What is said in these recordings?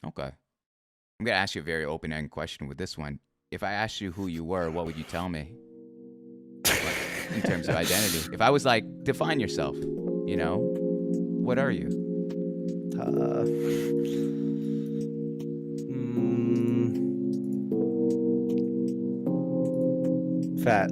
Okay. I'm gonna ask you a very open-ended question with this one. If I asked you who you were, what would you tell me? Like in terms of identity. If I was like, define yourself, what are you? Uh, Fat.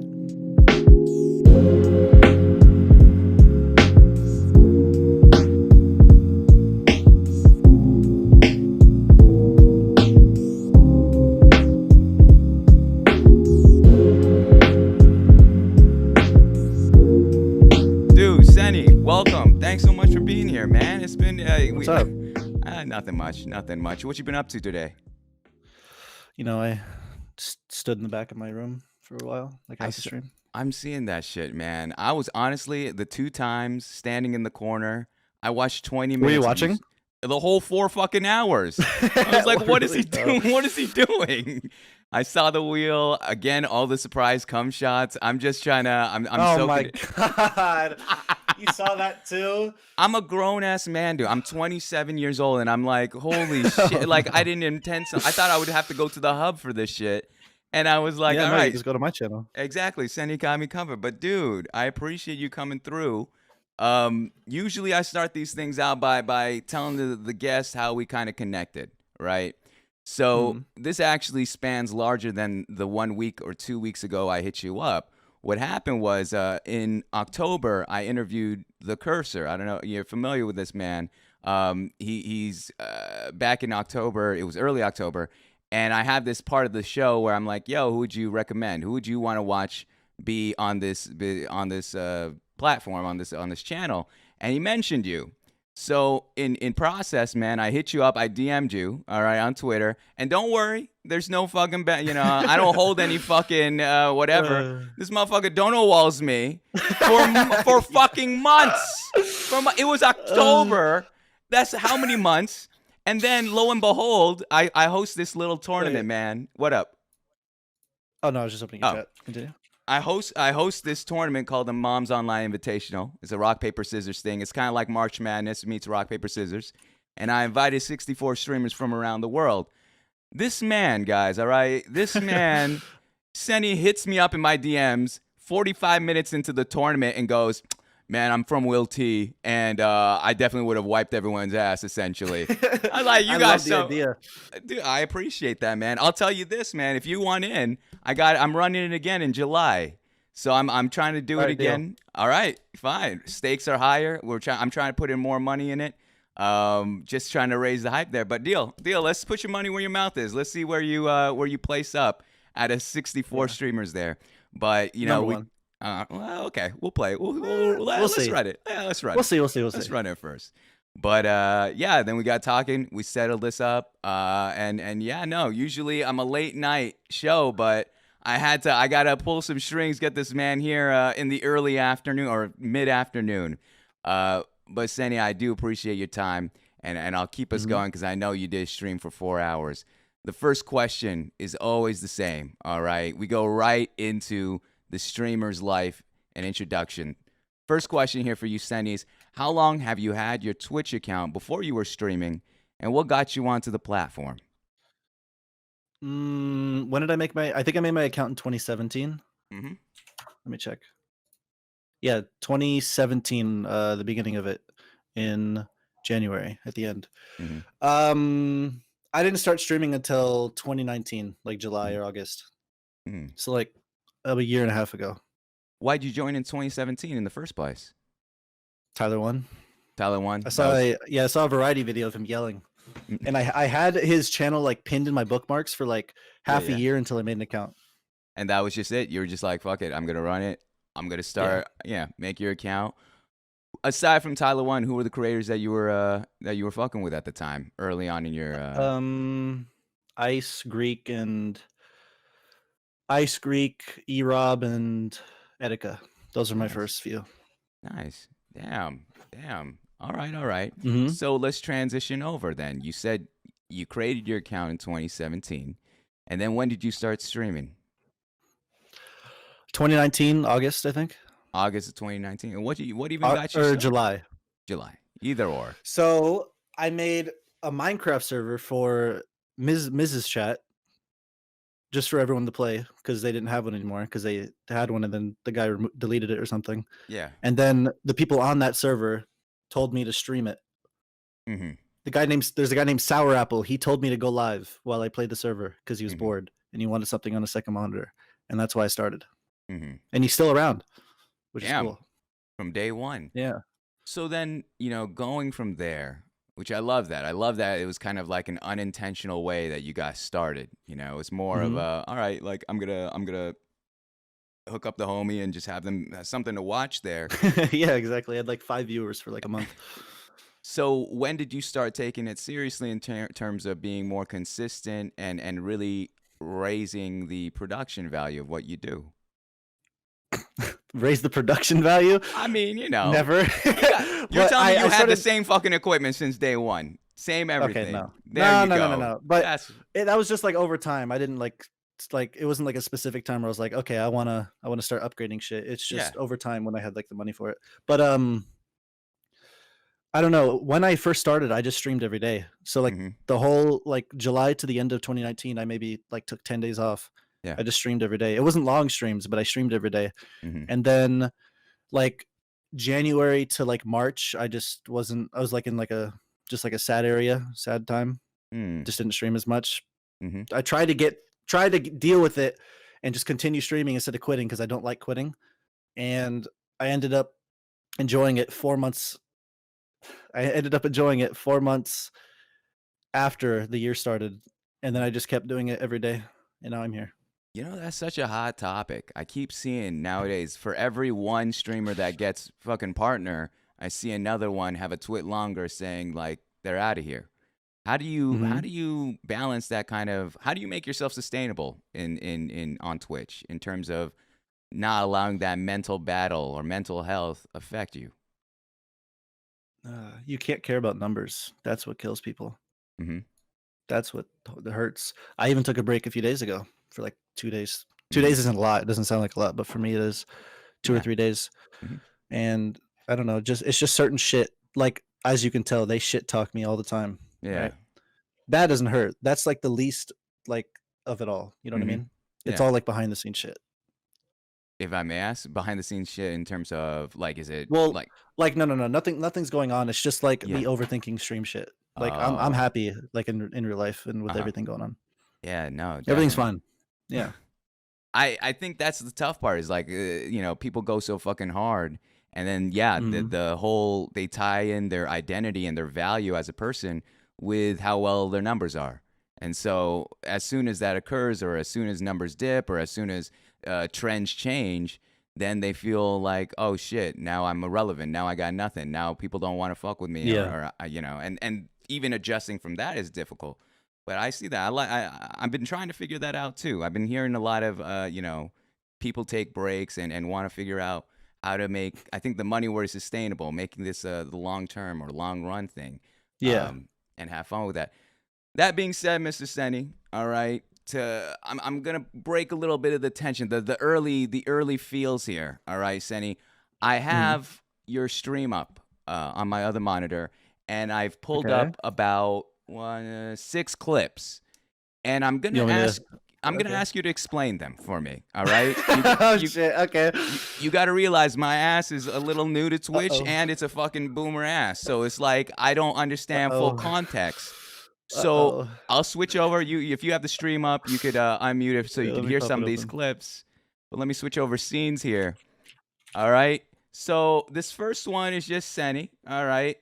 Dude, Senny, welcome. Thanks so much for being here, man. It's been What's up? nothing much, nothing much. What you been up to today? I stood in the back of my room for a while, like I half the s- stream. I'm seeing that shit, man. I was honestly the 2 times standing in the corner. I watched 20 Were you minutes of you, watching? the whole 4 fucking hours. I was like, what is he Really? Oh. doing? What is he doing? I saw the wheel again. All the surprise cum shots. I'm just trying to. I'm Oh soaking my it. god! You saw that too? I'm a grown ass man, dude. I'm 27 years old, and I'm like, holy Oh shit! Like, I no. didn't intend. I thought I would have to go to the hub for this shit, and I was like, Yeah, all no, you right, just go to my channel. exactly. Senny got me covered. But dude, I appreciate you coming through. Usually I start these things out by telling the guests how we kind of connected, right? So Hmm. this actually spans larger than the 1 week or 2 weeks ago I hit you up. What happened was in October I interviewed the Cursor. I don't know, you're familiar with this man. He's back in October. It was early October, and I have this part of the show where I'm like, "Yo, who would you recommend? Who would you want to watch be on this platform on this channel?" And he mentioned you. So in process, man, I hit you up. I DM'd you, all right, on Twitter. And don't worry, there's no fucking I don't hold any fucking whatever. Uh, This motherfucker Dono walls me for fucking months. It was uh, October. That's how many months? And then lo and behold, I host this little Wait. tournament, man. What up? Oh no, I was just opening a Oh, chat. Continue. I host this tournament called the Mom's Online Invitational. It's a rock paper scissors thing. It's kind of like March Madness meets rock paper scissors, and I invited 64 streamers from around the world. This man, guys, all right, this man, Senny hits me up in my DMs 45 minutes into the tournament and goes, "Man, I'm from Will T, and I definitely would have wiped everyone's ass, essentially." I was like, "You I guys love the so idea. Dude, I appreciate that, man. I'll tell you this, man. If you want in, I'm running it again in July. So I'm trying to do All it right, deal. again. All right, fine. Stakes are higher. I'm trying to put in more money in it. Just trying to raise the hype there. But deal. Let's put your money where your mouth is. Let's see where you place up out of 64 Yeah. streamers there. But Number we one. well, okay, we'll play. We'll Let's see. run it. Yeah, let's run We'll it. see. We'll see. We'll Let's see. run it first. But yeah, then we got talking. We settled this up. And yeah, no. Usually I'm a late night show, but I gotta pull some strings, get this man here in the early afternoon or mid afternoon. But Senny, I do appreciate your time, and I'll keep us Hmm. going because I know you did stream for 4 hours. The first question is always the same. All right, we go right into the streamer's life and introduction. First question here for you, Senny, is how long have you had your Twitch account before you were streaming, and what got you onto the platform? When did I make my? I think I made my account in 2017. Mm-hmm. Let me check. Yeah, 2017. The beginning of it in January at the end. Mm-hmm. I didn't start streaming until 2019, like July or August. Mm-hmm. So like a year and a half ago. Why'd you join in 2017 in the first place? Tyler won. Tyler won. I That saw was. I saw a variety video of him yelling. And I had his channel like pinned in my bookmarks for like half a Yeah. year until I made an account. And that was just it. You were just like, fuck it, I'm gonna run it. I'm gonna start. Yeah, make your account. Aside from Tyler One, who were the creators that you were fucking with at the time, early on in your? Ice Greek, E-Rob, and Etika. Those are my Nice, first few. nice. Damn. All right. Mm-hmm. So let's transition over then. You said you created your account in 2017, and then when did you start streaming? 2019, August, I think. August of 2019. And what even got you Or started? July. July. Either or. So I made a Minecraft server for Mrs. Chat, just for everyone to play because they didn't have one anymore because they had one and then the guy deleted it or something. Yeah. And then the people on that server told me to stream it. Mm-hmm. There's a guy named Sour Apple. He told me to go live while I played the server because he was Mm-hmm. bored and he wanted something on a second monitor, and that's why I started. Mm-hmm. And he's still around, which is Damn. cool. From day one. Yeah. So then, going from there, which I love that. I love that it was kind of like an unintentional way that you guys started. It's more of Mhm. a, all right, like I'm gonna hook up the homie and just have them something to watch there. Yeah, exactly. I had like 5 viewers for like a month. So when did you start taking it seriously in terms of being more consistent and really raising the production value of what you do? Raise the production value? I mean, Never. you're But telling me you I had the started. same fucking equipment since day one, same Okay, everything. no, There you no. go. But That's that was just like over time. I didn't like it wasn't like a specific time where I was like, okay, I wanna start upgrading shit. It's yeah. just over time when I had like the money for it. But I don't know. When I first started, I just streamed every day. So like Mm-hmm. the whole like July to the end of 2019, I maybe like took 10 days off. Yeah. I just streamed every day. It wasn't long streams, but I streamed every day. Mm-hmm. And then like January to like March, I just wasn't. I was like in like a just like a sad time. Mm. Just didn't stream as much. Mm-hmm. I tried to deal with it and just continue streaming instead of quitting because I don't like quitting. And I ended up enjoying it 4 months. I ended up enjoying it 4 months after the year started, and then I just kept doing it every day, and now I'm here. That's such a hot topic. I keep seeing nowadays for every one streamer that gets fucking partner, I see another one have a twit longer saying like they're out of here. How Mhm. do you balance that kind of how do you make yourself sustainable in on Twitch in terms of not allowing that mental battle or mental health affect you? You can't care about numbers. That's what kills people. Mm-hmm. That's what hurts. I even took a break a few days ago for like 2 days. 2 Mm-hmm. days isn't a lot. It doesn't sound like a lot, but for me it is 2 or Yeah. 3 days. Mm-hmm. And I don't know, just it's just certain shit. Like as you can tell, they shit talk me all the time, Yeah. right? That doesn't hurt. That's like the least like of it all. You know what I Mm-hmm. mean? It's Yeah. all like behind the scenes shit. If I may ask, behind the scenes shit in terms of like, is it Well, like, like no, nothing's going on. It's just like yeah. me overthinking stream shit. Like I'm Oh. happy like in real life and with Uh-huh. everything going on. Yeah. No. Everything's Definitely. fine. Yeah. I think that's the tough part is like people go so fucking hard and then yeah Mhm. the whole they tie in their identity and their value as a person with how well their numbers are, and so as soon as that occurs or as soon as numbers dip or as soon as trends change, then they feel like, oh shit, now I'm irrelevant, now I got nothing, now people don't want to fuck with me, Yeah. or and even adjusting from that is difficult. But I see that. I've been trying to figure that out too. I've been hearing a lot of people take breaks and want to figure out how to make. I think the money word is sustainable, making this the long term or long run thing, Yeah. and have fun with that. That being said, Mr. Senny, all right. I'm gonna break a little bit of the tension, the early feels here. All right, Senny. I Mhm. have your stream up on my other monitor, and I've pulled Okay. up about 6 clips, and You want me to I'm gonna okay. ask you to explain them for me. All right, Oh you shit. Okay. you got to realize my ass is a little new to Twitch, Uh-oh. and it's a fucking boomer ass. So it's like I don't understand full Uh-oh. context. So Uh-oh. I'll switch over. If you have the stream up, you could unmute it so you Yeah, could let me hear pop some it of these open. clips. But let me switch over scenes here. All right. So this first one is just Senny. All right.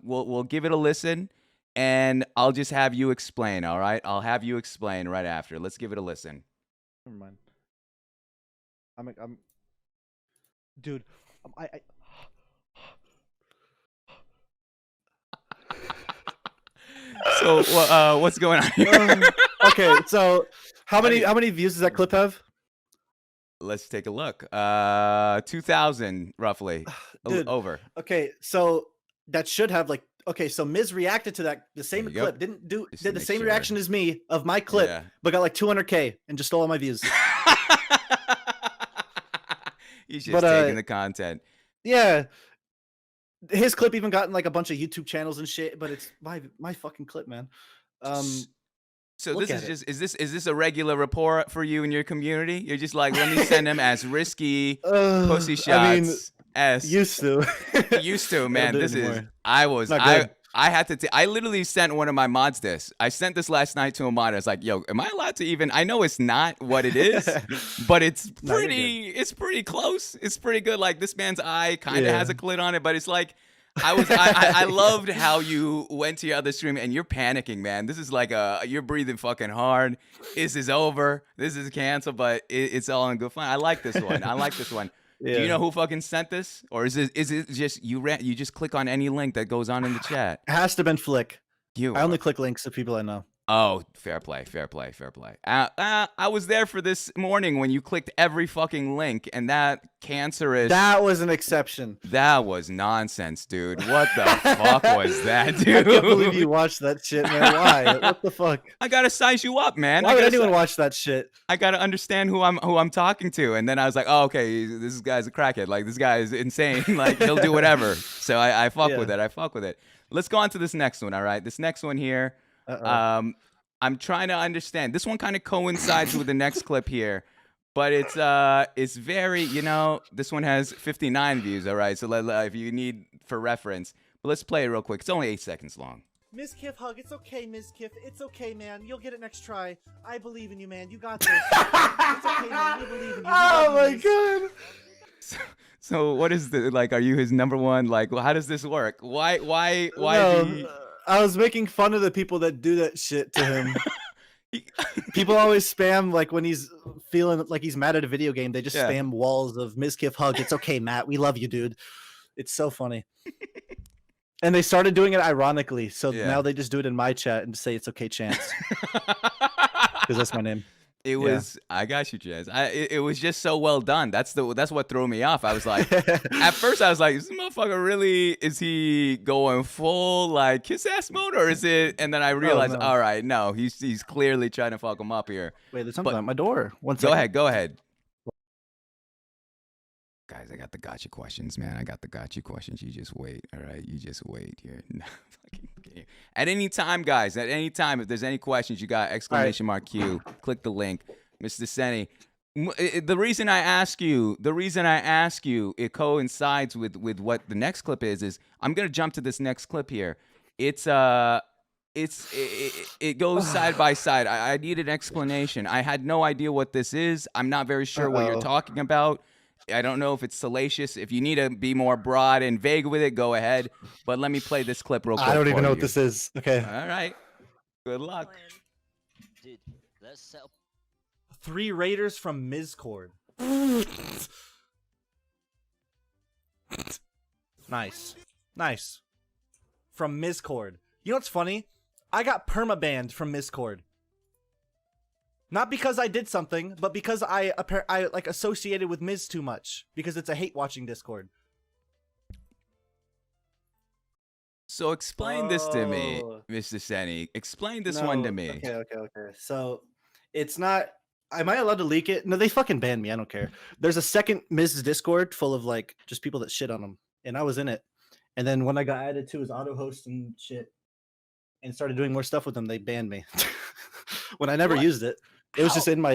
We'll give it a listen, and I'll just have you explain. All right. I'll have you explain right after. Let's give it a listen. Never mind. I'm dude. I So what's going on here? Okay, so how Funny. many views does that clip have? Let's take a look. 2,000 roughly. Dude. Over. Okay, so that should have like okay, so Miz reacted to that the There same you go. clip. Just to Did the make same sure. reaction as me of my clip, Yeah. but got like 200K and just stole all my views. He's just But taking the content. yeah, his clip even gotten like a bunch of YouTube channels and shit, but it's my fucking clip, man. So Look this at is it. just is this a regular rapport for you and your community? You're just like, let me send him as risky pussy I mean, shots as used to. used to, I don't man. do it This is anymore. I was Not good. I had to I literally sent one of my mods this. I sent this last night to a mod. I was like, yo, am I allowed to even I know it's not what it is, but No, you're good. it's pretty close. It's pretty good. Like this man's eye kind of has Yeah. a clit on it, but it's like I loved how you went to your other stream and you're panicking, man. This is like you're breathing fucking hard. This is over. This is canceled, but it's all in good fun. I like this one. I like this one. Do you Yeah. know who fucking sent this, or is it just you just click on any link that goes on in the chat? It has to have been Flick. You I are only click links to people I know. Oh, fair play, fair play, fair play. I was there for this morning when you clicked every fucking link, and that cancerous. That was an exception. That was nonsense, dude. What the fuck was that, dude? I can't believe you watched that shit, man. Why? What the fuck? I gotta size you up, man. Why would anyone watch that shit? I gotta understand who I'm talking to, and then I was like, oh, okay, this guy's a crackhead. Like this guy is insane. Like he'll do whatever. So I fuck with it. I fuck with it. Let's go on to this next one. All right, this next one here. I'm trying to understand. This one kind of coincides with the next clip here, but it's very, this one has 59 views. All right, so if you need for reference, but let's play it real quick. It's only 8 seconds long. Ms. Kiff, hug. It's okay, Ms. Kiff. It's okay, man. You'll get it next try. I believe in you, man. You got this. It's okay, man. We believe in you. Oh my god. So what is the like? Are you his number one? Like, how does this work? Why? No, I was making fun of the people that do that shit to him. People always spam like when he's feeling like he's mad at a video game. They just spam walls of Ms. Kiff hug. It's okay, Matt. We love you, dude. It's so funny. And they started doing it ironically, so now they just do it in my chat and say it's okay, Chance, because that's my name. It was I got you, Chance. It was just so well done. That's what threw me off. I was like, at first I was like, is this motherfucker really? Is he going full like kiss ass mode, or is it? And then I realized, all right, no, he's clearly trying to fuck him up here. Wait, there's something at my door. Go ahead. Guys, I got the gotcha questions, man. I got the gotcha questions. You just wait, all right? You just wait here. At any time, guys, at any time, if there's any questions, you got exclamation mark Q. Click the link. Mr. Senny, the reason I ask you, it coincides with what the next clip is I'm going to jump to this next clip here. It goes side by side. I need an explanation. I had no idea what this is. I'm not very sure what you're talking about. I don't know if it's salacious. If you need to be more broad and vague with it, go ahead. But let me play this clip real quick. I don't even know what this is. Okay. All right. Good luck. Dude, let's set up 3 raiders from Mizcord. Nice. Nice. From Mizcord. You know what's funny? I got permabanned from Mizcord. Not because I did something, but because I like associated with Miz too much. Because it's a hate watching Discord. So explain this to me, Mr. Senny. Explain this one to me. Okay. So it's not. Am I allowed to leak it? No, they fucking banned me. I don't care. There's a second Miz Discord full of like just people that shit on them, and I was in it. And then when I got added to his auto host and shit, and started doing more stuff with them, they banned me. When I never used it. It was just in my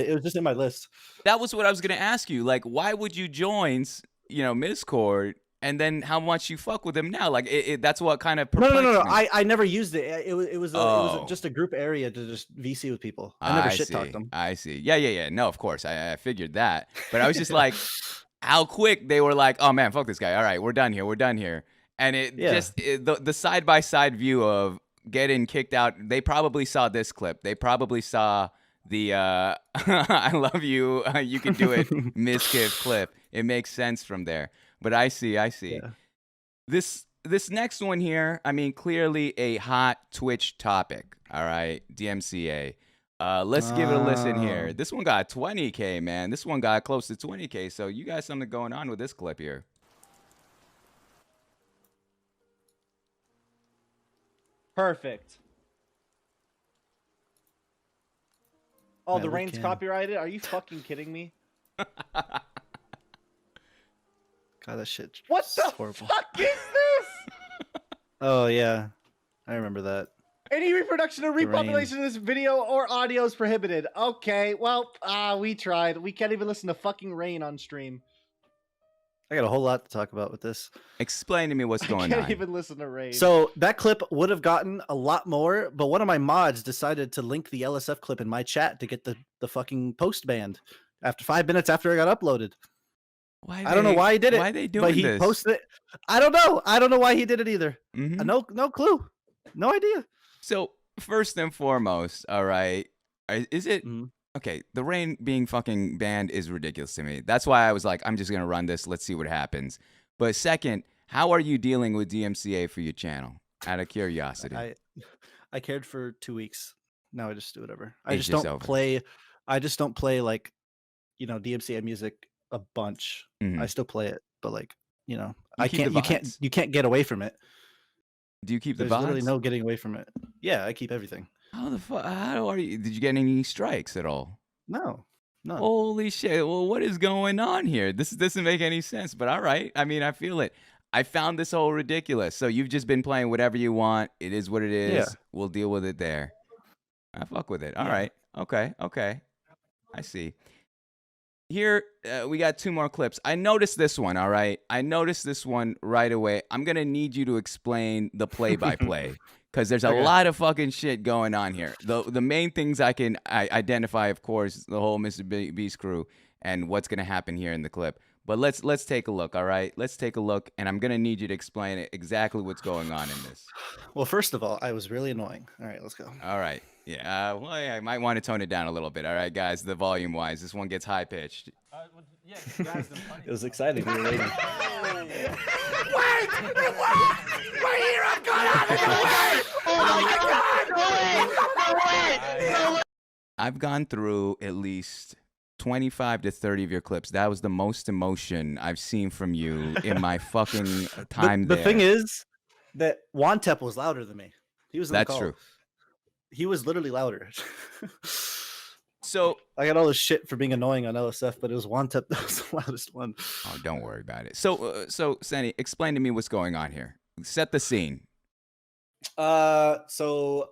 list. That was what I was gonna ask you. Like, why would you join, Mizcord, and then how much you fuck with him now? Like, that's what kind of No. me. I never used it. It was just a group area to just VC with people. I never shit talked them. I see. Yeah. No, of course, I figured that. But I was just like, how quick they were like, oh man, fuck this guy. All right, we're done here. And the side by side view of getting kicked out. They probably saw this clip. They probably saw the I love you, you can do it, Miskiff clip. It makes sense from there. But I see. Yeah. This next one here, I mean, clearly a hot Twitch topic. All right, DMCA. Let's give it a listen here. This one got 20K, man. This one got close to 20K. So you got something going on with this clip here. Perfect. Oh, Yeah, the we Rain's can. copyrighted? Are you fucking kidding me? God, that shit. What is the horrible. fuck is this? Oh yeah, I remember that. Any reproduction or The rain. repopulation of this video or audio is prohibited. Okay, well, we tried. We can't even listen to fucking rain on stream. I got a whole lot to talk about with this. Explain to me what's I going can't on. even listen to rain. So that clip would have gotten a lot more, but one of my mods decided to link the LSF clip in my chat to get the fucking post banned after 5 minutes after it got uploaded. Why I don't know why he did it. Why are they doing but he this? posted it. I don't know. I don't know why he did it either. Mhm. No clue. No idea. So first and foremost, all right, is it Mhm. okay? The rain being fucking banned is ridiculous to me. That's why I was like, I'm just gonna run this. Let's see what happens. But second, how are you dealing with DMCA for your channel? Out of curiosity. I cared for 2 weeks. Now I just do whatever. I It's just just don't over. play. I just don't play like, DMCA music a bunch. Mhm. I still play it, but like, You I keep the can't. You can't get away from it. Do you keep the There's literally VODs? no getting away from it. Yeah, I keep everything. How the fuck? How are you? Did you get any strikes at all? No, none. Holy shit! Well, what is going on here? This doesn't make any sense. But all right. I mean, I feel it. I found this whole ridiculous. So you've just been playing whatever you want. It is what it is. Yeah. We'll deal with it there. I fuck with it. All Yeah. right. Okay. I see. Here, we got 2 more clips. I noticed this one, all right? I noticed this one right away. I'm going to need you to explain the play-by-play because there's a Okay. lot of fucking shit going on here. The main things I identify, of course, the whole Mr. Beast crew and what's going to happen here in the clip. But let's take a look, all right? Let's take a look, and I'm going to need you to explain exactly what's going on in this. Well, first of all, I was really annoying. All right, let's go. All right. Yeah, well, I might want to tone it down a little bit. All right, guys, the volume-wise. This one gets high-pitched. It was exciting. We were waiting. I've gone through at least 25 to 30 of your clips. That was the most emotion I've seen from you in my fucking time The there. thing is that Wantep was louder than me. He was in the That's call. true. He was literally louder. So, I got all this shit for being annoying on LSF, but it was Wantep that was the loudest one. oh, don't worry about it. So, Senny, explain to me what's going on here. Set the scene. So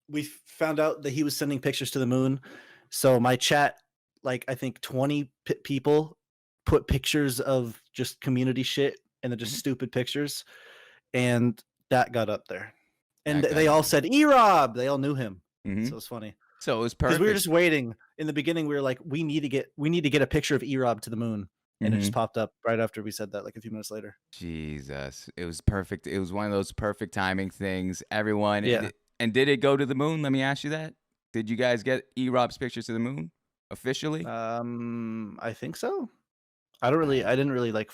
we found out that he was sending pictures to the moon. So my chat, like I think 20 people put pictures of just community shit and then just stupid pictures, and that got up there. And That got they up all there. said E-Rob. They all knew him. Mhm. So it's funny So it was because perfect. we were just waiting. In the beginning, we were like, we need to get a picture of E-Rob to the moon, and it just popped up right after we said that, like a few minutes later. Jesus, it was perfect. It was one of those perfect timing things. Everyone, Yeah. And did it go to the moon? Let me ask you that. Did you guys get E-Rob's pictures to the moon officially? I think so. I didn't really like.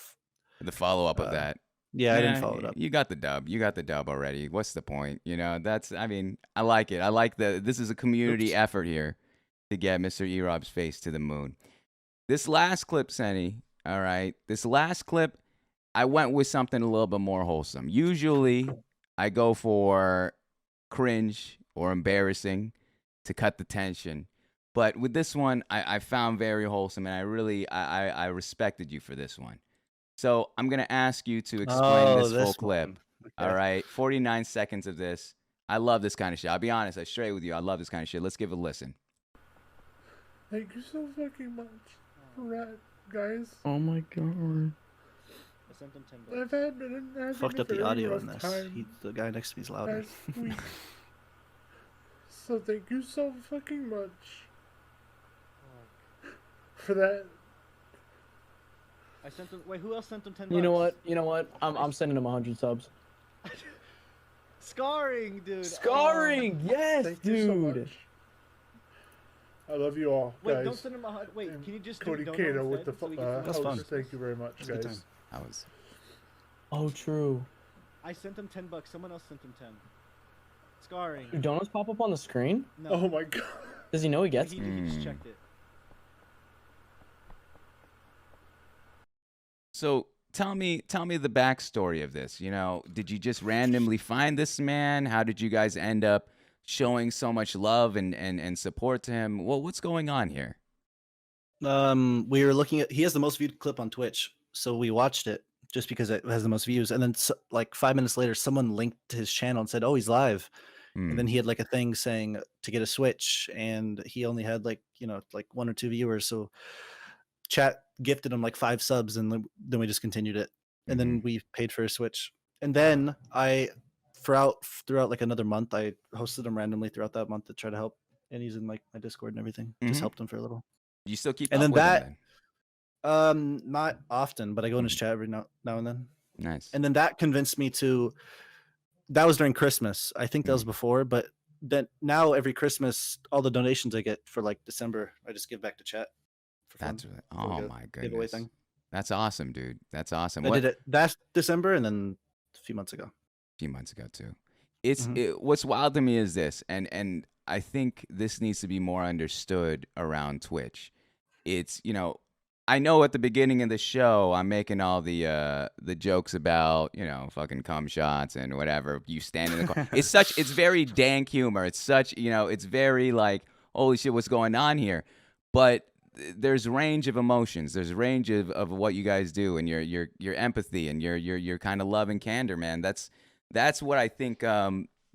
The follow up of that. Yeah, I didn't follow it up. You got the dub. You got the dub already. What's the point? I mean, I like it. I like this is a community effort here to get Mr. E-Rob's face to the moon. This last clip, Senny, all right, this last clip, I went with something a little bit more wholesome. Usually, I go for cringe or embarrassing to cut the tension. But with this one, I found very wholesome, and I respected you for this one. So I'm going to ask you to explain this full clip. one. Okay. All right, 49 seconds of this. I love this kind of shit. I'll be honest, I straight with you. I love this kind of shit. Let's give it a listen. Thank you so fucking much for that, guys. Oh my god. I've been having Fucked a up the very audio rough in this. time The guy next to me is louder. last week. So thank you so fucking much for that. I sent them. Wait, who else sent them 10 You know what? I'm sending him 100 subs. Scarring, dude. Scarring, yes, Thank you so dude. much. I love you all, Wait, guys. don't send him a hundred. Wait, And can you just Cody do Kato with the That's host. fun. Thank you very much, It's a good guys. time. I was Oh, true. I sent him $10. Someone else sent him 10. Scarring. Do donuts pop up on the screen? No. Oh my god. Does he know he gets? he just checked it. So tell me the backstory of this. Did you just randomly find this man? How did you guys end up showing so much love and support to him? Well, what's going on here? We were looking at. He has the most viewed clip on Twitch, so we watched it just because it has the most views. And then like 5 minutes later, someone linked to his channel and said, "Oh, he's live." And then he had like a thing saying to get a Switch, and he only had like like 1 or 2 viewers. So chat gifted him like 5 subs, and then we just continued it. And then we paid for a Switch. And then I throughout like another month, I hosted him randomly throughout that month to try to help. And he's in like my Discord and everything. Just helped him for a little. You still keep And up then with that him then? not often, but I go in his chat every now and then. Nice. And then that convinced me to. That was during Christmas. I think that was before, but then now every Christmas, all the donations I get for like December, I just give back to chat. For fun. That's oh my giveaway goodness. thing. That's awesome, dude. That's awesome. I did it last December and then a few months ago. A few months ago too. What's wild to me is this, and I think this needs to be more understood around Twitch. It's I know at the beginning of the show I'm making all the jokes about fucking cum shots and whatever. You stand in the car. It's very dank humor. It's such it's very like holy shit, what's going on here? But there's range of emotions. There's range of what you guys do and your empathy and your kind of love and candor, man. That's what I think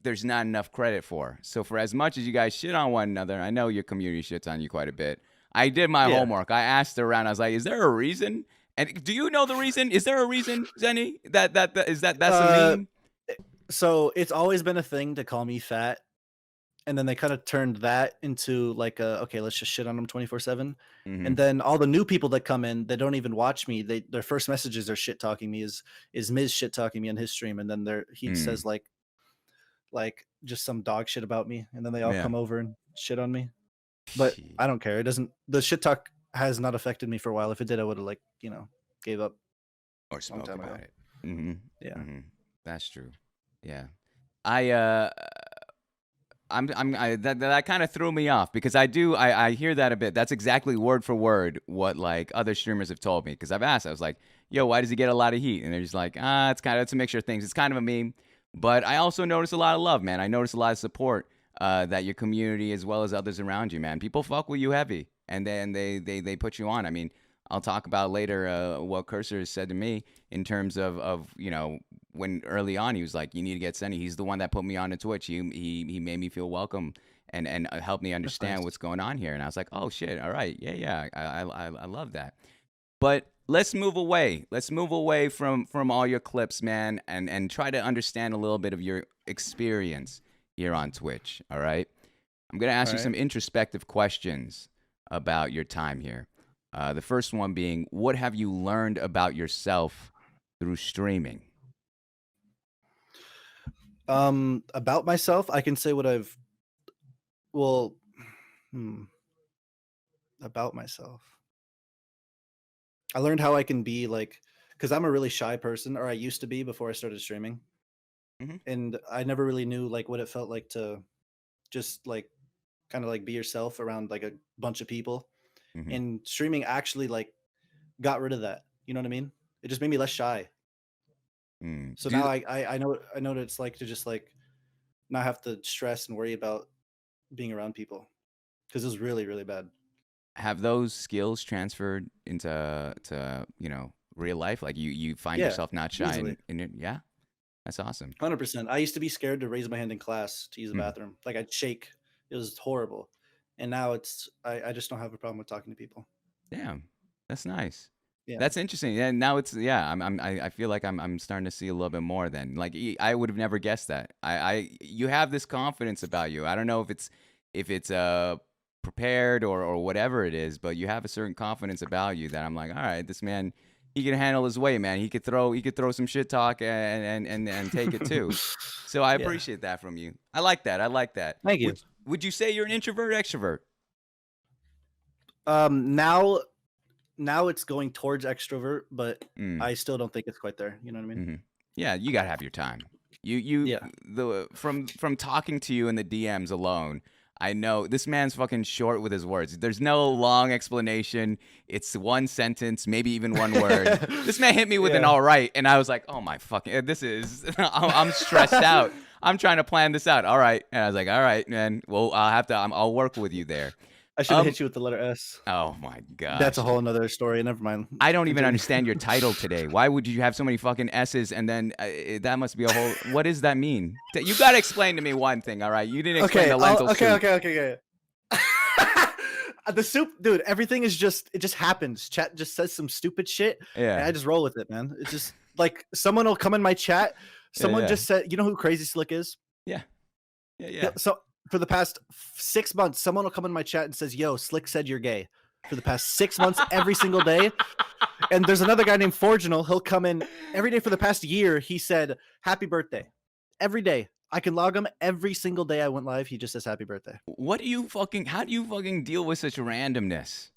there's not enough credit for. So for as much as you guys shit on one another, I know your community shits on you quite a bit. I did my homework. I asked around. I was like, "Is there a reason?" And do you know the reason? Is there a reason, Zenny? That's a meme? So it's always been a thing to call me fat, and then they kind of turned that into like okay, let's just shit on them 24/7. And then all the new people that come in, they don't even watch me. Their first messages are shit talking me. Is Miz shit talking me on his stream, and then he says like just some dog shit about me, and then they all come over and shit on me. But I don't care. It doesn't. The shit talk has not affected me for a while. If it did, I would have gave up or spoke about it. Yeah, that's true. Yeah, that kind of threw me off because I hear that a bit. That's exactly word for word what like other streamers have told me because I've asked. I was like, "Yo, why does he get a lot of heat?" And they're just like, it's a mixture of things. It's kind of a meme, but I also notice a lot of love, man. I notice a lot of support. That your community as well as others around you, man. People fuck with you heavy, and then they put you on. I mean, I'll talk about later what Cursor has said to me in terms of when early on he was like, you need to get Senny. He's the one that put me on to Twitch. He made me feel welcome and helped me understand what's going on here. And I was like, oh shit, all right, yeah, I love that. But let's move away. Let's move away from all your clips, man, and try to understand a little bit of your experience here on Twitch, all right? I'm going to ask you some introspective questions about your time here. The first one being, what have you learned about yourself through streaming? About myself, I can say what about myself. I learned how I can be because I'm a really shy person, or I used to be before I started streaming. And I never really knew what it felt like to just kind of be yourself around a bunch of people. And streaming actually got rid of that. You know what I mean? It just made me less shy. So now I know what it's like to just not have to stress and worry about being around people because it was really, really bad. Have those skills transferred into real life? Like you find yourself not shy in it? Yeah. That's awesome. 100%. I used to be scared to raise my hand in class to use the bathroom. I'd shake. It was horrible. And now I just don't have a problem with talking to people. Damn, that's nice. Yeah, that's interesting. Yeah, now I feel like I'm starting to see a little bit more. Then, I would have never guessed that. You have this confidence about you. I don't know if it's prepared or whatever it is, but you have a certain confidence about you that I'm like, all right, this man. He can handle his weight, man. He could throw some shit talk and take it too. So I appreciate that from you. I like that. Thank you. Would you say you're an introvert or extrovert? Now it's going towards extrovert, but I still don't think it's quite there. You know what I mean? Yeah, you gotta have your time. From talking to you in the DMs alone, I know this man's fucking short with his words. There's no long explanation. It's one sentence, maybe even one word. This man hit me with an all right, and I was like, oh my fucking, this is, I'm stressed out. I'm trying to plan this out. All right. And I was like, all right, man, well, I'll work with you there. I should have hit you with the letter S. Oh my god. That's a whole another story. Never mind. I don't even Continue. understand your title today. Why would you have so many fucking S's and then that must be a whole. What does that mean? You gotta explain to me one thing. All right, you didn't explain the lentil soup. Okay. The soup, dude. Everything is it just happens. Chat just says some stupid shit, and Yeah. I just roll with it, man. It's just like someone will come in my chat. Someone yeah. just said, you know who Crazy Slick is? Yeah. So for the past 6 months, someone will come in my chat and says, "Yo, Slick said you're gay." For the past 6 months, every single day. And there's another guy named Forginal. He'll come in every day for the past year. He said, "Happy birthday." Every day. I can log him every single day I went live. He just says happy birthday. How do you fucking deal with such randomness?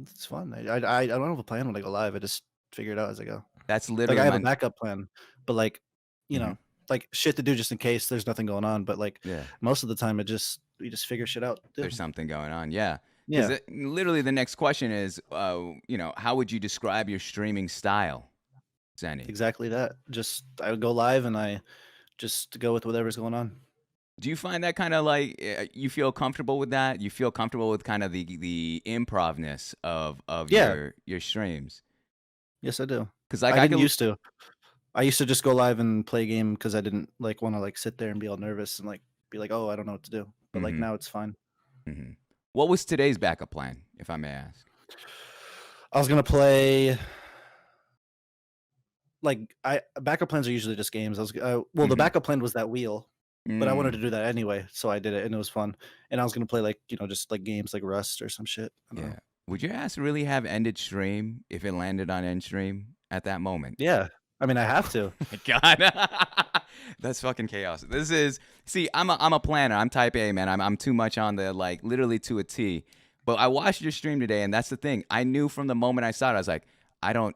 It's fun. I don't have a plan when I go live. I just figure it out as I go. That's Like literally I have a backup plan, but like, you know, like shit to do just in case there's nothing going on. But like yeah. most of the time, we just figure shit out. dude. There's something going on. Yeah. Yeah. Literally, the next question is, how would you describe your streaming style, Senny? Exactly that. Just I would go live and I just go with whatever's going on. Do you find that kind of like you feel comfortable with that? You feel comfortable with kind of the improvness of Yeah. your streams? Yes, I do. Because like I I didn't can used to. I used to just go live and play a game because I didn't like want to like sit there and be all nervous and like be like, oh, I don't know what to do. But like Mhm. now it's fine. Mhm. What was today's backup plan, if I may ask? I was gonna play. Like backup plans are usually just games. The Mhm. backup plan was that wheel, but I wanted to Mm, do that anyway, so I did it and it was fun. And I was gonna play like just like games like Rust or some shit. I don't know. yeah. Would your ass really have ended stream if it landed on end stream at that moment? Yeah, I mean I have to. My God, that's fucking chaos. I'm a planner. I'm type A, man. I'm too much on the like literally to a T. But I watched your stream today, and that's the thing. I knew from the moment I saw it, I was like, I don't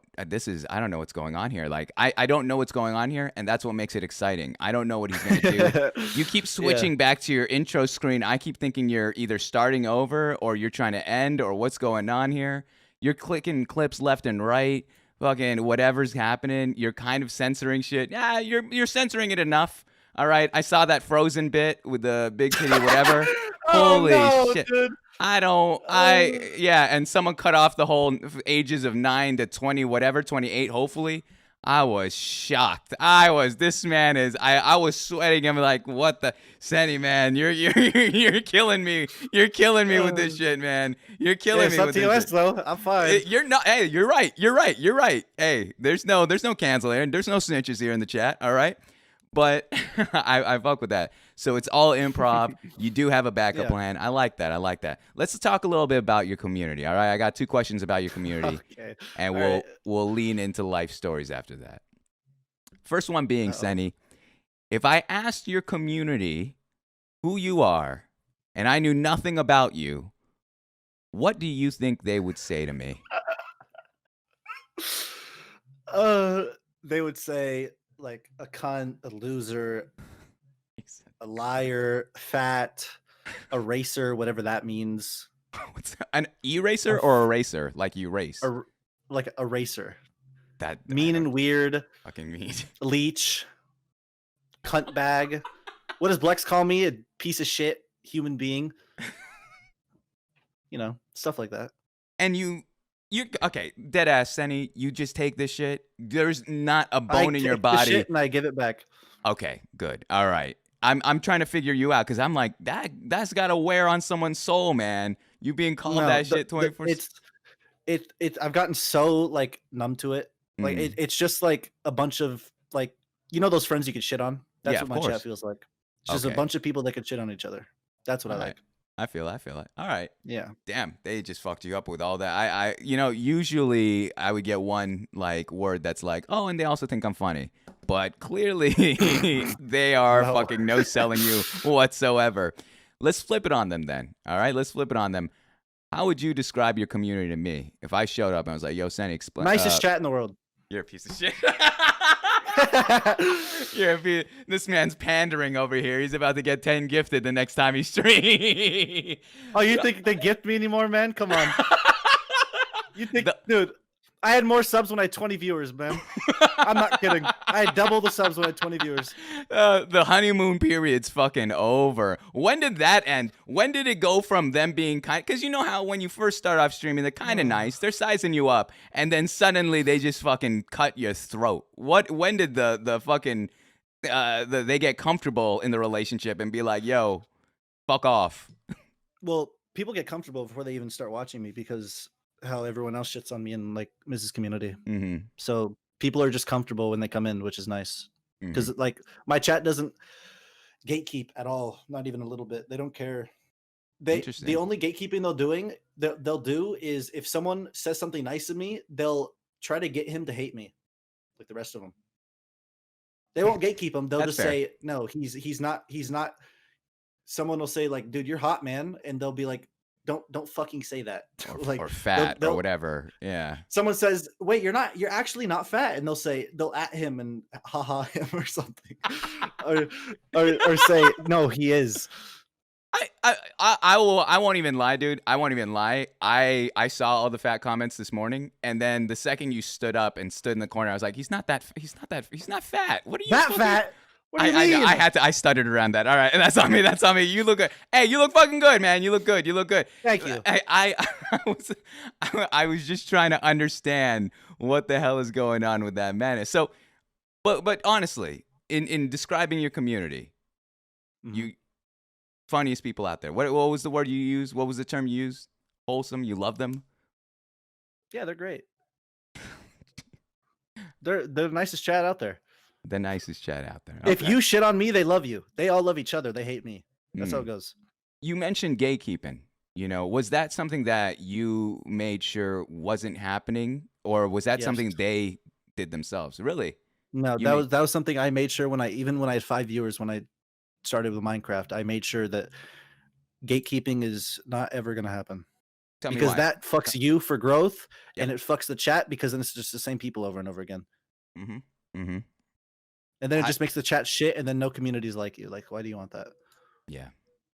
know what's going on here. Like I don't know what's going on here, and that's what makes it exciting. I don't know what he's gonna do. You keep switching back to your intro screen. I keep thinking you're either starting over or you're trying to end or what's going on here. You're clicking clips left and right. Fucking whatever's happening, you're kind of censoring shit. Yeah, you're censoring it enough. All right, I saw that Frozen bit with the big titty whatever. Holy shit. Dude. And someone cut off the whole ages of 9 to 20 whatever, 28 hopefully. I was shocked. I was sweating. I'm like, what the Senny, man, you're killing me. You're killing me with this shit, man. You're killing me with this TOS shit. though. I'm fine. You're not. Hey, you're right. Hey, there's no cancel here. There's no snitches here in the chat. All right, but I fuck with that. So it's all improv. You do have a backup plan. I like that. Let's talk a little bit about your community. All right, I got 2 questions about your community, Okay. and we'll lean into life stories after that. First one being, Senny, if I asked your community who you are, and I knew nothing about you, what do you think they would say to me? They would say like a cunt, a loser, a liar, fat, a racer, whatever that means. What's an eraser or a racer? Like you race? Like a racer. That Mean and weird. fucking mean. Leech. Cunt bag. What does Blex call me? A piece of shit human being. Stuff like that. And you okay, dead ass Senny, you just take this shit. There's not a bone in your take the body. shit and I give it back. Okay, good. All right. I'm trying to figure you out because I'm like, that's gotta wear on someone's soul, man. You being called that shit 24. I've gotten so like numb to it. Like it's just like a bunch of like those friends you could shit on. That's Yeah, what my of course. chat feels like. It's just Okay. a bunch of people that could shit on each other. That's what I All right. like. I feel it. All right. Yeah. Damn, they just fucked you up with all that. I usually I would get one like word that's like, oh, and they also think I'm funny. But clearly they are fucking no selling you whatsoever. Let's flip it on them then. All right, let's flip it on them. How would you describe your community to me if I showed up and I was like, yo, Senny, explain. Nicest chat in the world. You're a piece of shit. This man's pandering over here. He's about to get 10 gifted the next time he streams. Oh, you think they gift me anymore, man? Come on. You think, dude? I had more subs when I had 20 viewers, man. I'm not kidding. I had double the subs when I had 20 viewers. The honeymoon period's fucking over. When did that end? When did it go from them being kind? Because you know how when you first start off streaming, they're kind of nice. They're sizing you up, and then suddenly they just fucking cut your throat. When did the fucking they get comfortable in the relationship and be like, yo, fuck off? Well, people get comfortable before they even start watching me because how everyone else shits on me in like Mrs. Community. Mm-hmm. So people are just comfortable when they come in, which is nice. Because like my chat doesn't gatekeep at all, not even a little bit. They don't care. The only gatekeeping they'll do is if someone says something nice to me, they'll try to get him to hate me, like the rest of them. They won't gatekeep him. They'll That's just fair. say no. He's not. Someone will say like, "Dude, you're hot, man," and they'll be like, "Don't fucking say that." Or, or fat or whatever. Yeah. Someone says, "Wait, you're actually not fat," and they'll at him and haha him or something, or say, "No, he is." I won't even lie, dude. I won't even lie. I saw all the fat comments this morning, and then the second you stood up and stood in the corner, I was like, he's not fat. What are you That fucking- fat? What do you mean? I stuttered around that. All right, and that's on me. You look good. Hey, you look fucking good, man. You look good. Thank you. I was just trying to understand what the hell is going on with that madness. So, but honestly, in describing your community, you funniest people out there. What was the word you used? What was the term you used? Wholesome. You love them. Yeah, they're great. They're the nicest chat out there. The nicest chat out there. If Okay. you shit on me, they love you. They all love each other. They hate me. That's how it goes. You mentioned gatekeeping. You know, was that something that you made sure wasn't happening, or was that Yes. something they did themselves? Really? No, You that was something I made sure when I had 5 viewers when I started with Minecraft. I made sure that gatekeeping is not ever going to happen Tell me because why. that fucks you for growth Yep. and it fucks the chat because then it's just the same people over and over again. Mm-hmm. Mm-hmm. And then it just makes the chat shit and then no communities like you. Like, why do you want that? Yeah.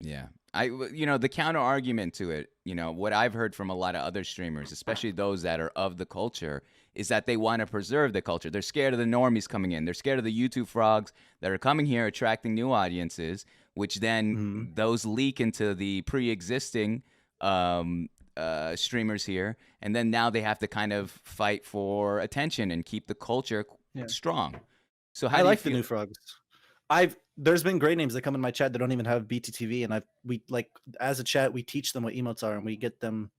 Yeah. The counter argument to it, what I've heard from a lot of other streamers, especially those that are of the culture, is that they want to preserve the culture. They're scared of the normies coming in. They're scared of the YouTube frogs that are coming here, attracting new audiences, which then those leak into the pre-existing streamers here. And then now they have to kind of fight for attention and keep the culture strong. So how I do you like the feel? new frogs. There's been great names that come in my chat that don't even have BTTV, and we like as a chat we teach them what emotes are and we get them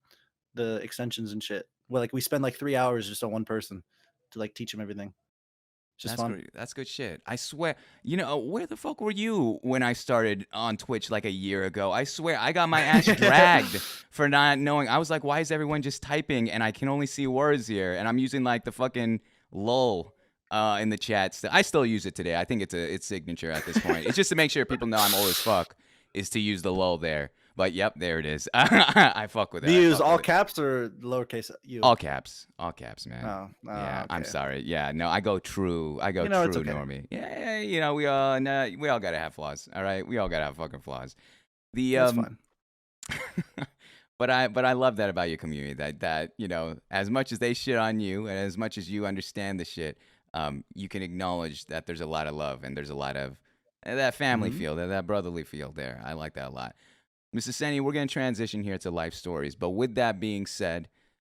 the extensions and shit. Well, like we spend like 3 hours just on one person to like teach them everything. It's just That's fun. great. That's good shit. I swear. Where the fuck were you when I started on Twitch like a year ago? I swear I got my ass dragged for not knowing. I was like, why is everyone just typing and I can only see words here? And I'm using like the fucking lol in the chats. I still use it today. I think it's signature at this point. It's just to make sure people know I'm old as fuck is to use the lol there. But yep, there it is. I fuck with it. Do you I use fuck all with it. caps or lowercase u? All caps, man. Oh, Yeah, I'm okay. sorry. Yeah, no, I go true. It's okay. normie. Yeah, we all gotta have flaws. All right, we all gotta have fucking flaws. That's fine. But I love that about your community. That as much as they shit on you, and as much as you understand the shit, you can acknowledge that there's a lot of love and there's a lot of that family feel, that brotherly feel there. I like that a lot. Mrs. Senny, we're going to transition here to life stories. But with that being said,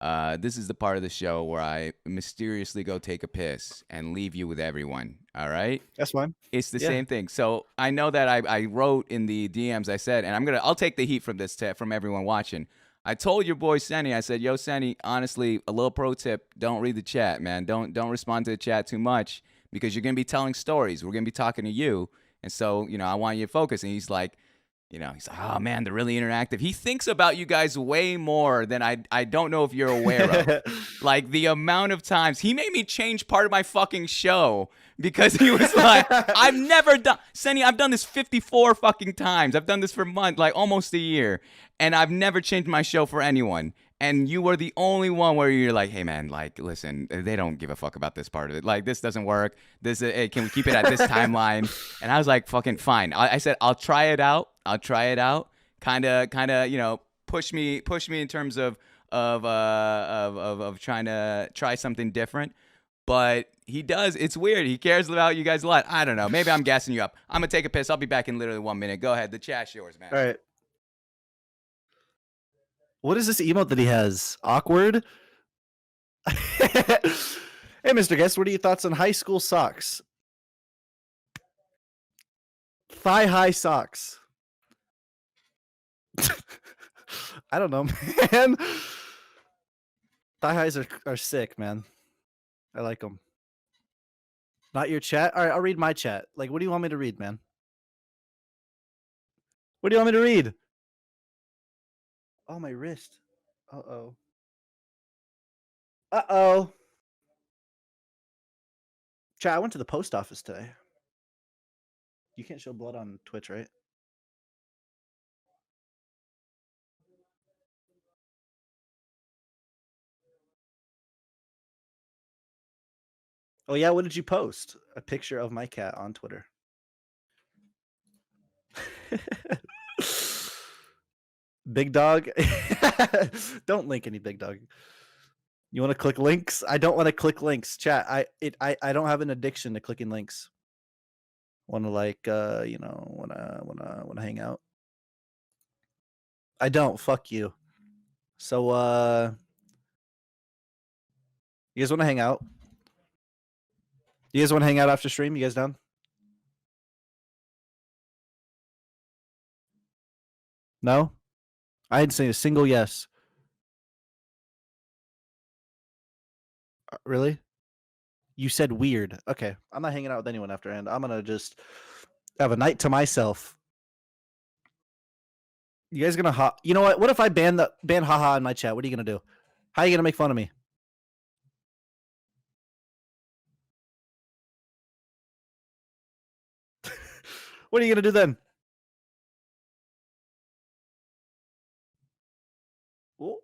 this is the part of the show where I mysteriously go take a piss and leave you with everyone. All right? That's fine. It's the same thing. So I know that I wrote in the DMs, I said, and I'll take the heat from this from everyone watching. I told your boy Senny, I said, yo, Senny, honestly, a little pro tip, don't read the chat, man. Don't respond to the chat too much because you're going to be telling stories. We're going to be talking to you. And so, I want you to focus. And he's like, oh man, they're really interactive. He thinks about you guys way more than I don't know if you're aware of. Like the amount of times he made me change part of my fucking show because he was like, I've never done, Senny, I've done this 54 fucking times. I've done this for months, like almost a year, and I've never changed my show for anyone. And you were the only one where you're like, hey man, like, listen, they don't give a fuck about this part of it. Like, this doesn't work. Hey, can we keep it at this timeline? And I was like, fucking fine. I said, I'll try it out. Kind of, push me in terms of of trying to try something different. But he does. It's weird. He cares about you guys a lot. I don't know. Maybe I'm gassing you up. I'm gonna take a piss. I'll be back in literally 1 minute. Go ahead. The chat's yours, man. All right. What is this emote that he has? Awkward? Hey, Mr. Guest, what are your thoughts on high school socks? Thigh high socks. I don't know, man. Thigh highs are sick, man. I like them. Not your chat? All right, I'll read my chat. Like, what do you want me to read, man? What do you want me to read? Oh, my wrist. Uh-oh. Uh-oh. Chat, I went to the post office today. You can't show blood on Twitch, right? Oh, yeah, what did you post? A picture of my cat on Twitter. Big dog? Don't link any big dog. You want to click links? I don't want to click links. Chat, I don't have an addiction to clicking links. Want to want to hang out. I don't. Fuck you. So you guys want to hang out? You guys want to hang out after stream? You guys down? No? I didn't say a single yes. Really? You said weird. Okay. I'm not hanging out with anyone after end. I'm going to just have a night to myself. You guys going to you know what? What if I ban haha in my chat? What are you going to do? How are you going to make fun of me? What are you going to do then? Oh.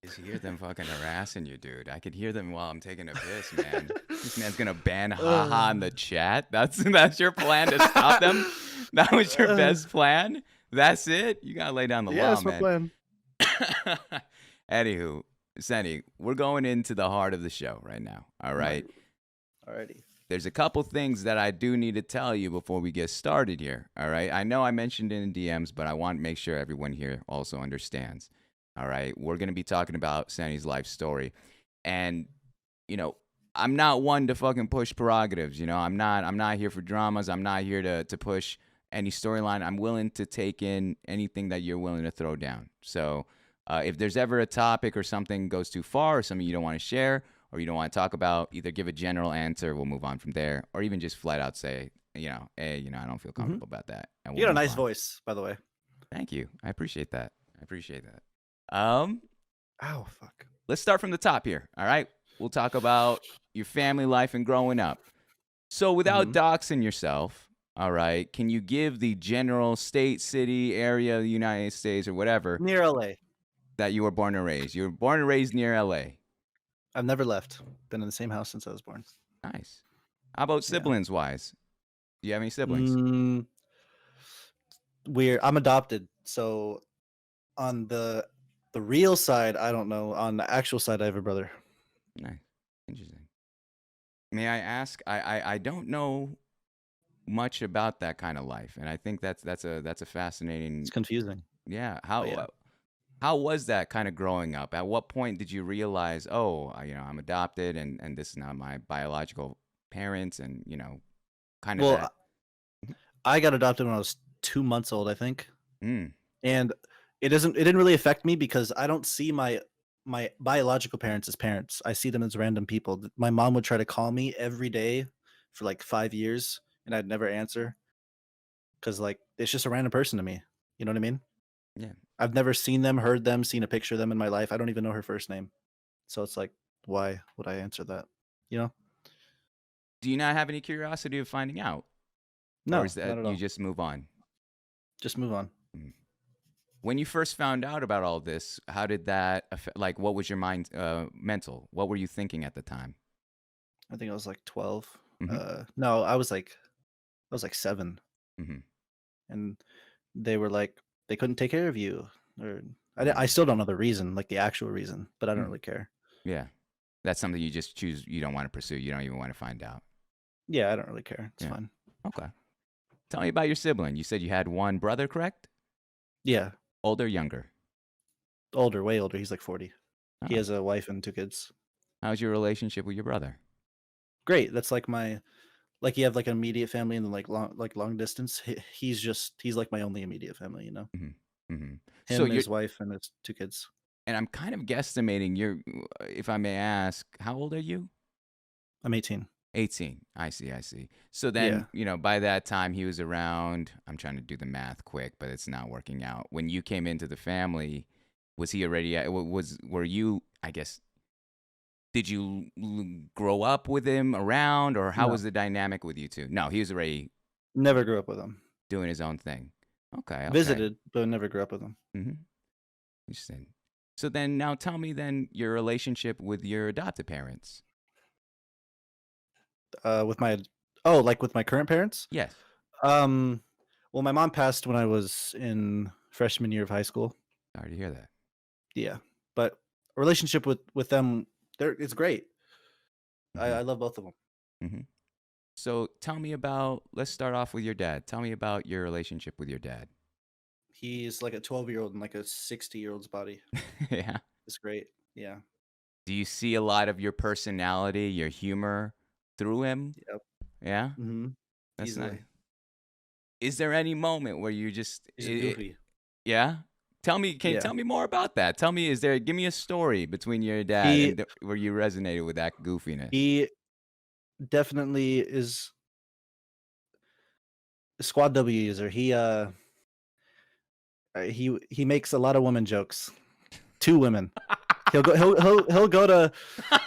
I just hear them fucking harassing you, dude. I could hear them while I'm taking a piss, man. This man's gonna ban haha in the chat. That's your plan to stop them? That was your best plan? That's it? You gotta lay down the law, that's my man. plan. Anywho, Senny, we're going into the heart of the show right now. All right. Alrighty. There's a couple things that I do need to tell you before we get started here. All right. I know I mentioned it in DMs, but I want to make sure everyone here also understands. All right. We're going to be talking about Senny's life story. And, you know, I'm not one to fucking push prerogatives. You know, I'm not here for dramas. I'm not here to push any storyline. I'm willing to take in anything that you're willing to throw down. So if there's ever a topic or something goes too far or something you don't want to share or you don't want to talk about, either give a general answer, we'll move on from there, or even just flat out say, hey, I don't feel comfortable about that. And You got a move nice on. voice, by the way. Thank you. I appreciate that. Ow, fuck. Let's start from the top here. All right. We'll talk about your family life and growing up. So without doxing yourself, all right, can you give the general state, city, area of the United States or whatever Near LA. that you were born and raised? You were born and raised near LA. I've never left. Been in the same house since I was born. Nice. How about siblings wise? Do you have any siblings? Weird. I'm adopted. So on the real side, I don't know. On the actual side, I have a brother. Nice. Interesting. May I ask? I don't know much about that kind of life, and I think that's a fascinating. It's confusing. Yeah. yeah. How was that kind of growing up? At what point did you realize, I'm adopted, and this is not my biological parents, and kind of that? I got adopted when I was 2 months old, I think. Mm. And it didn't really affect me because I don't see my biological parents as parents. I see them as random people. My mom would try to call me every day for like 5 years, and I'd never answer because like it's just a random person to me. You know what I mean? Yeah. I've never seen them, heard them, seen a picture of them in my life. I don't even know her first name. So it's like, why would I answer that? You know? Do you not have any curiosity of finding out? No, or is that not at all. you just move on? Just move on. When you first found out about all this, how did that affect, like, what was your mind, mental? What were you thinking at the time? I think I was like 12. Mhm. No, I was like 7. Mhm. And they were like, they couldn't take care of you, or I still don't know the reason, like the actual reason, but I don't Mm. really care. Yeah. That's something you just choose. You don't want to pursue. You don't even want to find out. Yeah, I don't really care. It's Yeah. fine. Okay. Tell me about your sibling. You said you had one brother, correct? Yeah, Older, younger? older, way older. He's like 40. He Oh. has a wife and 2 kids. How's your relationship with your brother? Great. That's like like you have like an immediate family and then like long distance. He's like my only immediate family, you know. Mm-hmm. Mm-hmm. So Him, you're, his wife, and his 2 kids. and I'm kind of guesstimating you're, if I may ask, how old are you? I'm 18. 18. I see. I see. So Yeah. then, by that time he was around, I'm trying to do the math quick, but it's not working out. When you came into the family, was he already, were you, I guess, did you grow up with him around, or how No, was the dynamic with you two? No, he was already never grew up with him. doing his own thing. Okay. Okay. Visited, but never grew up with him. Mm-hmm. Interesting. So then now tell me then your relationship with your adopted parents. With my like with my current parents. Yes. Well, my mom passed when I was in freshman year of high school. Sorry to hear that. Yeah, but relationship with them, it's great. Mhm. I love both of them. Mm-hmm. So tell me about, let's start off with your dad. Tell me about your relationship with your dad. He's like a 12-year-old in like a 60-year-old's body. Yeah. It's great. Yeah. Do you see a lot of your personality, your humor through him? Yep. Yeah. Mm-hmm. That's Easily. nice. Is there any moment where you just, He's goofy. yeah? Can you Yeah. tell me more about that? Give me a story between your dad He and where you resonated with that goofiness. he definitely is a squad W user. He makes a lot of women jokes. 2 women. He'll go to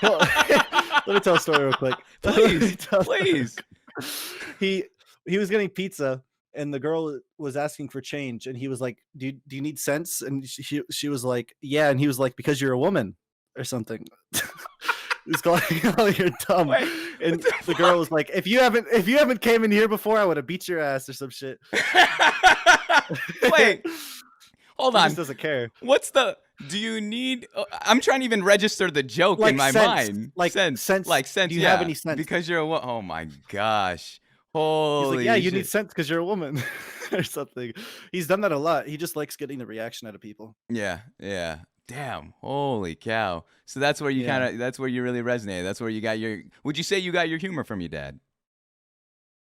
he'll let me tell a story real quick. Please. He was getting pizza and the girl was asking for change and he was like, do you need cents? And she was like, yeah, and he was like, because you're a woman or something. He's calling you're dumb. Wait, And what the girl was like, if you haven't came in here before, I would have beat your ass or some shit. Wait, hold He on. just doesn't care. Do you need, I'm trying to even register the joke Like in my sense. mind. Like sense. Like sense, Do you yeah. have any sense? Because you're oh my gosh. He's Holy like, yeah, you shit. need sense because you're a woman or something. He's done that a lot. He just likes getting the reaction out of people. Yeah, yeah. Damn. Holy cow. So that's where you Yeah. that's where you really resonated. That's where you got would you say you got your humor from your dad?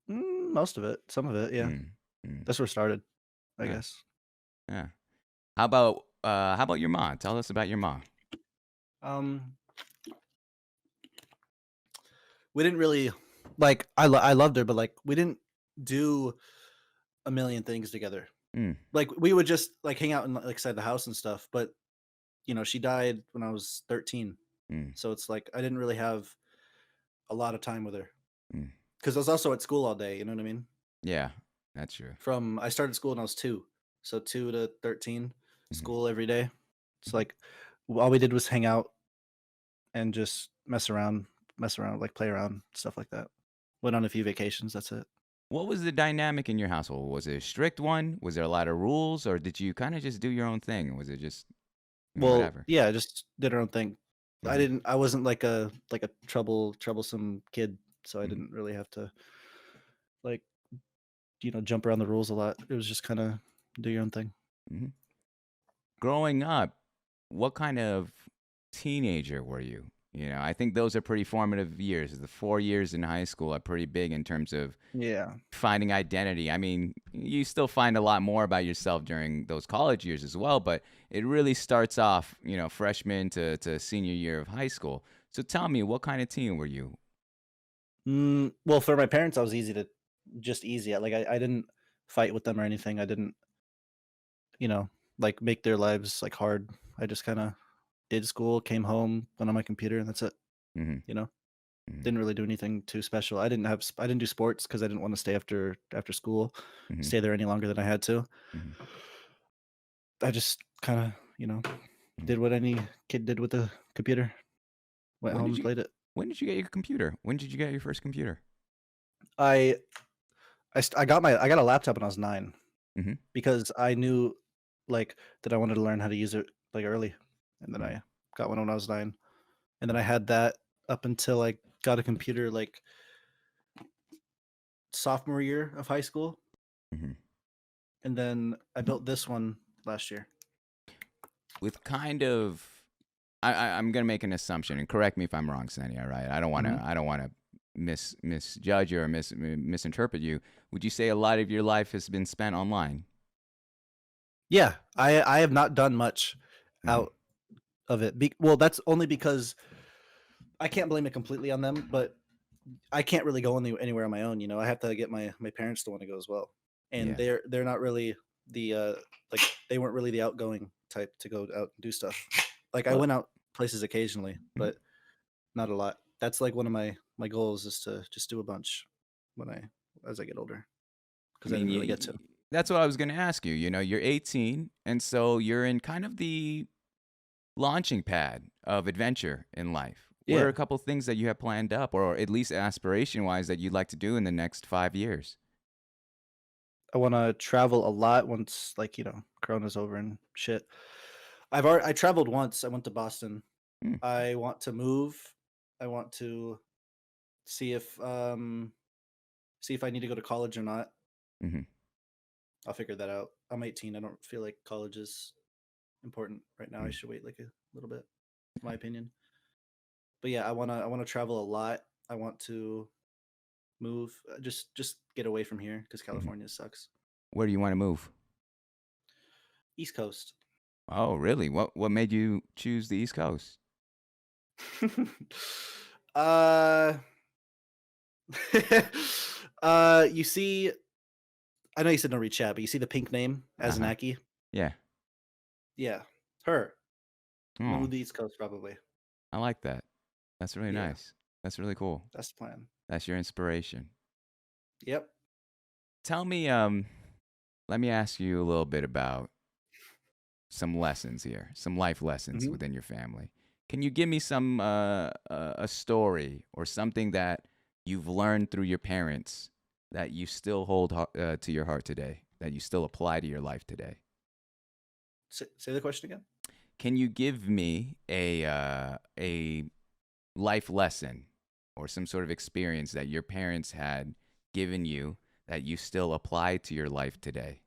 Most of it. Some of it, yeah. Mm. That's where it started, I Yeah. guess. Yeah. How about your mom? Tell us about your mom. We didn't really like. I loved her, but like we didn't do a million things together. Mm. Like we would just like hang out like inside the house and stuff. But she died when I was 13, Mm. so it's like I didn't really have a lot of time with her Mm. because I was also at school all day. You know what I mean? Yeah, that's true. I started school when I was 2, so 2 to 13, Mhm. school every day. It's like all we did was hang out and just mess around, like play around, stuff like that. Went on a few vacations. That's it. What was the dynamic in your household? Was it a strict one? Was there a lot of rules, or did you kind of just do your own thing? Was it just Well, whatever? yeah, just did our own thing. Mhm. I wasn't like a troublesome kid, so I Mhm. didn't really have to like jump around the rules a lot. It was just kind of do your own thing. Mhm. Growing up, what kind of teenager were you? I think those are pretty formative years. The 4 years in high school are pretty big in terms of Yeah. finding identity. I mean, you still find a lot more about yourself during those college years as well, but it really starts off, freshman to senior year of high school. So tell me, what kind of teen were you? Well, for my parents, I was easy. Like I didn't fight with them or anything. I didn't, like make their lives like hard. I just kind of did school, came home, went on my computer, and that's it. Mm-hmm. Mm-hmm. Didn't really do anything too special. I didn't do sports because I didn't want to stay after school, Mm-hmm. stay there any longer than I had to. Mm-hmm. I just kind of, did what any kid did with a computer. Went home and played it. When did you get your computer? When did you get your first computer? I got a laptop when I was 9 Mhm. because I knew like that I wanted to learn how to use it like early, and then Mm. I got one when I was 9, and then I had that up until I got a computer like sophomore year of high school, Mhm. and then I built this one last year. With kind of, I'm gonna make an assumption, and correct me if I'm wrong, Senny. All right, Mhm. I don't wanna misjudge you or misinterpret you. Would you say a lot of your life has been spent online? Yeah, I have not done much Mhm. out of it. Well, that's only because I can't blame it completely on them, but I can't really go anywhere on my own. I have to get my parents to want to go as well, and Yeah. they're not really the like they weren't really the outgoing type to go out and do stuff. Like I Well, went out places occasionally, mhm. but not a lot. That's like one of my goals is to just do a bunch when I as I get older I because I mean, didn't really get to. that's what I was gonna ask you. You know, you're 18, and so you're in kind of the launching pad of adventure in life. What are Yeah, a couple things that you have planned up, or at least aspiration wise, that you'd like to do in the next 5 years? I want to travel a lot once Corona's over and shit. I traveled once. I went to Boston. Hmm. I want to move. I want to see if I need to go to college or not. Hmm. I'll figure that out. I'm 18. I don't feel like college is important right now. I should wait like a little bit, in my opinion. But yeah, I wanna travel a lot. I want to move. Just get away from here because Hmm. California sucks. Where do you want to move? East Coast. Oh, really? What made you choose the East Coast? uh, you see, I know you said no read chat, but you see the pink name Uh as an huh. Aki? Yeah. Yeah, her. Oh, Move the East Coast probably. I like that. That's really Yeah, nice. That's really cool. that's the plan. That's your inspiration. Yep. Tell me, let me ask you a little bit about some lessons here, some life lessons Hmm. within your family. Can you give me some a story or something that you've learned through your parents that you still hold to your heart today, that you still apply to your life today? Say the question again. Can you give me a life lesson or some sort of experience that your parents had given you that you still apply to your life today?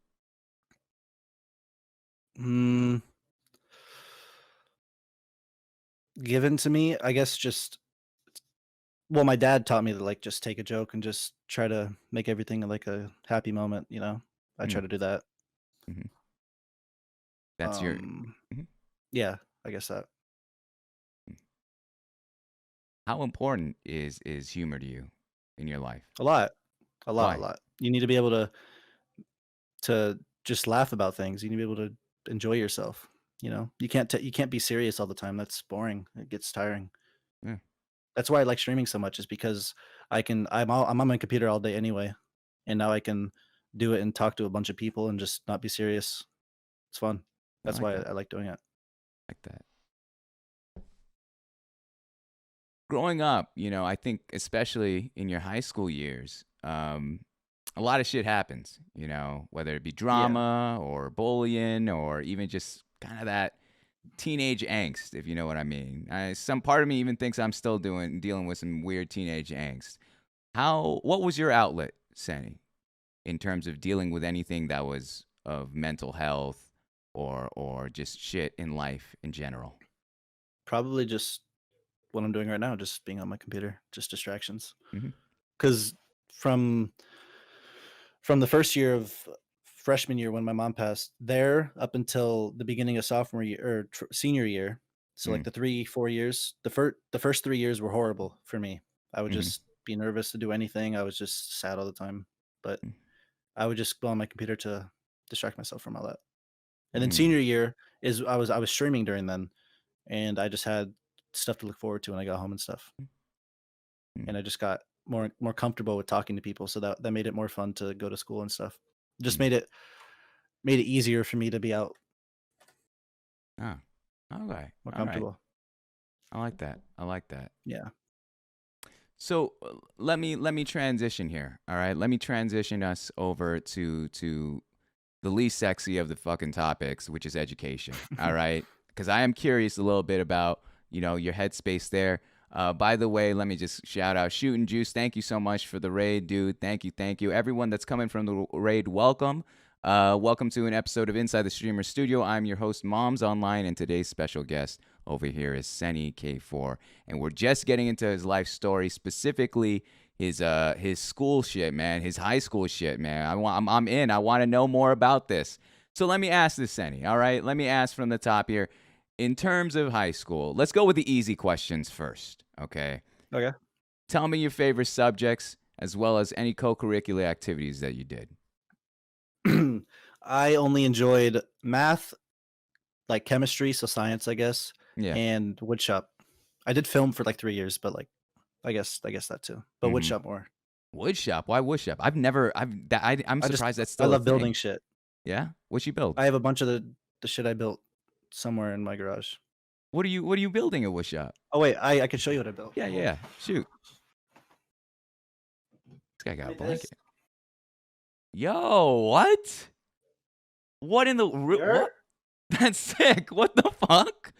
Mm, given to me, I guess just well, my dad taught me to like just take a joke and just try to make everything like a happy moment. I Mm, try to do that. mhm. That's your. Um, Mhm. yeah, I guess that How important is humor to you in your life? a lot, a lot, a Why? lot. You need to be able to just laugh about things. You need to be able to enjoy yourself. You can't be serious all the time. That's boring. It gets tiring. Yeah, That's why I like streaming so much. Is because I'm on my computer all day anyway, and now I can do it and talk to a bunch of people and just not be serious. It's fun. I That's like why that. I like doing it. Like that. Growing up, I think especially in your high school years, a lot of shit happens. Whether it be Yeah. drama or bullying or even just kind of that teenage angst, if you know what I mean. Some part of me even thinks I'm still dealing with some weird teenage angst. What was your outlet, Senny, in terms of dealing with anything that was of mental health or just shit in life in general? Probably just what I'm doing right now, just being on my computer, just distractions. Hmm. Because from from the first year of freshman year when my mom passed, there up until the beginning of sophomore year or senior year, so like Mm. the 3 4 years, the first 3 years were horrible for me. I would Hmm. just be nervous to do anything. I was just sad all the time, but I would just go on my computer to distract myself from all that. And then Mm. senior year is I was streaming during then, and I just had stuff to look forward to when I got home and stuff. Mm. And I just got more comfortable with talking to people, so that made it more fun to go to school and stuff. Just Mm. made it easier for me to be out Ah, okay. more All right. comfortable. I like that. I like that. Yeah. So let me transition here. All right. Let me transition us over to the least sexy of the fucking topics, which is education. All right, because I am curious a little bit about your headspace there. By the way, let me just shout out Shootin' Juice. Thank you so much for the raid, dude. Thank you. Everyone that's coming from the raid, welcome. Welcome to an episode of Inside the Streamer Studio. I'm your host, Moms Online, and today's special guest over here is sennyk4, and we're just getting into his life story, specifically his school shit, man, his high school shit, man. I'm in. I want to know more about this. So let me ask this, Senny. All right, let me ask from the top here. In terms of high school, let's go with the easy questions first. Okay. Okay. Tell me your favorite subjects as well as any co-curricular activities that you did. I only enjoyed math, like chemistry, so science, I guess, Yeah. and woodshop. I did film for like 3 years, but like, I guess that too. But Mhm. woodshop more. Woodshop? Why woodshop? I'm surprised that's still I a love thing. building shit. Yeah? What'd you build? I have a bunch of the shit I built somewhere in my garage. What are you building at woodshop? Oh wait, I can show you what I built. Yeah. Shoot. This guy got a Like this. blanket. Yo, what? What in the what? That's sick. What the fuck?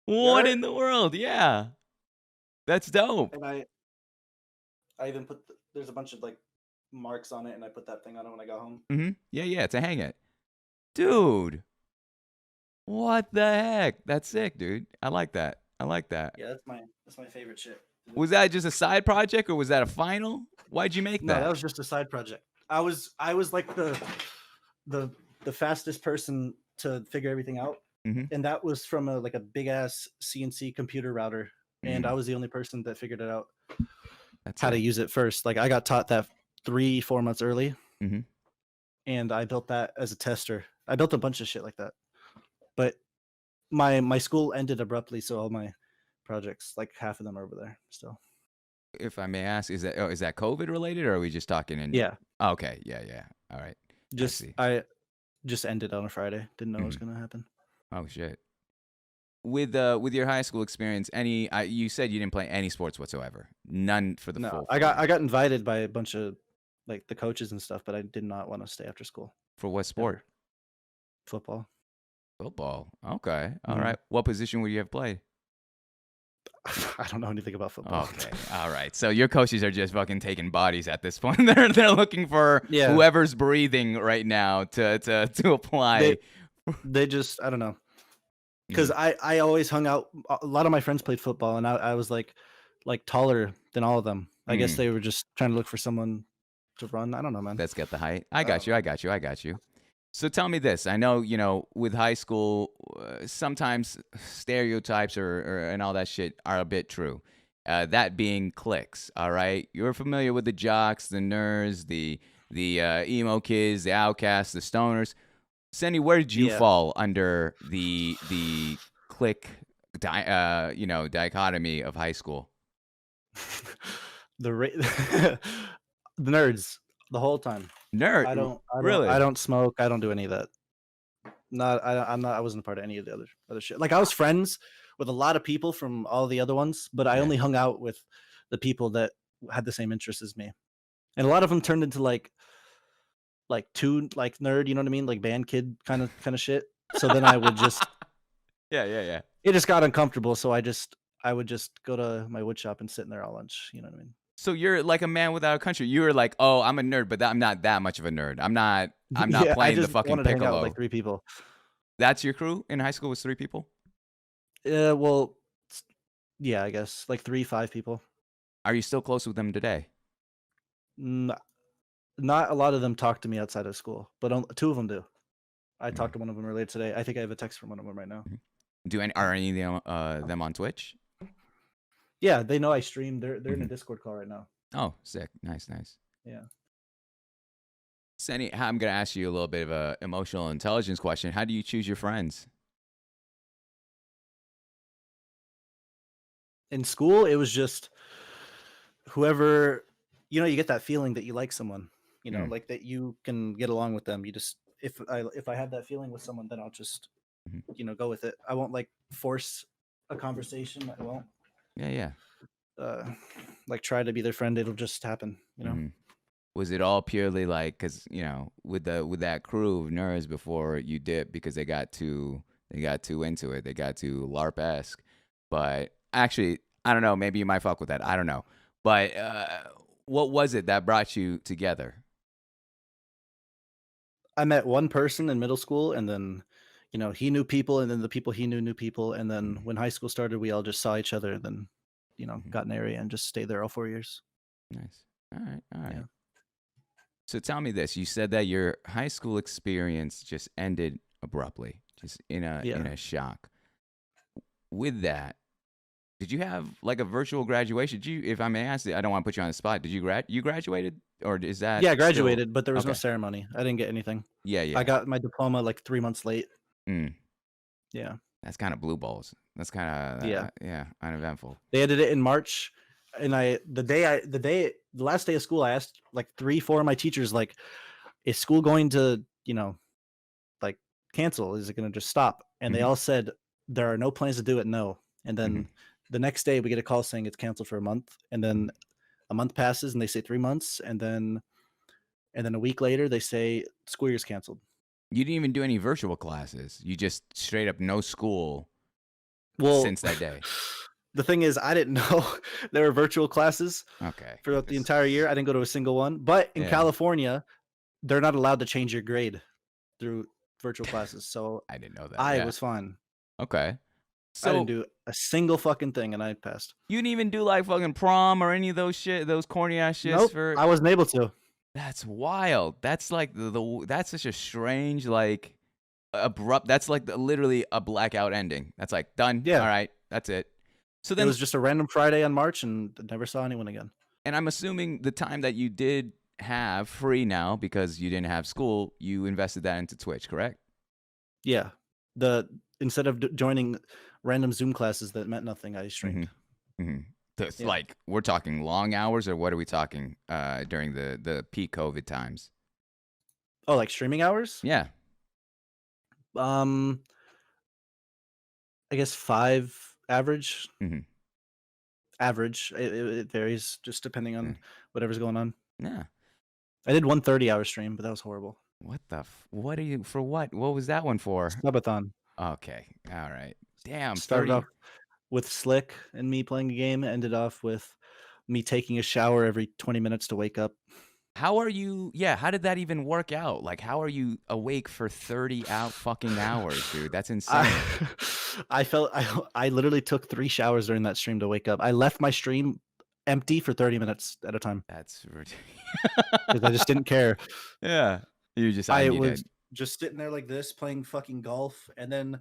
What in the world? Yeah. That's dope. And I even put there's a bunch of like marks on it, and I put that thing on it when I got home. Mm-hmm. Yeah, to hang it. Dude. What the heck? That's sick, dude. I like that. Yeah, that's my favorite shit. Was that just a side project or was that a final? Why'd you make No, that? that was just a side project. I was like the fastest person to figure everything out, Mhm. and that was from a big ass CNC computer router, and I was the only person that figured it out That's how to sick. use it first. Like I got taught that 3-4 months early, Mhm. and I built that as a tester. I built a bunch of shit like that, but my school ended abruptly, so all my projects, like half of them, are over there still. If I may ask, is that COVID related or are we just talking in Yeah, Okay, yeah. All right. see. I just ended on a Friday. Didn't know it was gonna happen. Oh shit. With your high school experience, you said you didn't play any sports whatsoever. None for the No, full. I got invited by a bunch of like the coaches and stuff, but I did not want to stay after school. For what sport? Football. Football. Okay. All Mhm. right. What position would you have played? I don't know anything about football. Okay. All right. So your coaches are just fucking taking bodies at this point. They're looking for Yeah. whoever's breathing right now to apply. They just, I don't know, because I always hung out. A lot of my friends played football, and I was like taller than all of them. I guess they were just trying to look for someone to run. I don't know, man. That's got the height. I got you. So tell me this. I know, with high school, sometimes stereotypes and all that shit are a bit true. That being cliques, all right? You're familiar with the jocks, the nerds, the emo kids, the outcasts, the stoners. Senny, where did you fall under the clique, dichotomy of high school? The nerds the whole time. Nerd. I don't smoke. I don't do any of that. I wasn't a part of any of the other shit. Like I was friends with a lot of people from all the other ones, but I only hung out with the people that had the same interests as me. And a lot of them turned into like nerd, you know what I mean? Like band kid kind of shit. So then I would just Yeah. it just got uncomfortable, so I would just go to my wood shop and sit in there all lunch, you know what I mean? So you're like a man without a country. You were like, oh, I'm a nerd, but I'm not that much of a nerd. I'm not Yeah, I playing the just fucking wanted to hang out piccolo. with like 3 people. That's your crew in high school was 3 people? Well, yeah, I guess like 3-5 people. Are you still close with them today? Not a lot of them talk to me outside of school, but 2 of them do. I talked to one of them earlier today. I think I have a text from one of them right now. Are any of them on Twitch? Yeah, they know I stream. They're in a Discord call right now. Oh, sick. Nice. Yeah. Senny, I'm going to ask you a little bit of a emotional intelligence question. How do you choose your friends? In school, it was just whoever, you get that feeling that you like someone, like that you can get along with them. You just, if I have that feeling with someone, then I'll just, go with it. I won't like force a conversation. I won't. Yeah. Like try to be their friend. It'll just happen, Was it all purely like because with that crew of nerds before you dip because they got too into it, they got too LARP-esque. But actually, I don't know. Maybe you might fuck with that. I don't know. But what was it that brought you together? I met one person in middle school, and then, he knew people, and then the people he knew people, and then when high school started, we all just saw each other, and then, got an area and just stayed there all 4 years. Nice. All right. All right. Yeah. So tell me this: you said that your high school experience just ended abruptly, just in a shock. With that, did you have like a virtual graduation? Did you, if I may ask, I don't want to put you on the spot. Did you graduated, or is that? Yeah, I still- graduated, but there was no Okay. ceremony. I didn't get anything. Yeah, yeah. I got my diploma like 3 months late. Mm, Yeah. that's kind of blue balls. That's kind of Yeah. uneventful. They ended it in March, and the last day of school, I asked like 3-4 of my teachers, like, is school going to, like, cancel? Is it going to just stop? And they Mhm. all said there are no plans to do it. No. And then Mhm. the next day we get a call saying it's canceled for a month, and then a month passes and they say 3 months, and then a week later they say school year's canceled. You didn't even do any virtual classes. You just straight up no school Well, since that day. the thing is, I didn't know there were virtual classes Okay. throughout the entire year. I didn't go to a single one. But in Yeah. California, they're not allowed to change your grade through virtual classes. So I didn't know that. I Yeah. was fine. Okay. I So didn't do a single fucking thing, and I passed. you didn't even do like fucking prom or any of those corny ass shits Nope, for. I wasn't able to. That's wild. That's like that's such a strange like abrupt. That's like literally a blackout ending. That's like done. Yeah. All right. That's it. So It then, was just a random Friday on March, and never saw anyone again. and I'm assuming the time that you did have free now because you didn't have school, you invested that into Twitch, correct? Yeah, instead of joining random Zoom classes that meant nothing, I streamed. Mm-hmm. Yeah. Like we're talking long hours, or what are we talking during the peak COVID times? Oh, like streaming hours? Yeah. I guess 5 average. Mhm. Average. It varies just depending on whatever's going on. Yeah. I did 1 30-hour stream, but that was horrible. What the? What are you for? What? What was that one for? Subathon. Okay. All right. Damn. Started 30. off with Slick and me playing a game. Ended off with me taking a shower every 20 minutes to wake up. How are you? Yeah. How did that even work out? Like, how are you awake for 30 fucking hours, dude? That's insane. I literally took 3 showers during that stream to wake up. I left my stream empty for 30 minutes at a time That's ridiculous. because I just didn't care. Yeah. You just. I I need was it. just sitting there like this playing fucking golf, and then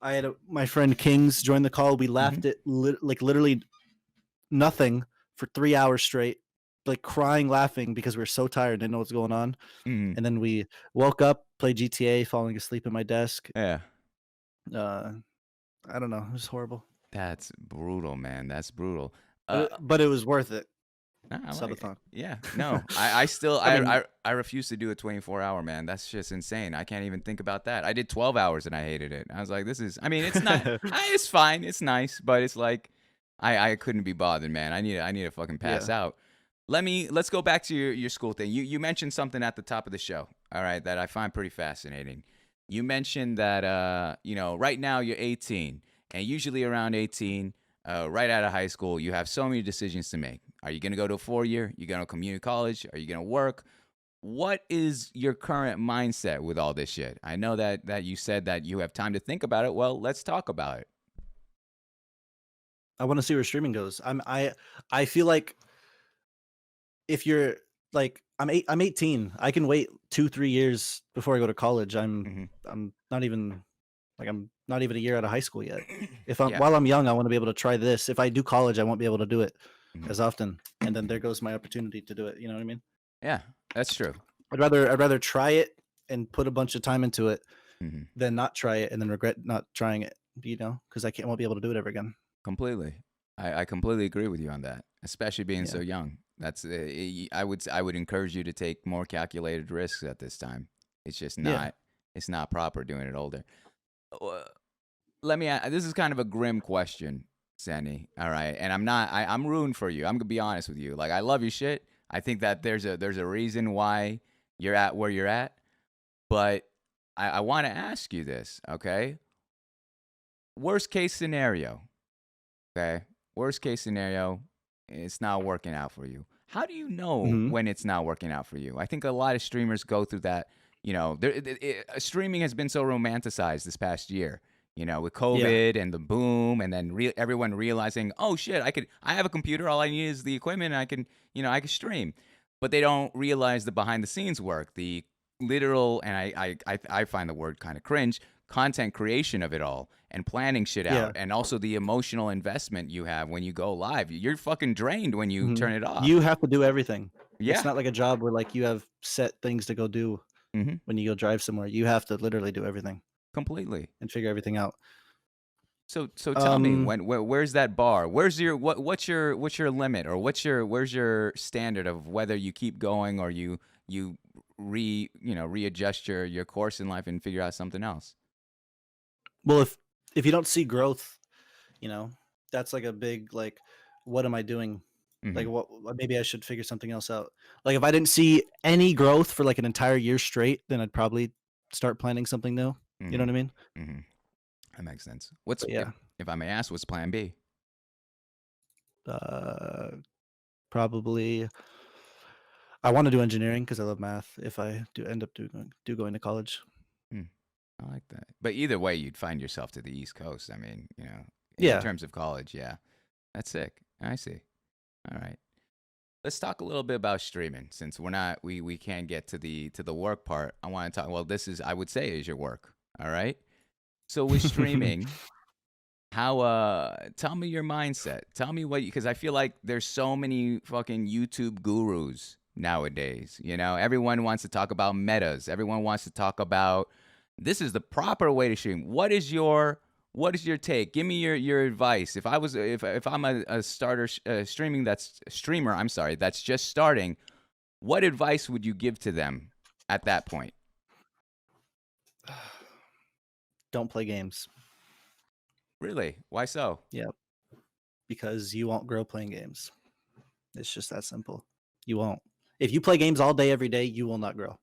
I had my friend Kings join the call. We laughed at like literally nothing for 3 hours straight, like crying, laughing because we were so tired, didn't know what's going on. Mhm. And then we woke up, played GTA, falling asleep at my desk. Yeah. I don't know, it was horrible, That's brutal, man. That's brutal. but it was worth it. Nah, I like it. Subathon. Yeah, no, I still I mean- I refuse to do a 24-hour, man. That's just insane. I can't even think about that. I did 12 hours and I hated it. I was like, this is. I mean, it's not. It's fine. It's nice, but it's like, I couldn't be bothered, man. I need to fucking pass out. Let's go back to your school thing. You mentioned something at the top of the show. All right, that I find pretty fascinating. You mentioned that right now you're 18, and usually around 18. Right out of high school, you have so many decisions to make. Are you going to go to a 4-year? You going to community college? Are you going to work? What is your current mindset with all this shit? I know that you said that you have time to think about it. Well, let's talk about it. I want to see where streaming goes. I feel like if you're like I'm 18. I can wait 2-3 years before I go to college. I'm not even a year out of high school yet. If I'm while I'm young, I want to be able to try this. If I do college, I won't be able to do it as often. And then there goes my opportunity to do it. You know what I mean? Yeah, that's true. I'd rather try it and put a bunch of time into it than not try it and then regret not trying it. Because I won't be able to do it ever again. Completely. I completely agree with you on that, especially being so young. That's I would encourage you to take more calculated risks at this time. It's just not it's not proper doing it older. Let me this is kind of a grim question, Senny. All right, and I'm rooting for you. I'm gonna be honest with you. Like, I love your shit. I think that there's a reason why you're at where you're at. But I want to ask you this, okay? Worst case scenario, okay? Worst case scenario, it's not working out for you. How do you know Mhm. when it's not working out for you? I think a lot of streamers go through that. Streaming has been so romanticized this past year. With Yeah. COVID and the boom, and then everyone realizing, oh shit, I have a computer. All I need is the equipment, and I can stream. But they don't realize the behind the scenes work, the literal, and I find the word kind of cringe, content creation of it all, and planning shit Yeah. out, and also the emotional investment you have when you go live. You're fucking drained when you Mhm. turn it off. You have to do everything. Yeah. It's not like a job where like you have set things to go do Mm-hmm. when you go drive somewhere. You have to literally do everything Completely. and figure everything out. So tell me, Um, where's that bar? What's your limit, or where's your standard of whether you keep going or you readjust your course in life and figure out something else? well, if you don't see growth, you know, that's like a big like, what am I doing? Like, Mhm. what? Maybe I should figure something else out. Like, if I didn't see any growth for like an entire year straight, then I'd probably start planning something new. You know Mhm. what I mean? Mhm. That makes sense. What's But yeah, if I may ask, what's plan B? uh, probably I want to do engineering because I love math. If I do end up going to college, Hmm. I like that. But either way, you'd find yourself to the East Coast. I mean, in yeah, terms of college, yeah. That's sick. I see. All right. Let's talk a little bit about streaming, since we can't get to the work part. I want to talk. Well, this is, I would say, is your work. All right. So with streaming, how tell me your mindset. Tell me because I feel like there's so many fucking YouTube gurus nowadays. Everyone wants to talk about metas. Everyone wants to talk about this is the proper way to stream. What is your take? Give me your advice. If I'm a starter streamer, I'm sorry, that's just starting, what advice would you give to them at that point? don't play games. Really? Why so? Yep, because you won't grow playing games. It's just that simple. You won't. If you play games all day every day, you will not grow.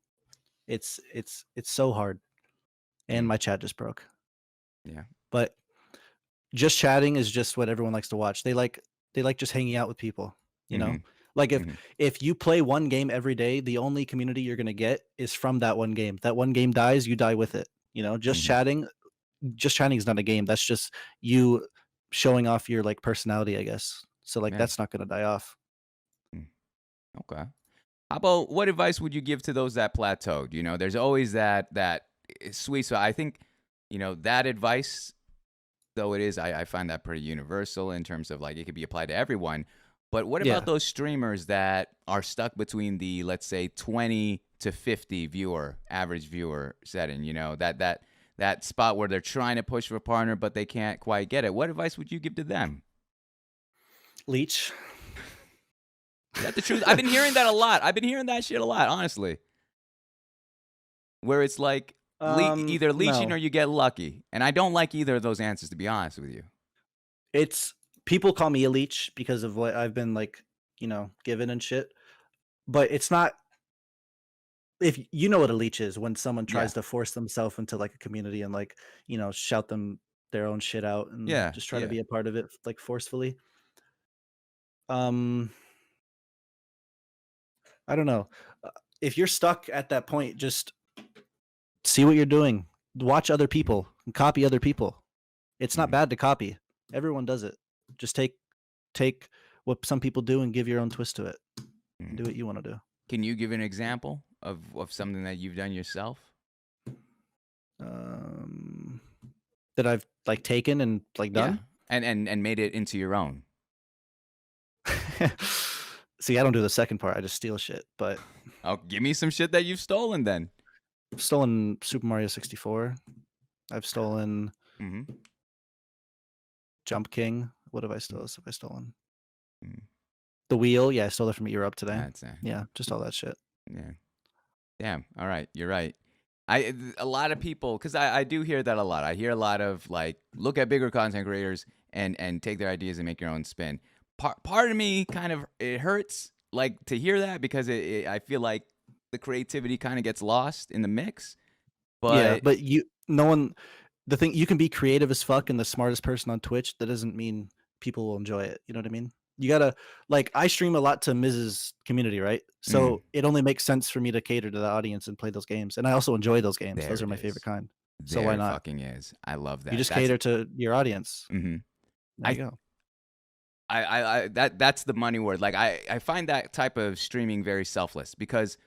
It's so hard. And Mm. my chat just broke. Yeah. But just chatting is just what everyone likes to watch. They like just hanging out with people, you know? Mhm. Like Mhm. if you play one game every day, the only community you're going to get is from that one game. That one game dies, you die with it. Mhm. Just chatting is not a game. That's just you showing off your like personality, I guess. So like Yeah. that's not going to die off. Mm. Okay. How about, what advice would you give to those that plateaued? There's always that sweet spot. I think, that advice, though it is, I find that pretty universal in terms of like it could be applied to everyone. But what about Yeah. those streamers that are stuck between the, let's say, 20 to 50 average viewer setting? That spot where they're trying to push for a partner, but they can't quite get it. What advice would you give to them? Leech. Is that the truth? I've been hearing that a lot. I've been hearing that shit a lot, honestly. Where it's like either leeching or No. you get lucky. And I don't like either of those answers, to be honest with you. It's people call me a leech because of what I've been like, given and shit. But it's not. If you know what a leech is, when someone Yeah. tries to force themselves into like a community and like, shout them their own shit out and Yeah. just try to Yeah. be a part of it like forcefully. Um, I don't know. If you're stuck at that point, just see what you're doing. Watch other people and copy other people. It's not Mhm. bad to copy. Everyone does it. Just take what some people do and give your own twist to it. And Mhm. do what you want to do. Can you give an example of something that you've done yourself? Um, that I've like taken and like Yeah. done. And made it into your own. See, I don't do the second part. I just steal shit. But Oh, give me some shit that you've stolen then. I've stolen Super Mario 64. I've stolen Mm-hmm. Jump King. What have I stolen? Have I stolen? Mm. The wheel. Yeah, I stole it from Europe today. That's Yeah, just all that shit. yeah. Damn. All right. You're right. A lot of people, because I do hear that a lot. I hear a lot of like, look at bigger content creators and take their ideas and make your own spin. Part of me kind of, it hurts like to hear that because I feel like the creativity kind of gets lost in the mix. Yeah, But but the thing, you can be creative as fuck and the smartest person on Twitch. That doesn't mean people will enjoy it. You know what I mean? You gotta, like, I stream a lot to Mrs. community, right? So it only makes sense for me to cater to the audience and play those games. And I also enjoy those games. there Those are it my is. favorite kind. So There why it not? fucking is. I love that. You just That's, cater to your audience. mhm. There you go. That's the money word. Like I find that type of streaming very selfless because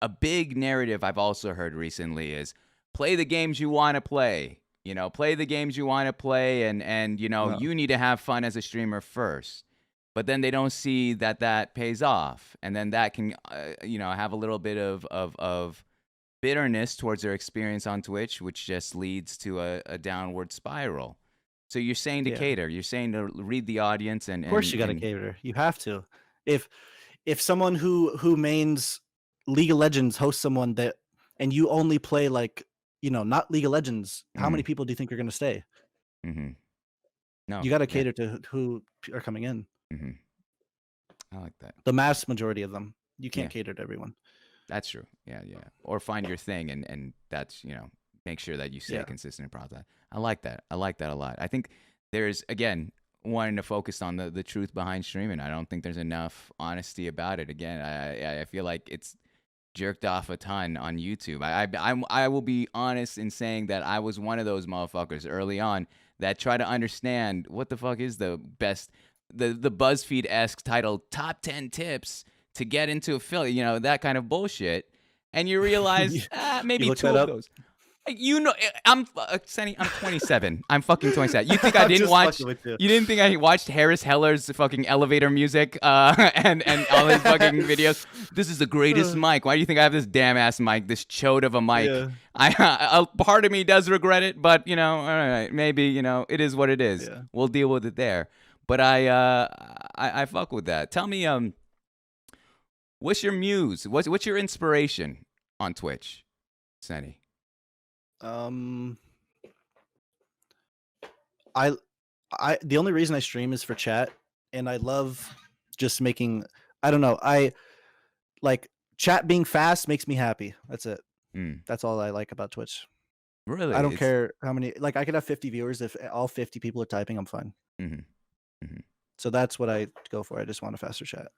a big narrative I've also heard recently is play the games you want to play. You know, play the games you want to play, and you know, No. you need to have fun as a streamer first. But then they don't see that pays off, and then that can, you know, have a little bit of bitterness towards their experience on Twitch, which just leads to a downward spiral. So you're saying to Yeah. cater, you're saying to read the audience, and Of course you gotta cater. You have to. If someone who mains League of Legends hosts someone that, and you only play, like, you know, not League of Legends, how many people do you think are gonna stay? Mm-hmm. No, You gotta yeah. cater to who are coming in. Mm-hmm. I like that. The mass majority of them. You can't Yeah. cater to everyone. That's true. Yeah, yeah. Or find your thing, and that's, you know, make sure that you stay Yeah. consistent and proud of that. I like that. I like that a lot. I think there's, again, wanting to focus on the truth behind streaming. I don't think there's enough honesty about it. Again, I feel like it's jerked off a ton on YouTube. I will be honest in saying that I was one of those motherfuckers early on that try to understand what the fuck is the best, the BuzzFeed-esque title, top 10 tips to get into affiliate, you know, that kind of bullshit. And you realize, maybe look two that of up? those. You know, Senny, I'm 27. I'm fucking 27. You think I I'm didn't just watch? fucking with you. You didn't think I watched Harris Heller's fucking elevator music and all his fucking videos? This is the greatest mic. Why do you think I have this damn ass mic, this chode of a mic? Yeah. A part of me does regret it, but you know, all right, maybe, you know, it is what it is. Yeah. We'll deal with it there. But I fuck with that. Tell me, what's your muse? What's your inspiration on Twitch, Senny? I the only reason I stream is for chat, and I love just making, I don't know, I like chat being fast makes me happy. That's it. That's all I like about Twitch. Really? I don't care how many, like, I could have 50 viewers. If all 50 people are typing, I'm fine. So that's what I go for. I just want a faster chat.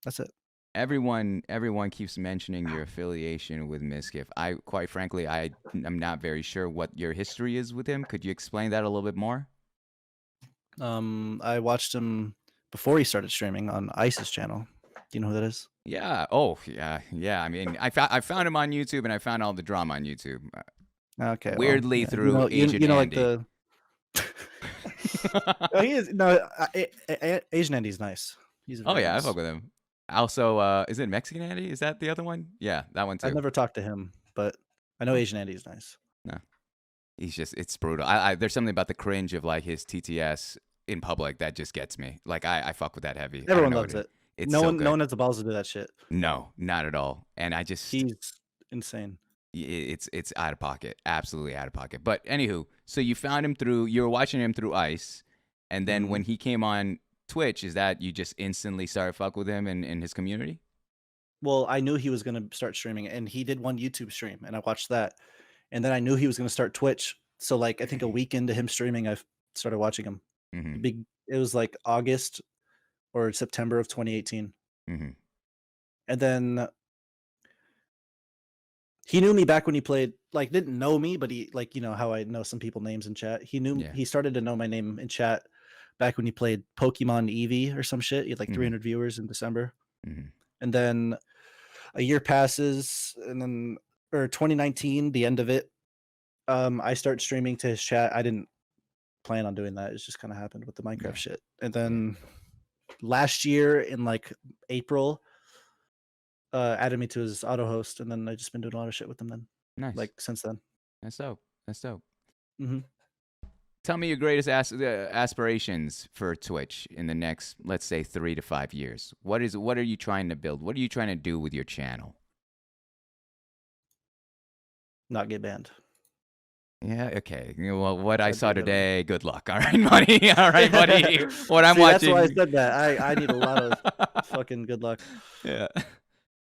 That's it. Everyone keeps mentioning your affiliation with Miskiff. Quite frankly, I'm not very sure what your history is with him. Could you explain that a little bit more? I watched him before he started streaming on Ice's channel. Do you know who that is? Yeah. Oh, yeah. I mean, I found him on YouTube, and I found all the drama on YouTube. Okay. Weirdly through Asian you know, like Andy. No, he is Asian Andy's nice. He's Oh very yeah, I nice. fuck with him. Also, is it Mexican Andy? Is that the other one? Yeah, that one too. I've never talked to him, but I know Asian Andy's nice. No, it's brutal. There's something about the cringe of like his TTS in public that just gets me. Like I fuck with that heavy. I don't Everyone know loves what it. It's No so one, good. no one has the balls to do that shit. No, not at all. And I just He's insane. it's out of pocket, absolutely out of pocket. But anywho, so you were watching him through Ice, and then when he came on Twitch, is that you just instantly started fuck with him in his community? Well, I knew he was going to start streaming, and he did one YouTube stream, and I watched that. And then I knew he was going to start Twitch. So, like, I think a week into him streaming, I started watching him. It was like August or September of 2018. And then he knew me back when he played, like, didn't know me, but he, like, you know how I know some people names in chat. He started to know my name in chat back when he played Pokemon Eevee or some shit. He had like 300 viewers in December. And then a year passes, and then, or 2019, the end of it, I start streaming to his chat. I didn't plan on doing that. It just kind of happened with the Minecraft shit. And then last year in like April, added me to his auto host, and then I just been doing a lot of shit with him then. Nice. Like since then. That's dope. Mm-hmm. Tell me your greatest aspirations for Twitch in the next, let's say, 3 to 5 years. What are you trying to build? What are you trying to do with your channel? Not get banned. Yeah, okay. Well, what I That'd be saw a good one. today, good luck. All right, buddy. All right, buddy. What I'm See, that's watching. why I said that. I need a lot of fucking good luck. Yeah.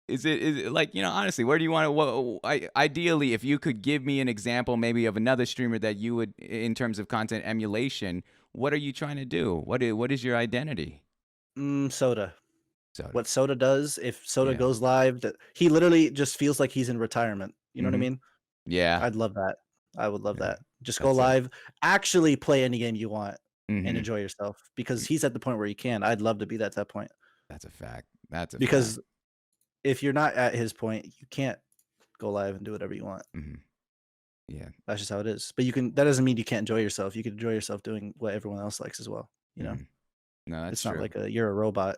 Is it like, honestly, where do you want to, ideally, if you could give me an example maybe of another streamer that you would, in terms of content emulation, what are you trying to do? What is your identity? Soda. So, What Soda does, if Soda Yeah. goes live, that he literally just feels like he's in retirement. You know what I Mhm. mean? yeah. I'd love that. I would love Yeah. that. Just go That's it. live, actually play any game you want and Mhm. enjoy yourself because he's at the point where he can. I'd love to be at that point That's a fact. That's a because fact. if you're not at his point, you can't go live and do whatever you want. Mhm. Yeah. That's just how it is. But that doesn't mean you can't enjoy yourself. You can enjoy yourself doing what everyone else likes as well. You know, Mhm. No, that's it's not true. like you're a robot.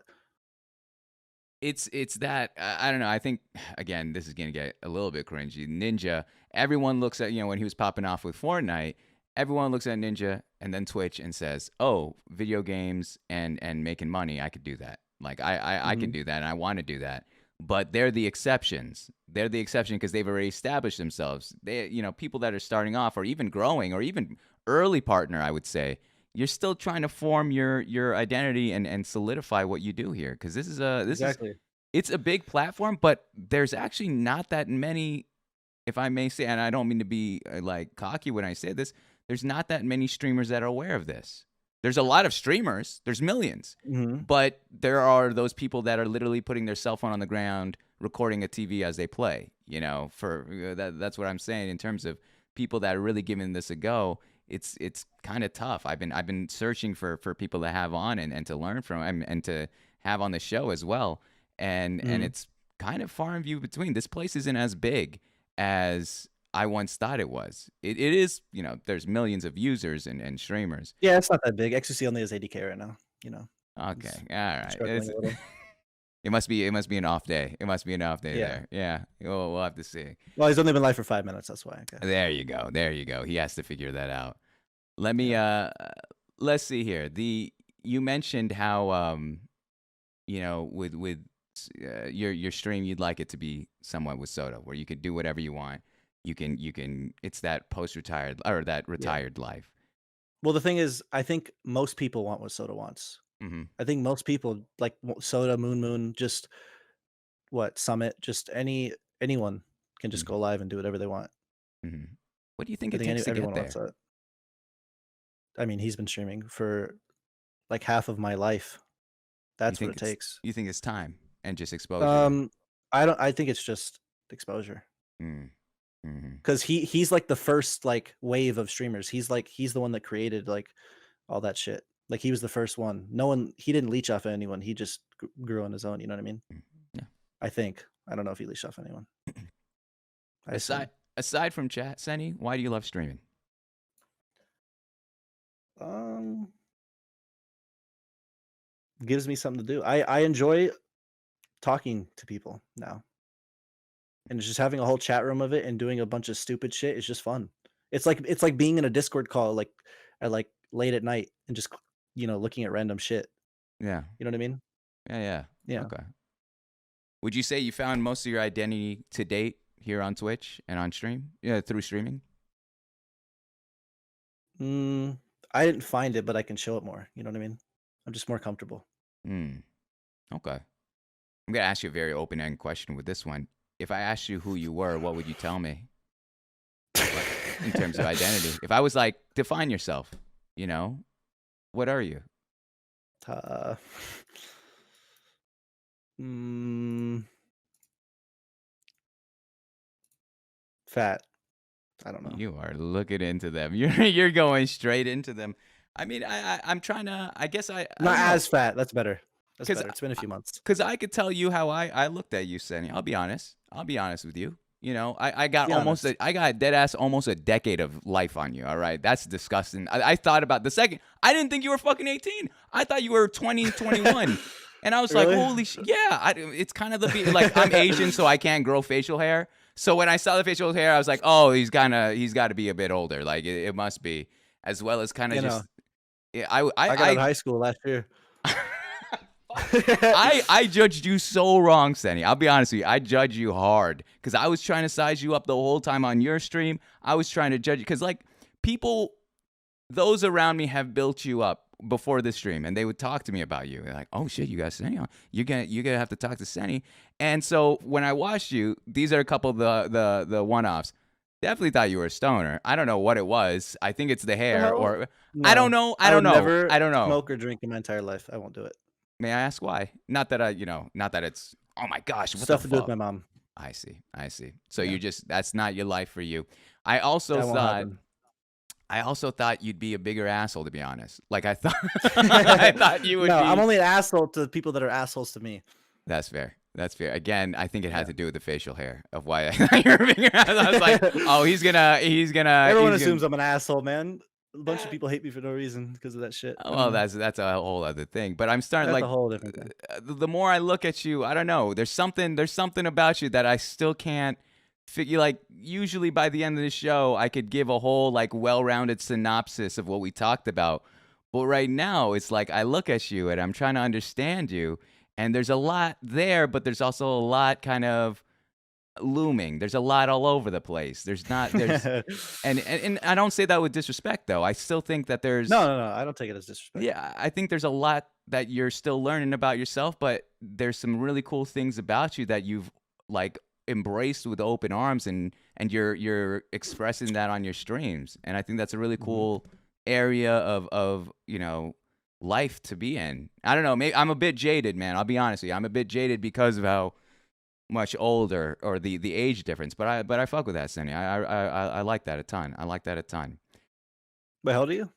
It's that, I don't know. I think, again, this is gonna get a little bit cringy. Ninja. Everyone looks at, when he was popping off with Fortnite. Everyone looks at Ninja and then Twitch and says, "Oh, video games and making money. I could do that. Like I can do that, and I want to do that." But they're the exceptions. They're the exception because they've already established themselves. They, people that are starting off or even growing or even early partner, I would say, you're still trying to form your identity and solidify what you do here. Because this is Exactly. it's a big platform, but there's actually not that many, if I may say, and I don't mean to be like cocky when I say this, there's not that many streamers that are aware of this. There's a lot of streamers, there's millions, but there are those people that are literally putting their cell phone on the ground, recording a TV as they play. That's what I'm saying in terms of people that are really giving this a go. It's kind of tough. I've been searching for people to have on and to learn from and to have on the show as well. And it's kind of far and few between. This place isn't as big as I once thought it was. It is, there's millions of users and streamers. Yeah, it's not that big. XQC only has 80K right now. Okay, It's all right. struggling a little. It must be an off day. It must be an off day Yeah. there. Yeah. We'll have to see. Well, he's only been live for 5 minutes. That's why. Okay. There you go. There you go. He has to figure that out. Let me let's see here. You mentioned how with your stream, you'd like it to be somewhat with Soda, where you could do whatever you want. You can. It's that post-retired or that retired life. Well, the thing is, I think most people want what Soda wants. Mm-hmm. I think most people like Soda, Moon, just Summit, just anyone can just go live and do whatever they want. Mm-hmm. What do you think I it think takes to everyone get wants there? that. I mean, he's been streaming for like half of my life. That's what it takes. You think it's time and just exposure? I think it's just exposure. Because he's like the first like wave of streamers. He's the one that created like all that shit. Like he was the first one. He didn't leech off of anyone. He just grew on his own. You know what I mean? Yeah. I think. I don't know if he leashed off anyone. Aside from chat, Senny, why do you love streaming? Gives me something to do. I enjoy talking to people now. And just having a whole chat room of it and doing a bunch of stupid shit is just fun. It's like being in a Discord call like at like late at night and just looking at random shit. Yeah. You know what I mean? Yeah. Yeah. Okay. Would you say you found most of your identity to date here on Twitch and on stream? Yeah, through streaming? I didn't find it, but I can show it more. You know what I mean? I'm just more comfortable. Okay. I'm going to ask you a very open-ended question with this one. If I asked you who you were, what would you tell me? Like, in terms of identity. If I was like, define yourself, what are you? Fat. I don't know. You are looking into them. You're going straight into them. I mean, I'm trying to. I guess I not as fat. That's better. That's 'Cause better. It's been a few months. Because I could tell you how I looked at you, Senny. I'll be honest. I'll be honest with you. I got I got dead ass almost a decade of life on you. All right, that's disgusting. I thought about the second. I didn't think you were fucking 18. I thought you were 20, 21. And I was Really? like, holy shit. Yeah, it's kind of like I'm Asian, so I can't grow facial hair. So when I saw the facial hair, I was like, oh, he's got to be a bit older. Like it must be, as well as kind of just. Yeah, I got out of high school last year. I judged you so wrong, Senny. I'll be honest with you. I judged you hard because I was trying to size you up the whole time on your stream. I was trying to judge you because, like, people, those around me have built you up before the stream, and they would talk to me about you. They're like, "Oh shit, you got Senny on. You're gonna have to talk to Senny." And so when I watched you, these are a couple of the one-offs. Definitely thought you were a stoner. I don't know what it was. I think it's the hair, hell? or No. I don't know. I would don't know. Never I don't know. smoke or drink in my entire life. I won't do it. May I ask why? Not that not that it's, oh my gosh, what Stuff the to do fuck? with my mom. I see. So Yeah. you just, that's not your life for you. I also That won't happen. thought you'd be a bigger asshole, to be honest. Like I thought, I thought you would No, be. I'm only an asshole to people that are assholes to me. That's fair. Again, I think it had to do with the facial hair of why I thought you were a bigger asshole. I was like, oh, he's gonna. Everyone assumes I'm an asshole, man. A bunch of people hate me for no reason because of that shit. Well, that's a whole other thing. But I'm starting That's like a whole different thing. the more I look at you, I don't know. There's something about you that I still can't figure. Like usually by the end of the show, I could give a whole like well-rounded synopsis of what we talked about. But right now, it's like I look at you and I'm trying to understand you, and there's a lot there, but there's also a lot kind of looming. There's a lot all over the place. There's and I don't say that with disrespect though. I still think that there's No. I don't take it as disrespect. yeah, I think there's a lot that you're still learning about yourself, but there's some really cool things about you that you've like embraced with open arms, and you're expressing that on your streams. And I think that's a really cool area of life to be in. I don't know, maybe I'm a bit jaded, man. I'll be honest with you. I'm a bit jaded because of how much older or the age difference, but I fuck with that, Senny. I like that a ton. I like that a ton. But how old are you?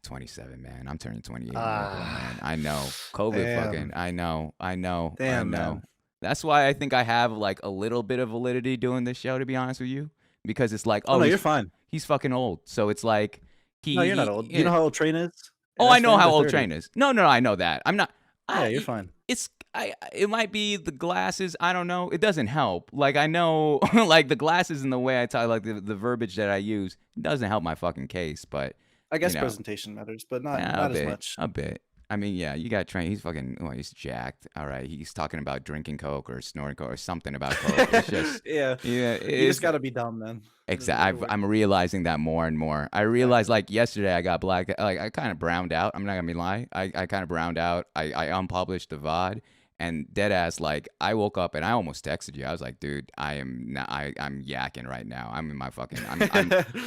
27, man. I'm turning 28 in April, Ah, man. I know. COVID damn. fucking. I know. Damn, I know. man. That's why I think I have like a little bit of validity doing this show, to be honest with you, because it's like, Oh, no, he's, you're fine. he's fucking old. So it's like No, you're not old. You know how old Train is? Oh, And I that's know fine, how they're old 30. Train is. No, I know that. I'm not. Yeah, you're fine. It might be the glasses. I don't know. It doesn't help. Like I know, like the glasses and the way I talk, like the verbiage that I use, doesn't help my fucking case. But I guess know. presentation matters, but not yeah, not a as bit, much. a bit. I mean, yeah, you got Train. He's fucking. Oh, he's jacked. All right, he's talking about drinking coke or snorting coke or something about coke. It's just Yeah. yeah. You just gotta be dumb, man. Exactly. I'm realizing that more and more. I realized like yesterday I got black. Like I kind of browned out. I'm not gonna be lying. I kind of browned out. I unpublished the VOD, and dead ass like I woke up and I almost texted you. I was like, dude, I am not. I'm yakking right now. I'm in my fucking.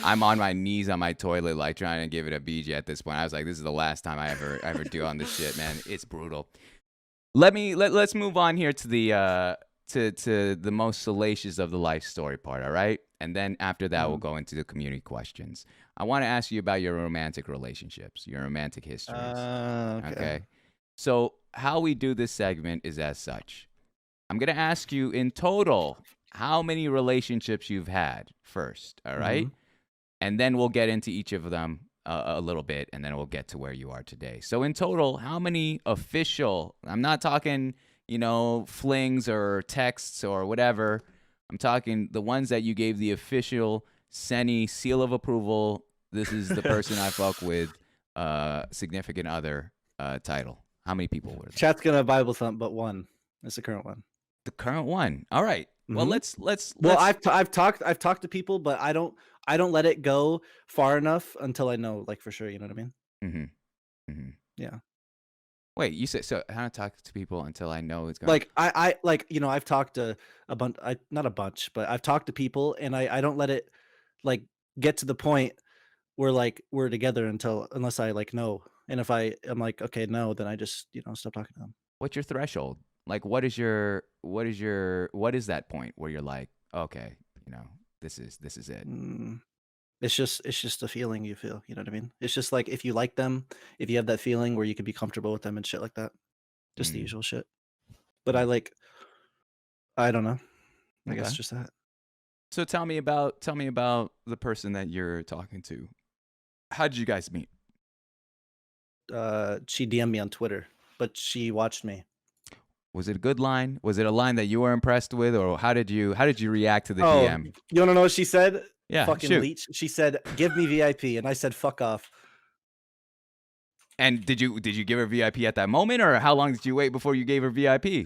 I'm on my knees on my toilet like trying to give it a BJ at this point. I was like, this is the last time I ever do on this shit, man. It's brutal. Let's move on here to the to the most salacious of the life story part, all right? And then after that, we'll go into the community questions. I want to ask you about your romantic relationships, your romantic histories. Okay. So how we do this segment is as such. I'm going to ask you in total how many relationships you've had first, all right? And then we'll get into each of them a little bit, and then we'll get to where you are today. So in total, how many official, I'm not talking, flings or texts or whatever. I'm talking the ones that you gave the official Senny seal of approval. This is the person I fuck with, significant other title. How many people were there? Chat's gonna Bible thump, but one. That's the current one. The current one. All right. Well, let's. Well, I've talked to people, but I don't let it go far enough until I know, like, for sure. You know what I mean? Yeah. Wait, you said so? How to talk to people until I know it's going? Like I've talked to a bunch. Not a bunch, but I've talked to people, and I don't let it like get to the point where like we're together unless I like know. And if I'm like, okay, no, then I just stop talking to them. What's your threshold? Like, what is that point where you're like, okay, this is it. It's just a feeling you feel. You know what I mean? It's just like if you like them, if you have that feeling where you can be comfortable with them and shit like that, just the usual shit. But I don't know. I guess just that. So tell me about the person that you're talking to. How did you guys meet? She DM'd me on Twitter, but she watched me. Was it a good line? Was it a line that you were impressed with, or how did you react to the DM? You want to know what she said? Yeah, fucking shoot. leech. She said, "Give me VIP," and I said, "Fuck off." And did you give her VIP at that moment, or how long did you wait before you gave her VIP?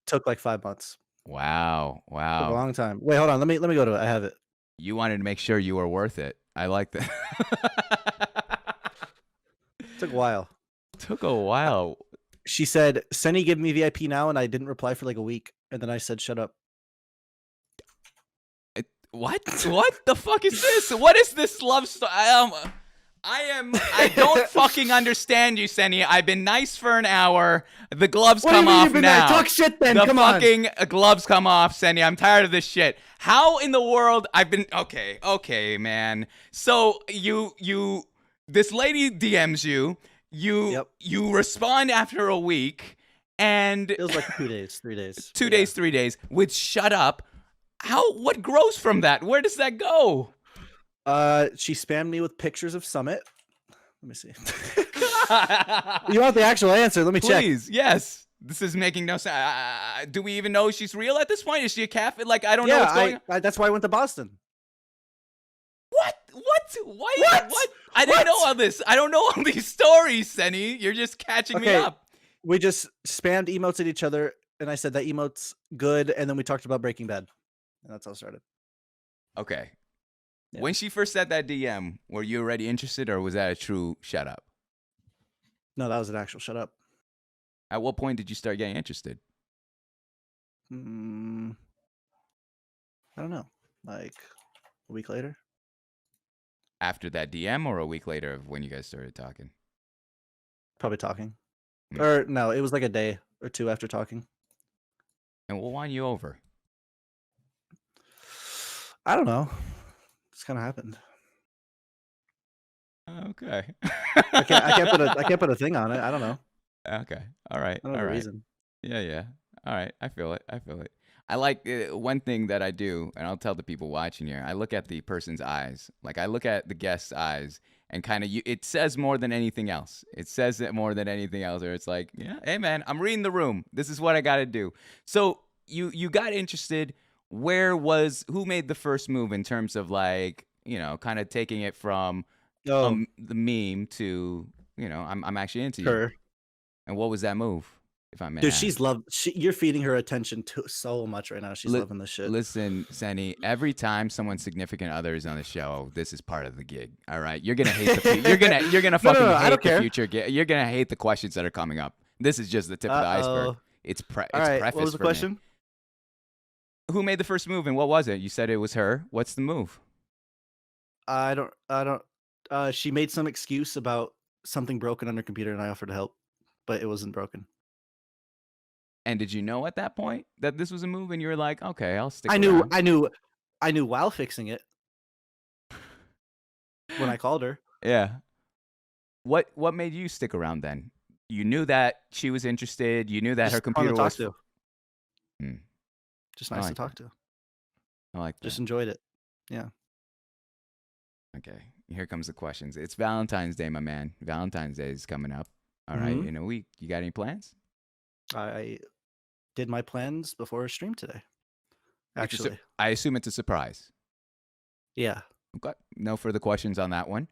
Took like 5 months. Wow. Took a Wow. long time. Wait, hold on. Let me go to it. I have it. You wanted to make sure you were worth it. I like that. Took a while. Took a while. She said, "Senny, give me VIP now," and I didn't reply for like a week. And then I said, "Shut up." What? What the fuck is this? What is this love story? I don't fucking understand you, Senny. I've been nice for an hour. The gloves What do you come mean off you've been now. nice? Talk shit then. The Come on. fucking gloves come off, Senny. I'm tired of this shit. How in the world I've been okay, man. So this lady DMs you. You respond after a week, and It was like 2 days, 3 days. 2 days, 3 days with shut up. What grows from that? Where does that go? She spammed me with pictures of Summit. Let me see. You want the actual answer? Let me check. Please, yes. This is making no sense. Do we even know she's real at this point? Is she a catfish? Like, I don't know what's going on. That's why I went to Boston. What? Why? What? I didn't know all this. I don't know all these stories, Senny. You're just catching me up. We just spammed emotes at each other, and I said that emote's good, and then we talked about Breaking Bad. And that's how it started. Okay. Yeah. When she first said that DM, were you already interested, or was that a true shut up? No, that was an actual shut up. At what point did you start getting interested? I don't know. Like a week later? After that DM, or a week later of when you guys started talking? Probably talking. Hmm. Or no, it was like a day or two after talking. And what won you over? I don't know. Just kind of happened. Okay. I can't put a thing on it. I don't know. Okay. All right. I don't know All the right. reason. Yeah. All right. I feel it. I like one thing that I do, and I'll tell the people watching here. I look at the person's eyes. Like, I look at the guest's eyes, and kind of it says more than anything else. It says it more than anything else, or it's like, yeah, hey man, I'm reading the room. This is what I got to do. So you got interested. Who made the first move in terms of, like, kind of taking it from the meme to, I'm actually into you. Her. And what was that move, if I may Dude, ask? she's you're feeding her attention so much right now. She's loving this shit. Listen, Senny, every time someone's significant other is on the show, this is part of the gig. All right, you're gonna hate the you're gonna fucking I hate don't the care. future. You're gonna hate the questions that are coming up. This is just the tip of the iceberg. It's All right, preface. what was the for me. question? Who made the first move and what was it? You said it was her. What's the move? I don't. She made some excuse about something broken on her computer, and I offered to help, but it wasn't broken. And did you know at that point that this was a move, and you were like, okay, I'll stick. I around? knew while fixing it when I called her. Yeah. What made you stick around then? You knew that she was interested. You knew that her Just fun computer to talk was. to. Hmm. Just I nice like to talk to. I like that. Just enjoyed it. Yeah. Okay, here comes the questions. It's Valentine's Day, my man. Valentine's Day is coming up. All right, Mhm. in a week. You got any plans? I did my plans before a stream today. It's a su- Actually, I assume it's a surprise. yeah. Okay, no further questions on that one.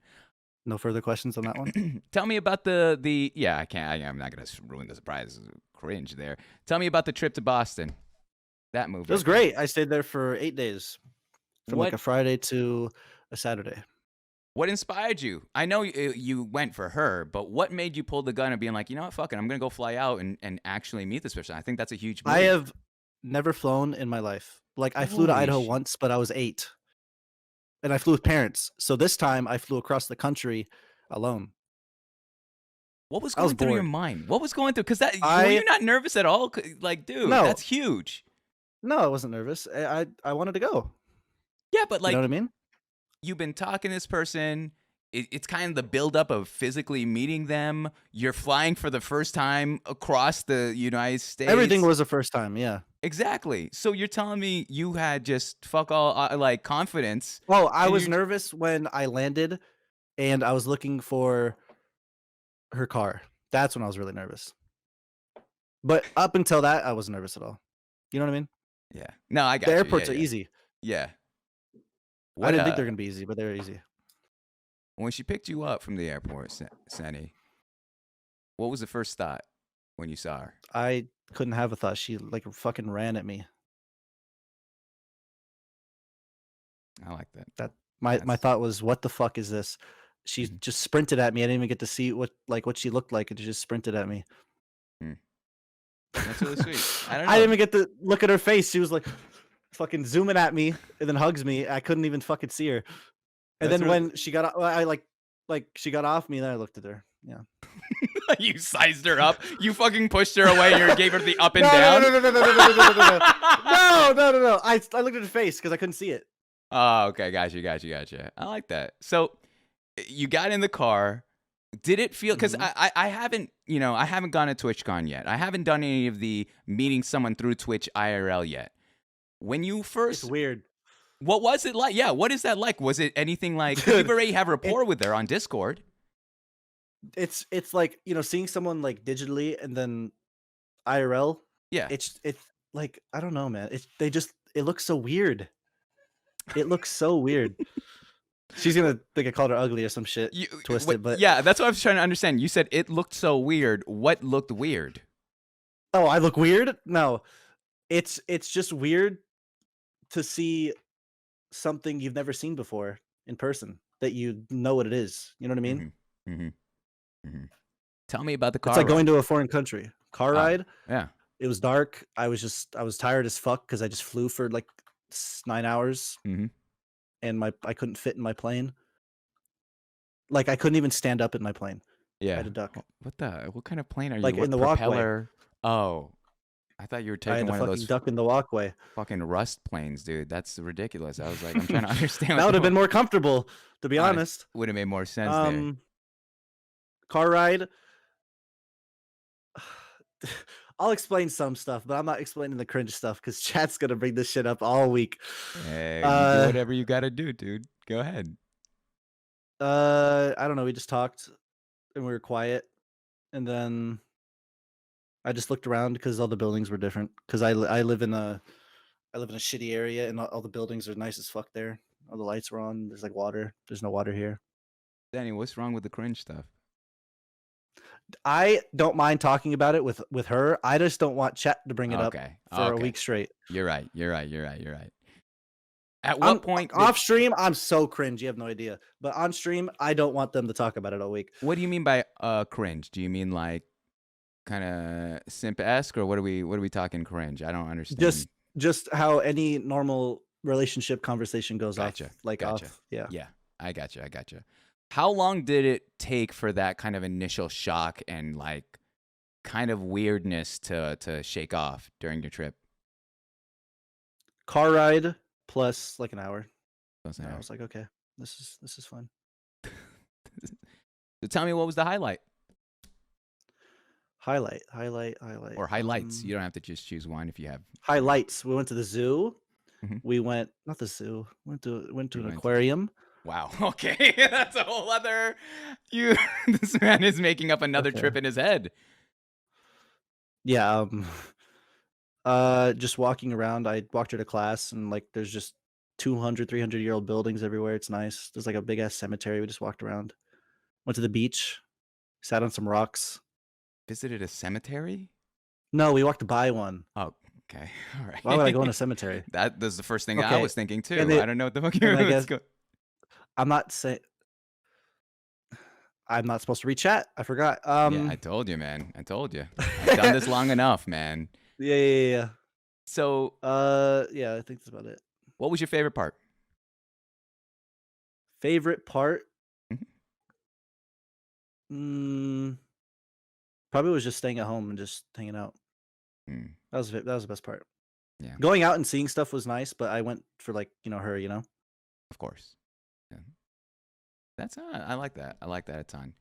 No further questions on that one. Tell me about the. Yeah, I can't. I'm not gonna ruin the surprise. Cringe there. Tell me about the trip to Boston. That movie. It was great. I stayed there for 8 days, from like What- a Friday to a Saturday. What inspired you? I know you went for her, but what made you pull the gun and being like, you know what, fuck it, I'm gonna go fly out and actually meet this person? I think that's a huge move. I have never flown in my life. Like, I flew to Holy Idaho sh- once, but I was 8, and I flew with parents. So this time I flew across the country alone. What was I was going through your bored. mind? What was going through? Because were I- you not nervous at all? Like, dude, No. that's huge. No, I wasn't nervous. I wanted to go. Yeah, but like, You know what I mean? you've been talking to this person. It's kind of the buildup of physically meeting them. You're flying for the first time across the United States. Everything was the first time. Yeah. exactly. So you're telling me you had just fuck all like confidence. Well, I And was you- nervous when I landed, and I was looking for her car. That's when I was really nervous. But up until that, I wasn't nervous at all. You know what I mean? Yeah. No, I got The you. airports Yeah, are yeah. easy. Yeah. I didn't think they're gonna be easy, but they're easy. When she picked you up from the airport, Senny, What was the first thought when you saw her? I couldn't have a thought. She like fucking ran at me. I like that. That my That's- thought was, what the fuck is this? She Mhm. just sprinted at me. I didn't even get to see what she looked like. It just sprinted at me. That's really sweet. I don't I know. didn't even get to look at her face. She was like fucking zooming at me and then hugs me. I couldn't even fucking see her. And That's then really- when she got, I like she got off me, and then I looked at her. Yeah. You sized her up. You fucking pushed her away. You gave her the up and No, down. no, no, no, no, no, no, no, no, no, no, no, no, no. I looked at her face because I couldn't see it. Oh, okay. Gotcha. I like that. So you got in the car. Did it feel, because I haven't, I haven't gone to TwitchCon yet. I haven't done any of the meeting someone through Twitch IRL yet. When you first, It's weird. what was it like? Yeah, what is that like? Was it anything like, 'cause Dude, you already have rapport with her on Discord. It's like, seeing someone like digitally and then IRL. Yeah. It's like, I don't know, man. It looks so weird. It looks so weird. She's gonna think I called her ugly or some shit. Twisted, but yeah, that's what I was trying to understand. You said it looked so weird. What looked weird? oh, I look weird? No. It's just weird to see something you've never seen before in person, that you know what it is. You know what I mean? Tell me about the car It's like ride. going to a foreign country. Car ride. Yeah. It was dark. I was tired as fuck because I just flew for like 9 hours, Mhm. and I couldn't fit in my plane. Like, I couldn't even stand up in my plane. I Yeah. had to duck. What kind of plane are you? Like, What in the walkway. propeller? Oh, I thought you were I taking had to one of fucking those duck in the walkway. fucking Rust planes, dude. That's ridiculous. I was like, I'm trying to understand. That would have been more comfortable, to be honest. Would have made more sense there. Car ride. I'll explain some stuff, but I'm not explaining the cringe stuff because chat's gonna bring this shit up all week. Hey, you do whatever you gotta do, dude. Go ahead. I don't know. We just talked and we were quiet, and then I just looked around because all the buildings were different. Because I live in a shitty area, and all the buildings are nice as fuck there. All the lights were on. There's like water. There's no water here. Danny, what's wrong with the cringe stuff? I don't mind talking about it with her. I just don't want chat to bring it up for a week straight. You're right. At what point? Off stream, I'm so cringe. You have no idea. But on stream, I don't want them to talk about it all week. What do you mean by cringe? Do you mean like kind of simp-esque, or what are we talking cringe? I don't understand. Just how any normal relationship conversation goes Gotcha. off. Like Gotcha. off. Yeah. Yeah, I gotcha. How long did it take for that kind of initial shock and like kind of weirdness to shake off during your trip? Car ride plus like an hour. Plus an And I hour. was like, okay, this is fun. So tell me, what was the highlight Highlight. or highlights? You don't have to just choose one if you have. Highlights. We went to the zoo. Mhm. We went not the zoo. Went to We an went- aquarium. Wow. Okay, that's a whole other. You. This man is making up another Okay. trip in his head. Yeah. Just walking around. I walked her to class, and like there's just 200, 300-year-old buildings everywhere. It's nice. There's like a big ass cemetery. We just walked around. Went to the beach. Sat on some rocks. Visited a cemetery. No, we walked by one. Oh, okay. All right. Why would I go in a cemetery? That was the first thing I Okay, was thinking too. and it- I don't know what the fuck and you're. I Let's guess- go. I'm not saying. I'm not supposed to read chat. I forgot. Yeah, I told you, man. I told you. I've done this long enough, man. Yeah. So, Yeah, I think that's about it. what was your favorite part? Favorite part? Mhm. Probably was just staying at home and just hanging out. Hmm. That was the best part. Yeah. Going out and seeing stuff was nice, but I went for like, her, Of course. Yeah. That's I like that. I like that a ton.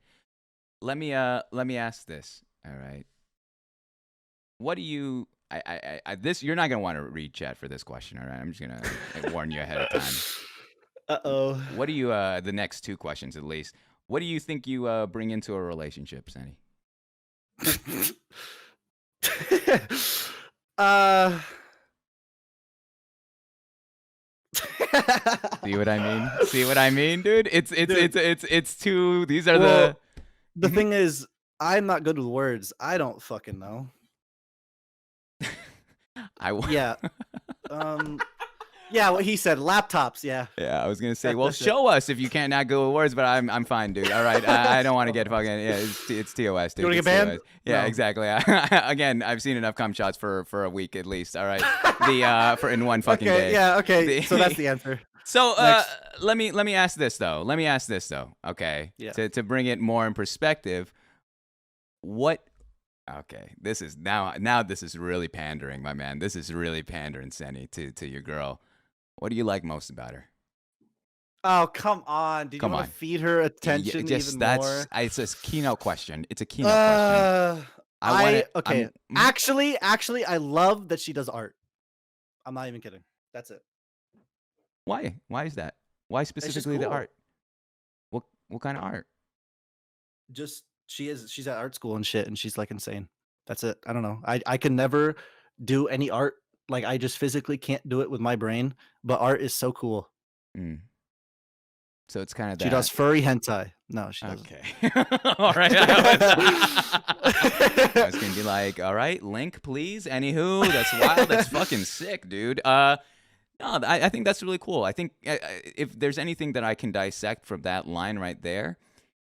Let me ask this. All right. What do you this you're not gonna want to read chat for this question, all right? I'm just gonna warn you ahead of time. Uh-oh. What do you the next two questions at least? What do you think you bring into a relationship, Senny? See what I mean? See what I mean, dude? It's two. These are Well, the the thing is, I'm not good with words. I don't fucking know. Yeah. Yeah, what he said. Laptops. Yeah. Yeah, I was gonna say, That's well, it. show us if you can't not go with words, but I'm fine, dude. All right, I don't want to get fucking. Yeah, it's TOS, dude. You wanna It's get banned? TOS. Yeah, No. exactly. Again, I've seen enough cum shots for a week at least. All right, for in one fucking Okay. day. Yeah. Okay. So that's the answer. So Next. let me ask this though. Okay. Yeah. To bring it more in perspective, what? Okay, this is now this is really pandering, my man. This is really pandering, Senny, to your girl. What do you like most about her? Oh, come on. Did Come you want on. to feed her attention even more? It's a keynote question. It's a keynote question. Okay. I'm- Actually, I love that she does art. I'm not even kidding. That's it. Why? Why is that? Why just specifically the cool. art? What kind of art? Just she's at art school and shit, and she's like insane. That's it. I don't know. I can never do any art. Like I just physically can't do it with my brain. But art is so cool. Mm. So it's kind of that. She does furry hentai. No, she doesn't. Okay. All right. I was gonna be like, all right, link, please. Anywho, that's wild. That's fucking sick, dude. No, I think that's really cool. I think if there's anything that I can dissect from that line right there,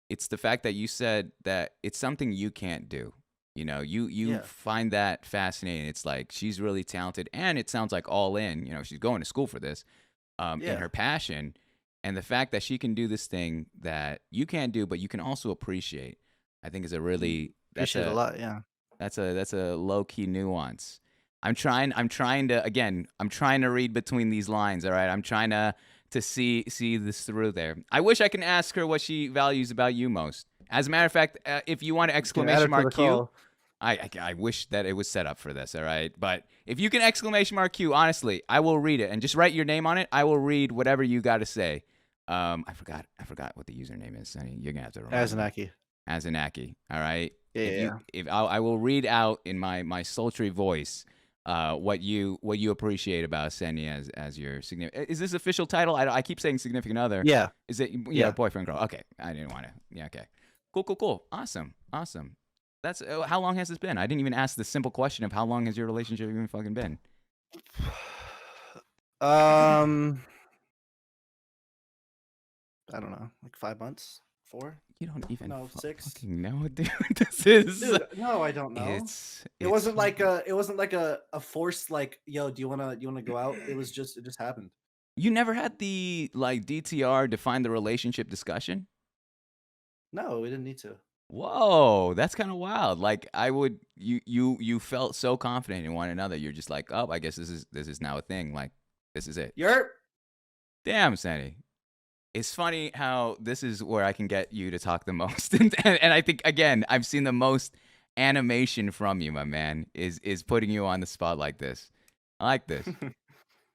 it's the fact that you said that it's something you can't do. You know, you Yeah. find that fascinating. It's like she's really talented, and it sounds like all in. You know, she's going to school for this, in Yeah. her passion, and the fact that she can do this thing that you can't do, but you can also appreciate. I think is a really Appreciate it a lot. Yeah. that's a low key nuance. I'm trying to read between these lines. All right, I'm trying to see this through there. I wish I can ask her what she values about you most. As a matter of fact, if you want to Add her exclamation to mark the Q, call. I wish that it was set up for this. All right, but if you can exclamation mark Q, honestly, I will read it and just write your name on it. I will read whatever you got to say. I forgot what the username is. Sonny. You're gonna have to remind me. Azanaki. All right. Yeah. If I will read out in my sultry voice what you appreciate about Senny as your significant. Is this official title? I keep saying significant other. Yeah. Is it Yeah. boyfriend girl? Okay. I didn't want to. Yeah. Okay. Cool. Awesome. That's how long has this been? I didn't even ask the simple question of how long has your relationship even fucking been? I don't know, like 5 months, 4. You don't even No, 6. fucking know, dude. This is. Dude, no, I don't know. It wasn't like a forced like, yo, do you wanna go out? It just happened. You never had the like DTR define the relationship discussion? No, we didn't need to. Whoa, that's kind of wild. Like you felt so confident in one another. You're just like, oh, I guess this is now a thing. Like this is it. You're Damn, Sandy. It's funny how this is where I can get you to talk the most, and I think again I've seen the most animation from you, my man. Is putting you on the spot like this. I like this.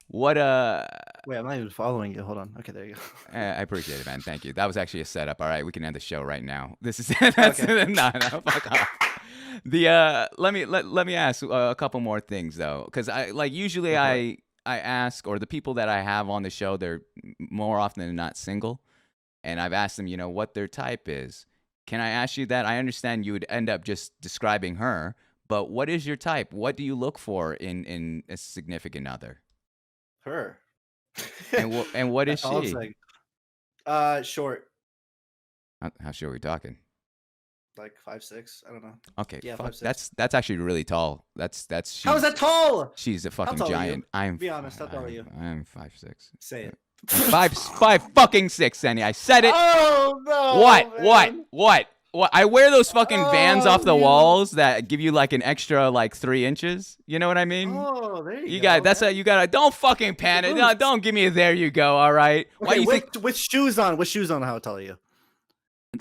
What Wait, I'm not even following you. Hold on. Okay, there you go. I appreciate it, man. Thank you. That was actually a setup. All right, we can end the show right now. This is that's Okay. no, fuck off. The let me ask a couple more things though, because I like usually Okay. I ask, or the people that I have on the show, they're more often than not single, and I've asked them, what their type is. Can I ask you that? I understand you would end up just describing her, but what is your type? What do you look for in a significant other? Her. And what is That's all I'm she? saying. Short, How sure are we talking? like 5'6". I don't know. Okay, Yeah, fuck, 5'6". that's actually really tall. That's How is that tall? She's a fucking tall are you? giant. I'm Be honest, how tall are you? I'm 5'6". Say it. Five fucking 6, Senny. I said it. Oh no! What? I wear those fucking Vans off the Oh, you- walls that give you like an extra like 3 inches. You know what I mean? Oh, there you You go. got that's man. how you gotta. Don't fucking panic. No, boots. don't give me a there you go. All right. Why Okay, you think with shoes on? With shoes on? How tall are you?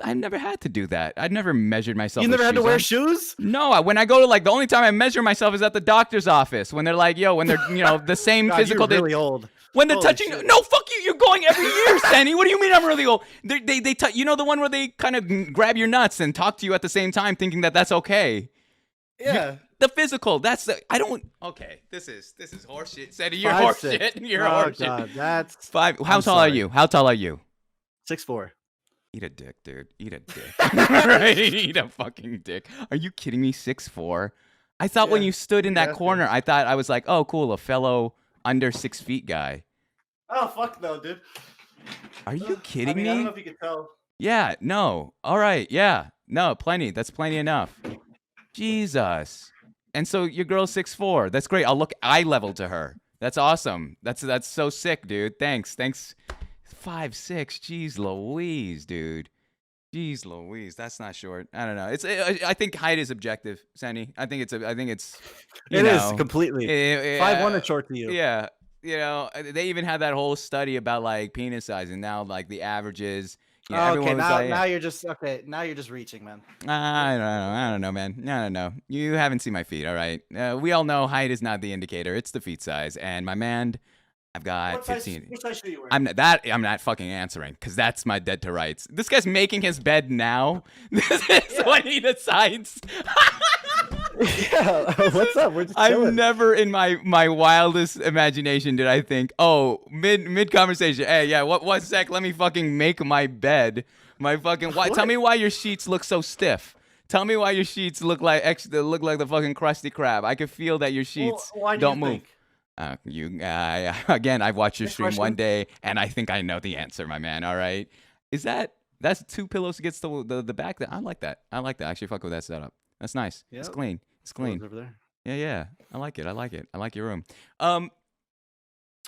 I've never had to do that? I've never measured myself. You with never had to shoes wear on. shoes? No, when I go to like the only time I measure myself is at the doctor's office when they're like, yo, when they're the same God, physical. you're really old. When they're Holy touching, shit. no, fuck you. You're going every year, Sandy. What do you mean I'm really old? They the one where they kind of grab your nuts and talk to you at the same time, thinking that that's okay. Yeah. The physical, I don't. Okay, this is horseshit. Sandy, you're 5'6". horseshit. You're Oh horseshit. God, that's 5. How I'm tall are sorry. you? How tall are you? 6'4". Eat a dick, dude. Eat a dick. Right? Eat a fucking dick. Are you kidding me? 6'4"? I thought when Yeah, you stood in that exactly. corner, I was like, oh, cool, a fellow under 6 feet guy. Oh fuck no, dude. Are you kidding I mean, me? I don't know if you can tell. Yeah, no. All right, yeah. No, plenty. That's plenty enough. Jesus. And so your girl's 6'4". That's great. I'll look eye level to her. That's awesome. That's so sick, dude. Thanks. 5'6". Jeez Louise, dude. Jeez Louise. That's not short. I don't know. I think height is objective, Senny. I think it's you It is know, completely. eh, 5'1" eh, is short to you. Yeah. You know, they even had that whole study about like penis size, and now like the averages. You know, Okay, everyone was now like, now you're just okay. Now you're just reaching, man. I don't know, man. I don't know. You haven't seen my feet, all right? We all know height is not the indicator; it's the feet size. And my man, I've got 15. What size shoe you wearing? I'm not fucking answering because that's my dead to rights. This guy's making his bed now. This is what he decides. Yeah, what's up? We're just I've chilling. never in my wildest imagination did I think, oh, mid conversation, hey, yeah, one sec, let me fucking make my bed. My fucking tell me why your sheets look so stiff. Tell me why your sheets look like look like the fucking Krusty Krab. I can feel that your sheets why do don't you move. think? Again, I've watched your Next stream question. one day, and I think I know the answer, my man. All right, that's 2 pillows against the back? I like that. I actually fuck with that setup. That's nice. It's Yep. clean. It's clean. Over there. Yeah. I like it. I like your room.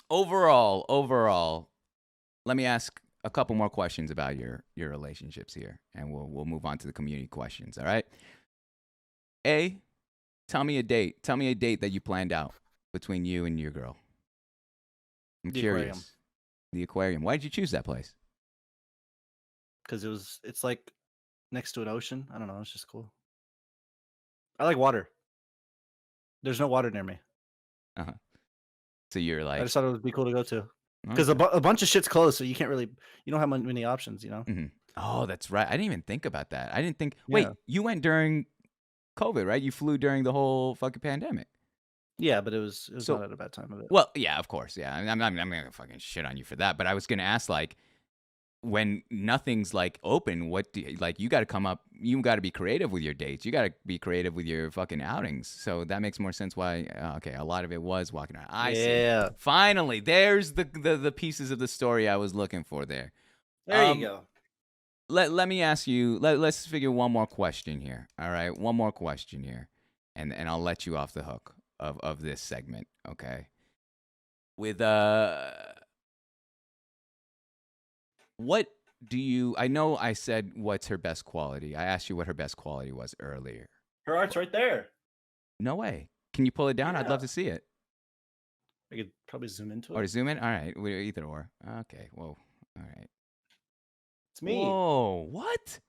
Overall, let me ask a couple more questions about your relationships here, and we'll move on to the community questions. All right. A, tell me a date. Tell me a date that you planned out between you and your girl. I'm The curious. aquarium. The aquarium. Why did you choose that place? Because it's like next to an ocean. I don't know. It's just cool. I like water. There's no water near me. So you're I like, just thought it would be cool to go to. Because a bunch of shit's closed, so you can't really, you don't have many options, you know? Mhm. Oh, that's right. I didn't even think about that. I didn't think. Wait, Yeah. you went during COVID, right? You flew during the whole fucking pandemic. Yeah, but it was So- not at a bad time of it. Well, yeah, of course, yeah. I'm gonna fucking shit on you for that, but I was gonna ask, like, when nothing's like open, what do you, like? You got to come up. You got to be creative with your dates. You got to be creative with your fucking outings. So that makes more sense. Why? Okay, a lot of it was walking around. I see. Yeah. Finally, there's the pieces of the story I was looking for there. There you go. Let me ask you. Let's figure one more question here. All right, one more question here, and I'll let you off the hook of this segment. Okay. With what do you? I know I said what's her best quality. I asked you what her best quality was earlier. Her art's right there. No way. Can you pull it down? I'd love to see it. I could probably zoom into it. Or zoom in. All right. Either or. Okay. Whoa. All right. It's me. Whoa. What?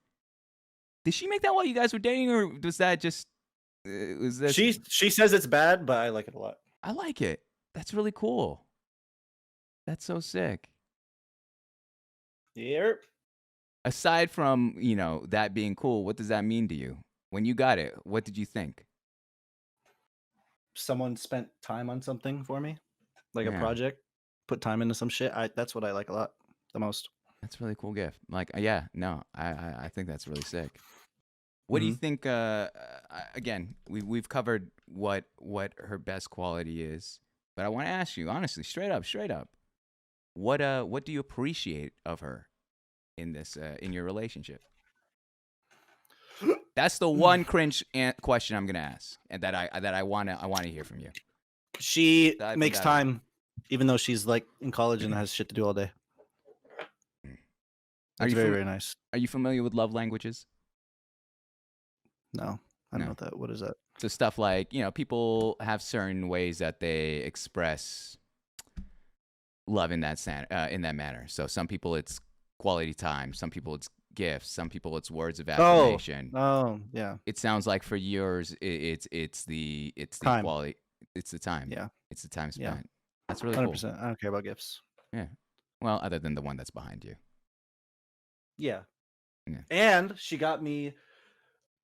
Did she make that while you guys were dating, or was that just? Was that? She says it's bad, but I like it a lot. I like it. That's really cool. That's so sick. Yep. Aside from, that being cool, what does that mean to you? When you got it, what did you think? Someone spent time on something for me, like Yeah. a project, put time into some shit. That's what I like a lot, the most. That's a really cool gift. Like, yeah, no, I think that's really sick. What do you Mhm. think? Again, we've covered what her best quality is, but I want to ask you honestly, straight up, what do you appreciate of her in this in your relationship? That's the one cringe question I'm gonna ask, and that I want to hear from you. She Aside from makes that, time, even though she's like in college and has shit to do all day. Are It's you very, fam- very nice. Are you familiar with love languages? No, I don't No. know what is that. So stuff like, people have certain ways that they express love in that manner. So some people it's quality time, some people it's gifts, some people it's words of affirmation. Oh, yeah. It sounds like for yours it's the Time. quality, it's the time. Yeah. It's the time Yeah. spent. That's really 100%. cool. I don't care about gifts. Yeah. Well, other than the one that's behind you. Yeah. Yeah. And she got me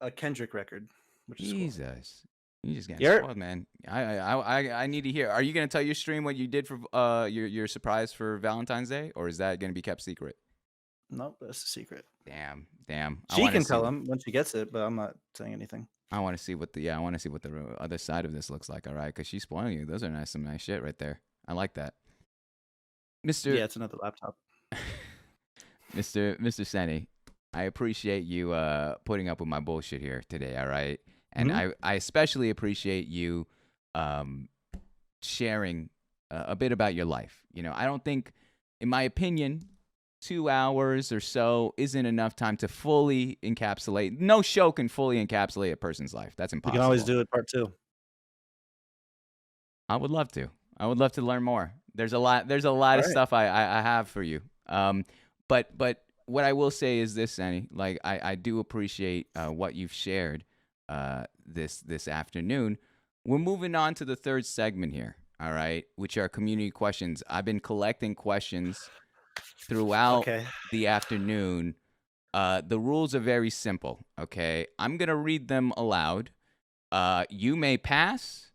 a Kendrick record, which is cool. Jesus. You just getting You're- spoiled, man. I need to hear. Are you gonna tell your stream what you did for your surprise for Valentine's Day, or is that gonna be kept secret? Nope, that's a secret. Damn. She can tell him when she gets it, but I'm not saying anything. I want to see what the other side of this looks like. All right, because she's spoiling you. Those are some nice shit right there. I like that, Mister. Yeah, it's another laptop. Mr. Senny, I appreciate you putting up with my bullshit here today. All right, and I especially appreciate you sharing a bit about your life. You know, I don't think, in my opinion, 2 hours or so isn't enough time to fully encapsulate. No show can fully encapsulate a person's life. That's We impossible. can always do it part 2. I would love to. I would love to learn more. There's a lot of stuff I have for you. But what I will say is this, Senny. Like I do appreciate what you've shared this afternoon. We're moving on to the third segment here. All right, which are community questions. I've been collecting questions throughout the afternoon. The rules are very simple. Okay, I'm gonna read them aloud. You may pass.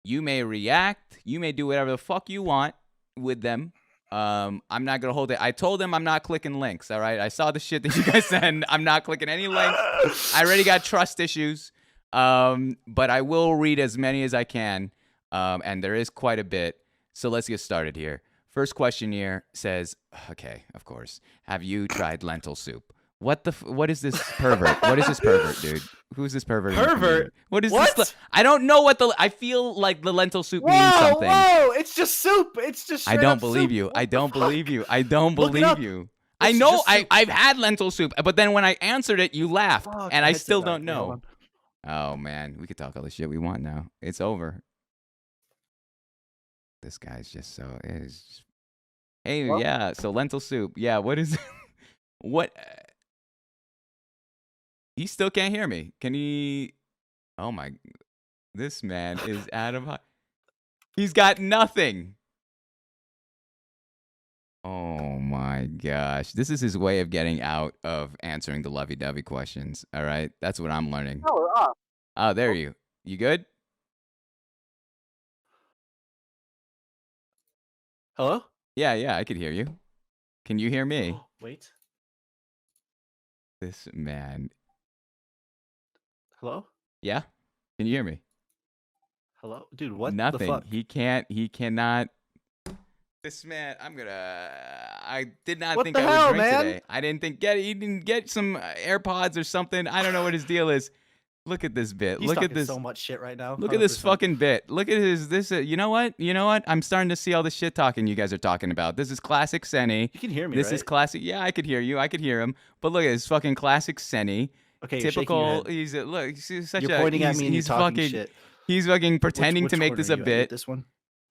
You may react. You may do whatever the fuck you want with them. I'm not gonna hold it. I told them I'm not clicking links. All right. I saw the shit that you guys sent. I'm not clicking any links. I already got trust issues. But I will read as many as I can. And there is quite a bit. So let's get started here. First question here says, okay, of course. Have you tried lentil soup? What is this pervert? What is this pervert, dude? Who's this pervert? Pervert? What is What? this? I don't know what I feel like the lentil soup means something. Whoa! It's just soup. It's just. I don't believe you. I don't believe you. I don't believe you. I know I've had lentil soup, but then when I answered it, you laughed, and I still don't know. Oh man, we could talk all the shit we want now. It's over. This guy's just so. Hey, yeah. So lentil soup. Yeah. What is? What? He still can't hear me. Can he? Oh my! This man is out of. He's got nothing. Oh my gosh! This is his way of getting out of answering the lovey-dovey questions. All right, that's what I'm learning. Oh, there you. You good? Hello? Yeah, I could hear you. Can you hear me? Wait. This man. Hello? Yeah? Can you hear me? Hello? Dude, what Nothing. the fuck? He cannot. This man, I did not What think the I would hell, drink man? today. I didn't think he didn't get some AirPods or something. I don't know what his deal is. Look at this bit. He's Look at talking this. so much shit right now. Look at this 100%. fucking bit. Look at this. You know what? I'm starting to see all the shit talking you guys are talking about. This is classic Senny. You can hear me, This right? is classic. Yeah, I could hear you. I could hear him. But look at this fucking classic Senny. Okay, you're shaking Typical. your head. He's such You're a. pointing at me and you're he's talking fucking. shit. He's fucking pretending Which to make corner this are a you at? bit. This one?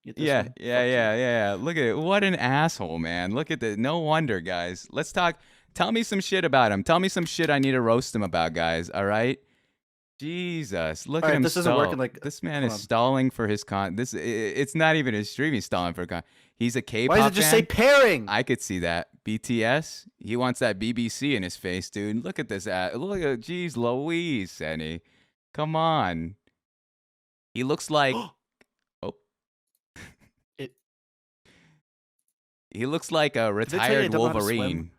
Get this Yeah, one? yeah. Look at it. What an asshole, man. Look at this. No wonder, guys. Let's talk. Tell me some shit about him. Tell me some shit I need to roast him about, guys. All right. Jesus, look All at right, him. this isn't working like- This man hold is on. stalling for his it's not even his stream. He's stalling for He's a K-pop Why does it just fan. say pairing? I could see that. BTS. He wants that BBC in his face, dude. Look at this. Look at. Jeez, Louise, Senny. Come on. He looks like. Oh. It- He looks like a they tell you I retired don't know how to swim?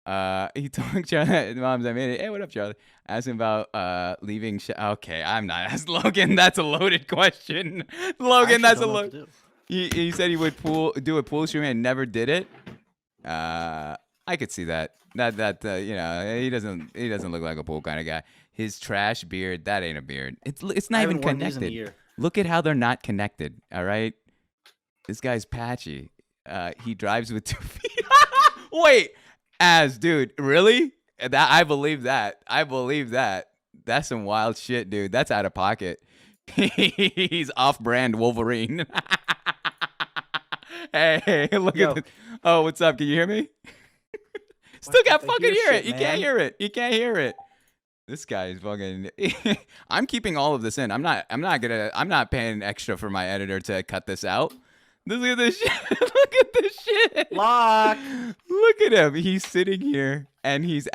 Wolverine. He told Charlie, Moms, I made it. Hey, what up, Charlie? Asked him about leaving. Okay, I'm not asking Logan. That's a loaded question. Logan, that's a loaded. He said he would do a pool stream and never did it. I could see that. He doesn't look like a pool kind of guy. His trash beard, that ain't a beard. It's not even connected. Look at how they're not connected. All right, this guy's patchy. He drives with 2 feet. Wait, dude, really? I believe that. That's some wild shit, dude. That's out of pocket. He's off-brand Wolverine. Hey, look at this. Oh, what's up? Can you hear me? Still can't fucking hear it. You can't hear it. You can't hear it. This guy is fucking. I'm keeping all of this in. I'm not paying extra for my editor to cut this out. Look at this shit. Look at this shit. Lock. Look at him. He's sitting here and he's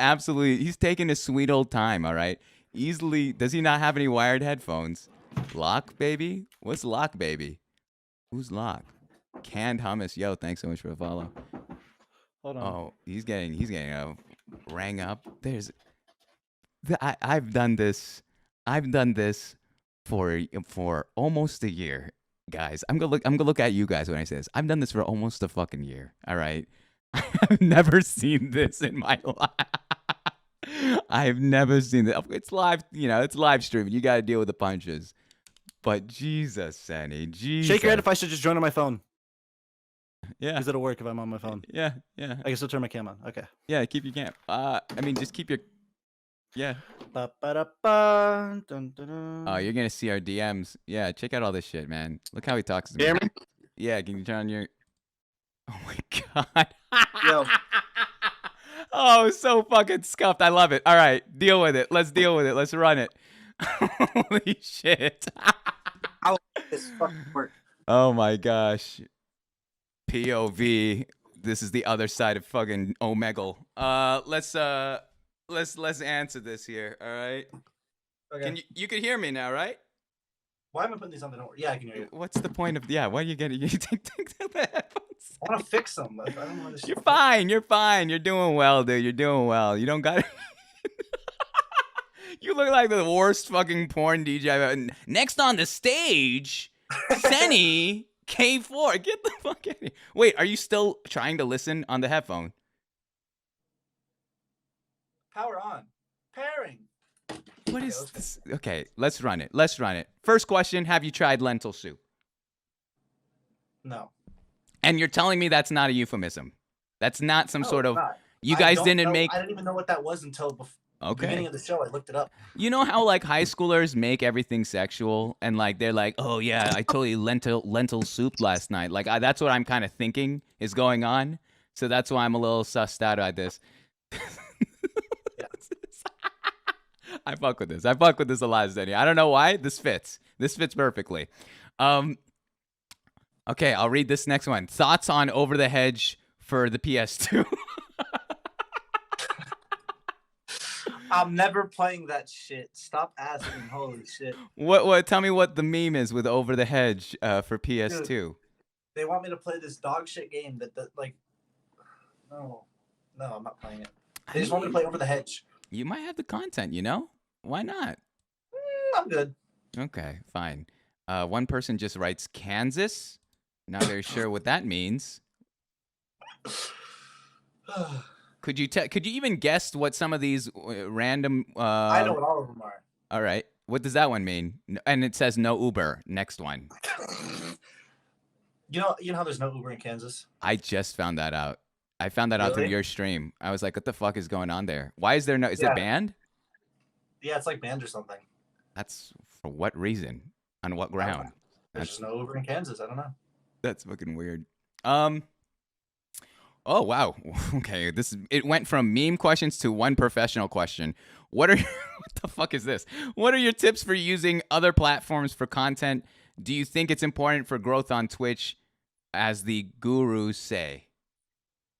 taking his sweet old time. All right. Easily. Does he not have any wired headphones? Lock, baby. What's Lock, baby? Who's Lock? Canned hummus. Yo, thanks so much for the follow. Hold on. Oh, he's getting rang up. I've done this. I've done this for almost a year, guys. I'm gonna look at you guys when I say this. I've done this for almost a fucking year. All right. I've never seen this in my life. I've never seen this. It's live, it's live streaming. You got to deal with the punches. But Jesus, Senny, Jesus. Shake your head if I should just join on my phone. Yeah. Because it'll work if I'm on my phone. Yeah. Yeah. I guess I'll turn my cam on. Okay. Yeah. Keep your camp. Just keep your. Yeah. Ba-ba-da-ba, dun, dun, dun. Oh, you're gonna see our DMs. Yeah, check out all this shit, man. Look how he talks to me. Hear me? Yeah, can you turn on your? Oh my god. Yo. Oh, so fucking scuffed. I love it. All right, deal with it. Let's deal with it. Let's run it. Holy shit. How this fucking work? Oh my gosh. POV. This is the other side of fucking Omegle. Let's answer this here. All right. Okay. Can you can hear me now, right? Why am I putting these on the door? Yeah, I can hear you. What's the point of? Yeah. Why are you getting? You take the headphones. I want to fix them. I don't know this. You're fine. You're fine. You're doing well, dude. You're doing well. You don't got. You look like the worst fucking porn DJ I've ever. Next on the stage, sennyk4. Get the fuck out of here. Wait, are you still trying to listen on the headphone? Power on. Pairing. What is this? Okay, let's run it. Let's run it. First question: have you tried lentil soup? No. And you're telling me that's not a euphemism. That's not some sort of. Not. You I guys don't didn't know- make. I didn't even know what that was until the beginning Okay. of the show. I looked it up. You know how like high schoolers make everything sexual and like they're like, oh yeah, I totally lentil soup last night. Like that's what I'm kind of thinking is going on. So that's why I'm a little sussed out at this. I fuck with this. I fuck with this a lot, Zenny. I don't know why. This fits. This fits perfectly. Okay, I'll read this next one. Thoughts on Over the Hedge for the PS2? I'm never playing that shit. Stop asking. Holy shit. What? Tell me what the meme is with Over the Hedge for PS2. They want me to play this dog shit game that like. No, I'm not playing it. They just want me to play Over the Hedge. You might have the content, you know? Why not? I'm good. Okay, fine. One person just writes Kansas. Not very sure what that means. Could you even guess what some of these random? I know what all of them are. All right. What does that one mean? And it says no Uber. Next one. You know how there's no Uber in Kansas? I just found that out. I found that out through Really? your stream. I was like, what the fuck is going on there? Why is there no? Is Yeah. it banned? Yeah, it's like banned or something. That's for what reason? On what ground? There's just no Uber in Kansas. I don't know. That's fucking weird. Oh wow. Okay, it went from meme questions to one professional question. What the fuck is this? What are your tips for using other platforms for content? Do you think it's important for growth on Twitch, as the gurus say?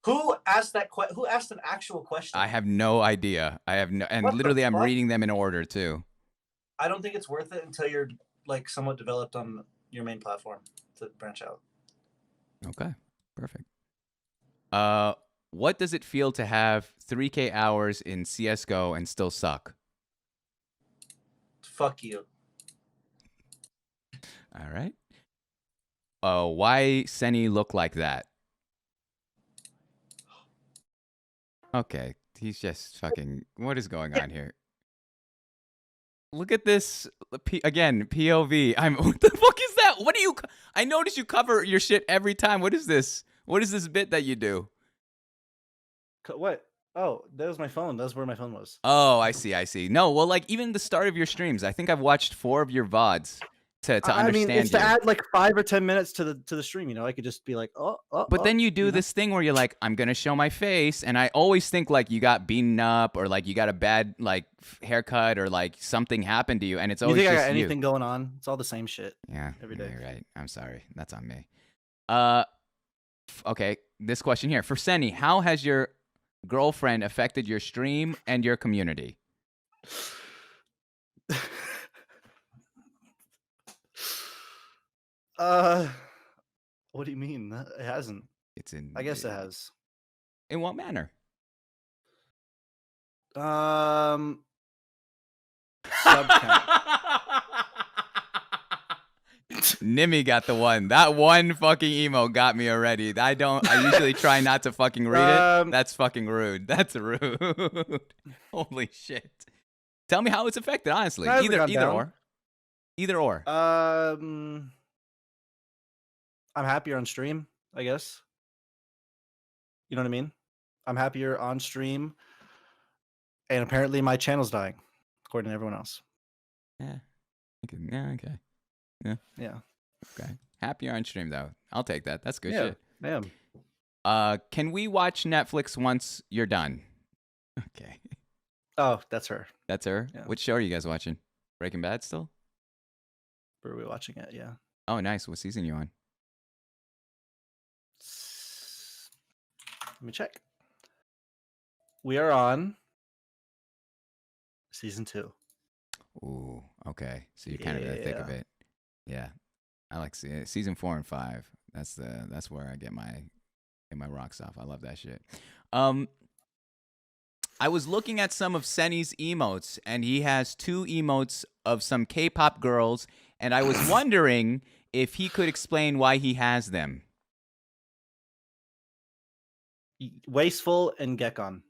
Who asked that Who asked an actual question? I have no idea. And What the literally I'm fuck? reading them in order too. I don't think it's worth it until you're like somewhat developed on your main platform to branch out. Okay, perfect. What does it feel to have 3K hours in CS:GO and still suck? Fuck you. All right. Why Senny look like that? Okay, he's just fucking. What is going on here? Look at this again. POV. What the fuck is that? What do you? I notice you cover your shit every time. What is this? What is this bit that you do? What? Oh, that was my phone. That's where my phone was. Oh, I see. No, well, like even the start of your streams, I think I've watched 4 of your VODs to understand I mean, it's you. to add like 5 or 10 minutes to the stream. You know, I could just be like, But then you do this thing where you're like, I'm gonna show my face, and I always think like you got beaten up or like you got a bad like haircut or like something happened to you, and it's You always think I just got anything going on? It's all the same shit. Yeah, every day. You're right. I'm sorry. That's on me. Okay. This question here for Senny: how has your girlfriend affected your stream and your community? What do you mean? It hasn't. It's in. I guess it has. In what manner? Sub count. Nimmy got the one. That one fucking emo got me already. I usually try not to fucking read it. That's fucking rude. That's rude. Holy shit. Tell me how it's affected, honestly. Hasn't gone Either down. or. Either or. I'm happier on stream, I guess. You know what I mean? I'm happier on stream, and apparently my channel's dying, according to everyone else. Yeah. Okay. Yeah. Okay. Happier on stream though. I'll take that. That's good Yeah. shit. Damn. Can we watch Netflix once you're done? Okay. Oh, that's her. That's her? Yeah. Which show are you guys watching? Breaking Bad still? Were we watching it? Yeah. Oh, nice. What season you on? Let me check. We are on season 2. Ooh, okay. So you're kind of in the thick of Yeah. it. Yeah. I like season 4 and 5. That's where I get my rocks off. I love that shit. I was looking at some of Senny's emotes, and he has 2 emotes of some K-pop girls, and I was wondering if he could explain why he has them. Wasteful and Gekon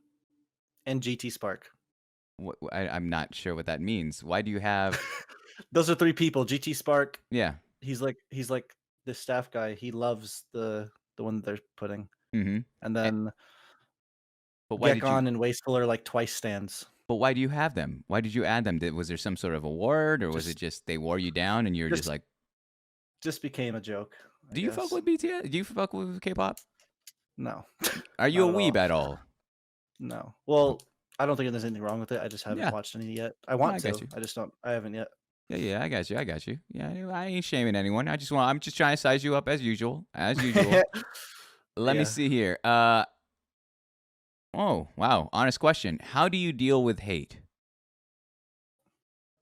and GT Spark. I'm not sure what that means. Why do you have? Those are 3 people. GT Spark. Yeah. He's like the staff guy. He loves the one that they're putting. Mm-hmm. And then But why did you? Gekon and Wasteful are like twice stands. But why do you have them? Why did you add them? Was there some sort of award, or was Just- it just they wore you down and you were just like? Just became a joke. I Do you fuck guess. with BTS? Do you fuck with K-pop? No. Are you a Not at weeb all. at all? No. Well, I don't think there's anything wrong with it. I just haven't Yeah. watched any yet. I want I to. got you. I just don't. I haven't yet. Yeah, I got you. Yeah, I ain't shaming anyone. I'm just trying to size you up as usual. As usual. Let me Yeah. see here. Oh, wow. Honest question. How do you deal with hate?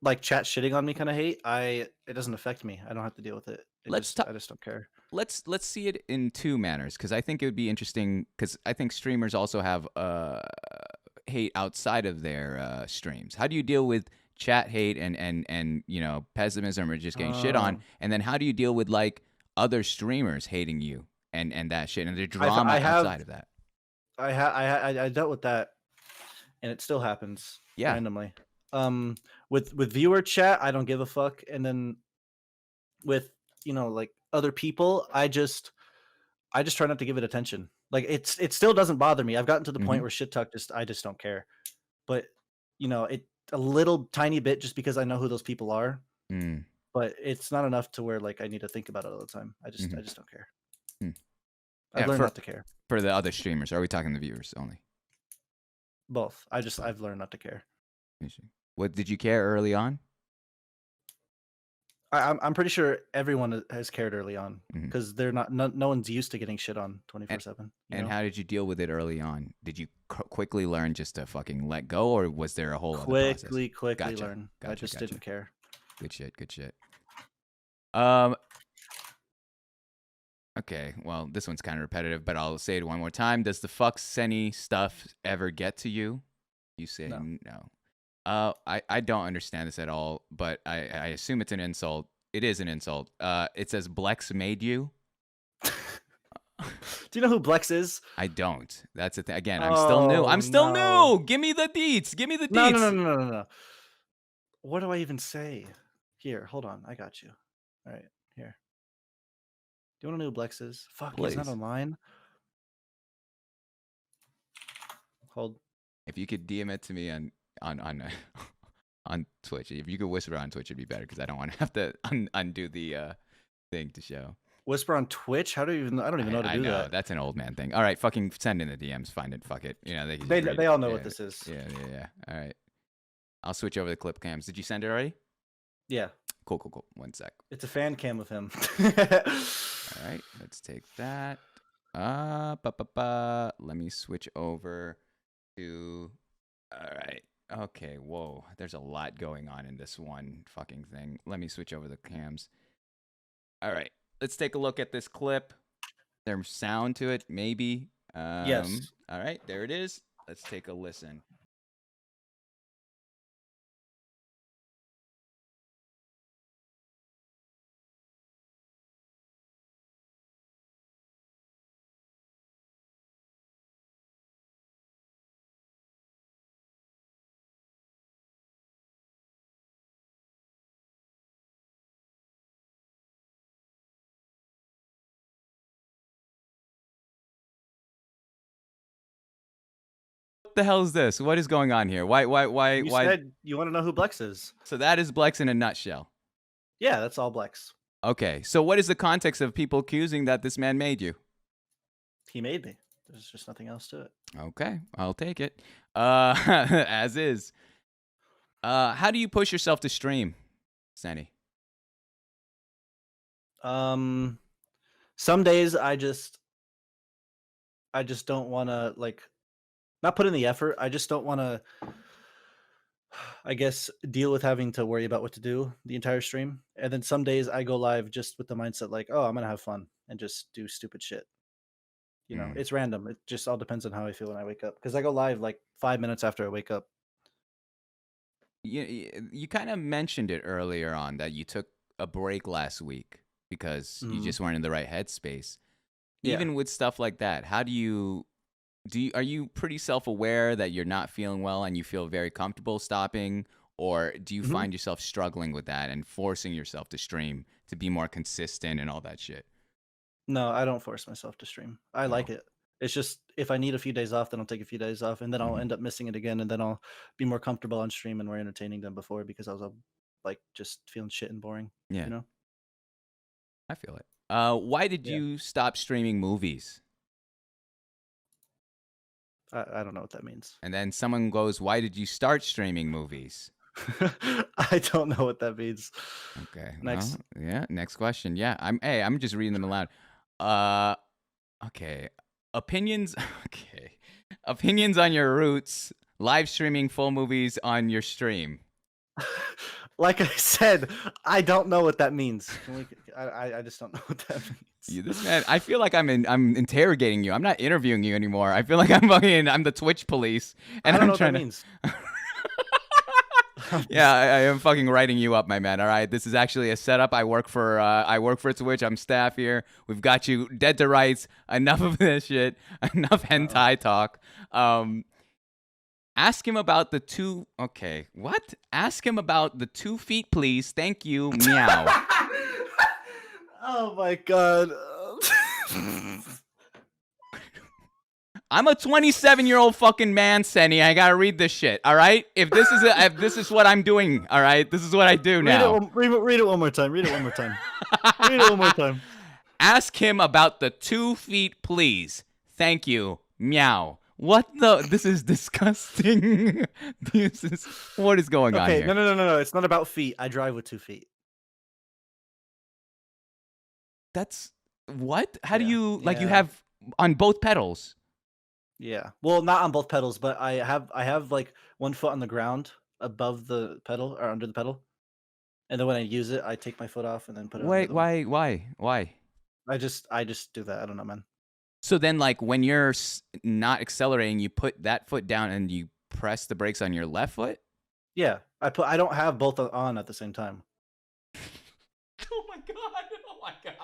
Like chat shitting on me kind of hate. It doesn't affect me. I don't have to deal with it. I just don't care. Let's see it in 2 manners, because I think it would be interesting, because I think streamers also have hate outside of their streams. How do you deal with chat hate and pessimism or just getting shit on? And then how do you deal with like other streamers hating you and that shit and the drama outside of that? I dealt with that, and it still happens Yeah. randomly. With viewer chat, I don't give a fuck, and then with like other people, I just try not to give it attention. Like it still doesn't bother me. I've gotten to the point where shit talk I just don't care. But it a little tiny bit just because I know who those people are. But it's not enough to where like I need to think about it all the time. I just don't care. I've learned not to care. For the other streamers, are we talking the viewers only? Both. I've learned not to care. What did you care early on? I'm pretty sure everyone has cared early on because they're no one's used to getting shit on 24/7. And how did you deal with it early on? Did you quickly learn just to fucking let go, or was there a whole other process? Quickly learn. I just didn't care. Good shit. Okay, well, this one's kind of repetitive, but I'll say it one more time. Does the fuck Senny stuff ever get to you? You say no. I don't understand this at all, but I assume it's an insult. It is an insult. It says Blex made you. Do you know who Blex is? I don't. That's the thing. Again, I'm still new. I'm still new. Give me the deets. Give me the deets. No. What do I even say? Here, hold on. I got you. All right, here. Do you want to know who Blex is? Fuck, he's not Please. online. Hold. If you could DM it to me on on Twitch, if you could whisper on Twitch, it'd be better because I don't want to have to undo the thing to show. Whisper on Twitch? I don't even know how to do I know that. that's an old man thing. All right, fucking send in the DMs. Find it. Fuck it. They can They just read it. all know Yeah, what this is. Yeah. All right. I'll switch over the clip cams. Did you send it already? Yeah. Cool. 1 sec. It's a fan cam of him. All right, let's take that. Let me switch over to. All right. Okay. Whoa. There's a lot going on in this one fucking thing. Let me switch over the cams. All right. Let's take a look at this clip. There's sound to it, maybe. Yes. All right, there it is. Let's take a listen. What the hell is this? What is going on here? Why, You why? said you want to know who Blex is. So that is Blex in a nutshell. Yeah, that's all Blex. Okay, so what is the context of people accusing that this man made you? He made me. There's just nothing else to it. Okay, I'll take it. As is. How do you push yourself to stream, Senny? Some days I just don't want to not put in the effort. I just don't want to, I guess, deal with having to worry about what to do the entire stream. And then some days I go live just with the mindset like, oh, I'm gonna have fun and just do stupid shit. You know, it's random. It just all depends on how I feel when I wake up. Because I go live like 5 minutes after I wake up. You kind of mentioned it earlier on that you took a break last week because you just weren't in the right headspace. Yeah. Even with stuff like that, how are you pretty self-aware that you're not feeling well and you feel very comfortable stopping, or do you find yourself struggling with that and forcing yourself to stream to be more consistent and all that shit? No, I don't force myself to stream. I like it. It's just if I need a few days off, then I'll take a few days off, and then I'll end up missing it again, and then I'll be more comfortable on stream and more entertaining than before because I was like just feeling shit and boring. Yeah, You know? I feel it. Why did you stop streaming movies? I don't know what that means. And then someone goes, why did you start streaming movies? I don't know what that means. Okay. Next. Well, yeah. Next question. Yeah. I'm just reading them aloud. Okay. Opinions. Okay. Opinions on your roots. Live streaming full movies on your stream. Like I said, I don't know what that means. I just don't know what that means. This man, I feel like I'm interrogating you. I'm not interviewing you anymore. I feel like I'm the Twitch police, and I don't I'm know what trying that to. means. Yeah, I am fucking writing you up, my man. All right, this is actually a setup. I work for Twitch. I'm staff here. We've got you dead to rights. Enough of this shit. Enough hentai talk. Ask him about the two. Okay, what? Ask him about the 2 feet, please. Thank you. Meow. Oh my god. I'm a 27-year-old fucking man, Senny. I gotta read this shit. All right. If this is what I'm doing. All right. This is what I do now. Read it one more time. Read it one more time. Read it one more time. Ask him about the 2 feet, please. Thank you. Meow. What the? This is disgusting. What is going on Okay, here? no. It's not about feet. I drive with 2 feet. That's what? How do you you Yeah. have on both pedals? Yeah. Well, not on both pedals, but I have like 1 foot on the ground above the pedal or under the pedal. And then when I use it, I take my foot off and then put it on the Wait, other one. why? I just do that. I don't know, man. So then, like, when you're not accelerating, you put that foot down and you press the brakes on your left foot? Yeah. I don't have both on at the same time. Oh my god! Oh my god!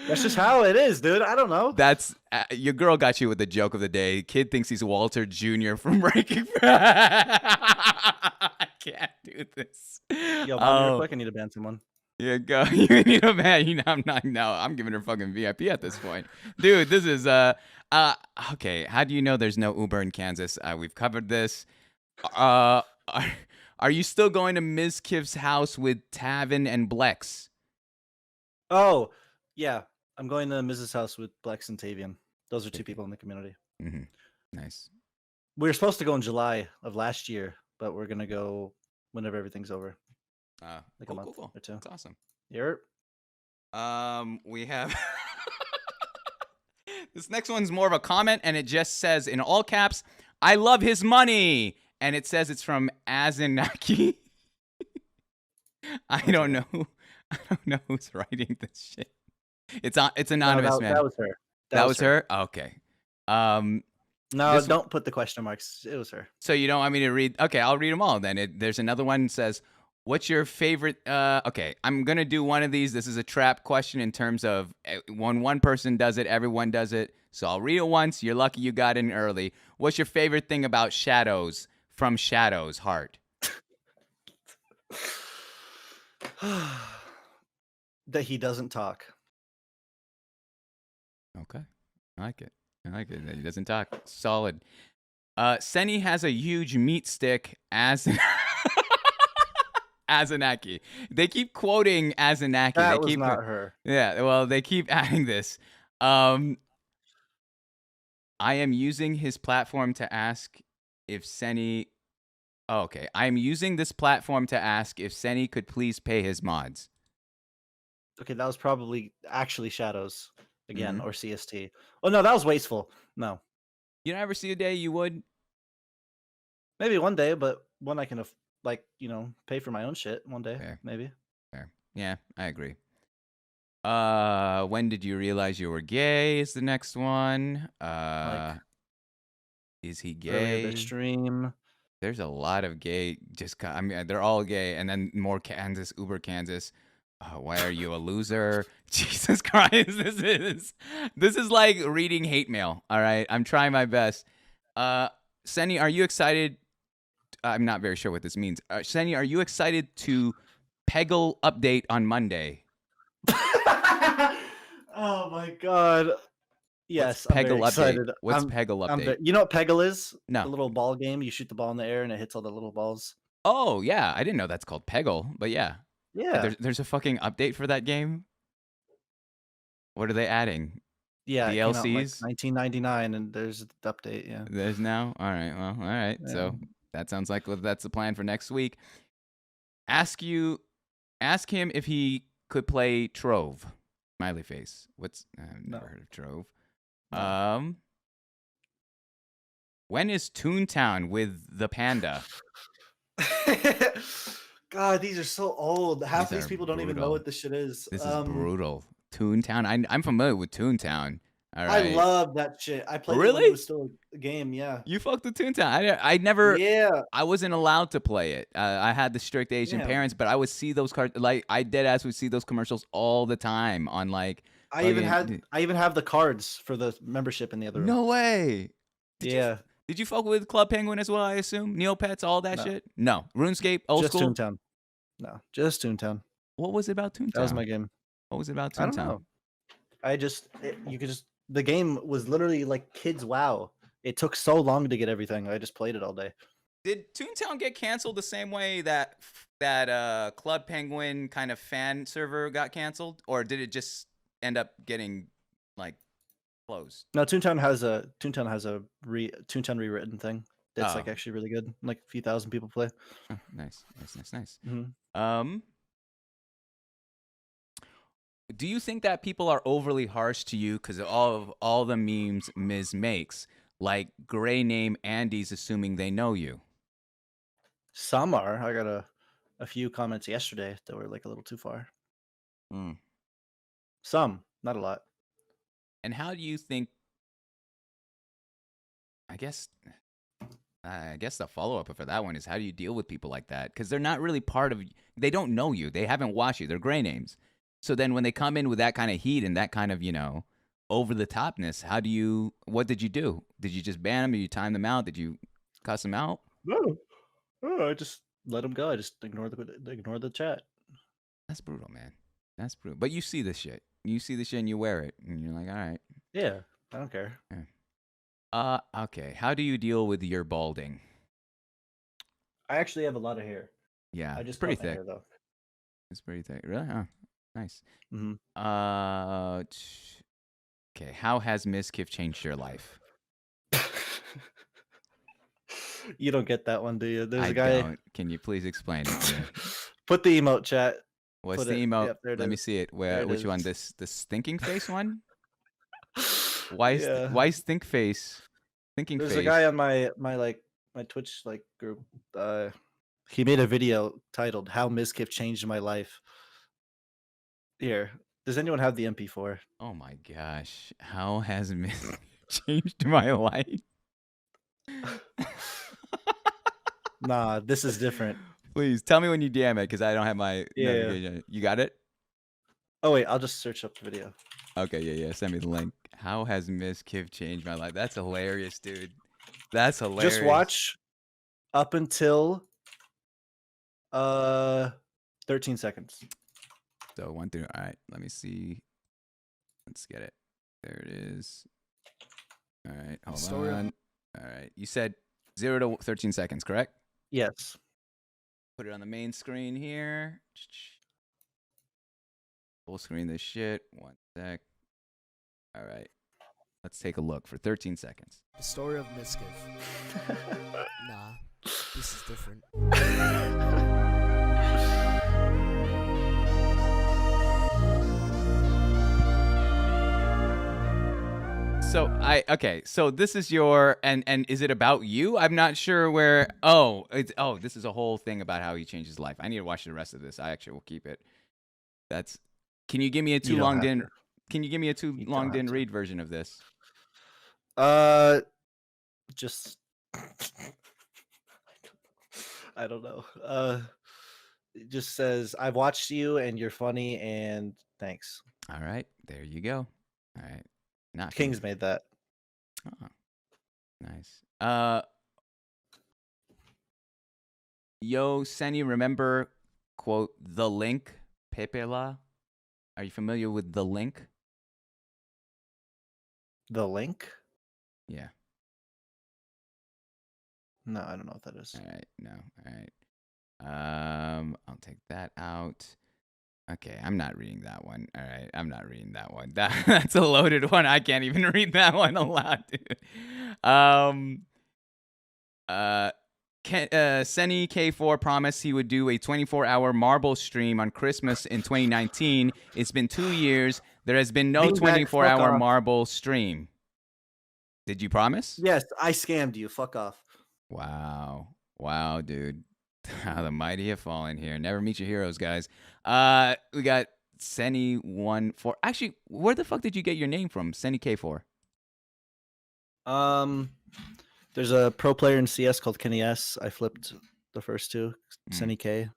That's just how it is, dude. I don't know. That's your girl got you with the joke of the day. Kid thinks he's Walter Jr. from Breaking Bad. I can't do this. Yo, Mom, real quick, I need to ban someone. Yeah, go. You need a man. I'm not. No, I'm giving her fucking VIP at this point, dude. This is okay. How do you know there's no Uber in Kansas? We've covered this. Are you still going to Ms. Kiv's house with Tavin and Blex? Oh, yeah. I'm going to Mrs. house with Blex and Tavian. Those are 2 people in the community. Mm-hmm. Nice. We were supposed to go in July of last year, but we're gonna go whenever everything's over. Like a month or 2. That's awesome. Yep. We have this next one's more of a comment, and it just says in all caps, "I love his money," and it says it's from Azinaki. I don't know. I don't know who's writing this shit. It's anonymous, No, man. that was her. That was her? Okay. No, this- don't put the question marks. It was her. So you don't want me to read? Okay, I'll read them all then. There's another one that says, "What's your favorite?" Okay, I'm gonna do one of these. This is a trap question in terms of when one person does it, everyone does it. So I'll read it once. You're lucky you got in early. What's your favorite thing about Shadows from Shadows Heart? That he doesn't talk. Okay, I like it. I like it. He doesn't talk. Solid. Senny has a huge meat stick as Azanaki. They keep quoting Azanaki. That They was keep not her. Yeah, well, they keep adding this. I am using his platform to ask if Senny. Oh, okay, I am using this platform to ask if Senny could please pay his mods. Okay, that was probably actually Shadows again, Mhm. or CST. Oh no, that was wasteful. No, You don't ever see a day you would? maybe one day, but when I can pay for my own shit one day, Fair. maybe. Fair. Yeah, I agree. When did you realize you were gay? Is the next one. Is he Earlier gay? this stream. There's a lot of gay. I mean, they're all gay, and then more Kansas, Uber Kansas. Why are you a loser? Jesus Christ, this is like reading hate mail. All right, I'm trying my best. Senny, are you excited? I'm not very sure what this means. Senny, are you excited to Peggle update on Monday? Oh my god. Yes, I'm very Peggle update? excited. What's Peggle update? You know what Peggle is? No. The little ball game. You shoot the ball in the air and it hits all the little balls. Oh yeah, I didn't know that's called Peggle, but yeah. Yeah. There's a fucking update for that game. What are they adding? Yeah, it came out in, like, DLCs? 1999, and there's the update. Yeah. There's now. All right. Well, all right. Yeah. So that sounds like that's the plan for next week. Ask him if he could play Trove. Smiley face. I've never heard of Trove. No. When is Toontown with the panda? God, these are so old. Half These these are people don't even know brutal. what this shit is. This is brutal. Toontown. I'm familiar with Toontown. All right. I love that shit. I played it when Really? it was still a game. Yeah. You fucked with Toontown. I never. Yeah. I wasn't allowed to play it. I had the strict Asian Yeah. parents, but I would see those cards. Like I dead ass would see those commercials all the time on like. I even fucking- have the cards for the membership in the other room. No way. Yeah. Did you fuck with Club Penguin as well? I assume Neopets, all that No. shit. No, RuneScape, old Just school. Toontown. No, just Toontown. What was it about Toontown? That was my game. What was it about Toontown? I don't know. The game was literally like Kids WoW. It took so long to get everything. I just played it all day. Did Toontown get canceled the same way that Club Penguin kind of fan server got canceled, or did it just end up getting like closed? No, Toontown has a Toontown rewritten thing. That's like Oh. actually really good. Like a few thousand people play. Oh, nice. Mhm. Do you think that people are overly harsh to you because of all the memes Miz makes, like gray name Andy's assuming they know you? Some are. I got a few comments yesterday that were like a little too far. Mm. Some, not a lot. And how do you think? I guess the follow-up for that one is, how do you deal with people like that? Because they're not really part of. They don't know you. They haven't watched you. They're gray names. So then when they come in with that kind of heat and that kind of, over the topness, what did you do? Did you just ban them? Did you time them out? Did you cuss them out? No, I just let them go. I just ignore the chat. That's brutal, man. That's brutal. But you see this shit. You see this shit and you wear it. And you're like, all right. Yeah, I don't care. Okay. How do you deal with your balding? I actually have a lot of hair. Yeah. I just pretty cut my thick. hair, though. It's pretty thick. Really? Oh, nice. Mm-hmm. Okay. How has Miskiff changed your life? You don't get that one, do you? There's I a guy. don't. Can you please explain it to me? Put the emote chat. What's Put the it- emote? yep, there it Let me is. see it. There it Which one? is. The stinking face one? Why Yeah. stink face? Thinking There's face. a guy on my Twitch group. He made a video titled "How Miskiff Changed My Life." Here, Does anyone have the MP4? Oh my gosh. How has Miss changed my life? Nah, this is different. Please tell me when you DM it because I don't have my Yeah. notification. You got it? Oh wait, I'll just search up the video. Okay, yeah. Send me the link. How has Miss Kiv changed my life? That's hilarious, dude. That's hilarious. Just watch up until 13 seconds. So 1 through. All right, let me see. Let's get it. There it is. All right, hold on. All right, you said 0 to 13 seconds, correct? Yes. Put it on the main screen here. Full screen this shit. 1 sec. All right. Let's take a look for 13 seconds. The story of Miskiv. Nah, this is different. So okay. So this is your and is it about you? I'm not sure where. This is a whole thing about how he changed his life. I need to watch the rest of this. I actually will keep it. That's. Can you give me a too long didn't? Can you give me a too long didn't read version of this? Just I don't know. It just says I've watched you and you're funny and thanks. All right, there you go. All right, not King's made that. Oh, nice. Yo, Senny, remember quote the link Pepela? Are you familiar with the link? The link? Yeah. No, I don't know what that is. All right. No. All right. I'll take that out. Okay, I'm not reading that one. All right, I'm not reading that one. That's a loaded one. I can't even read that one aloud, dude. sennyk4 promised he would do a 24-hour marble stream on Christmas in 2019. It's been 2 years. There has been no 24-hour marble stream. Did you promise? Yes, I scammed you. Fuck off. Wow, dude. How the mighty have fallen here. Never meet your heroes, guys. We got senny14. Actually, where the fuck did you get your name from? sennyk4. There's a pro player in CS called Kenny S. I flipped the first two. Senny K.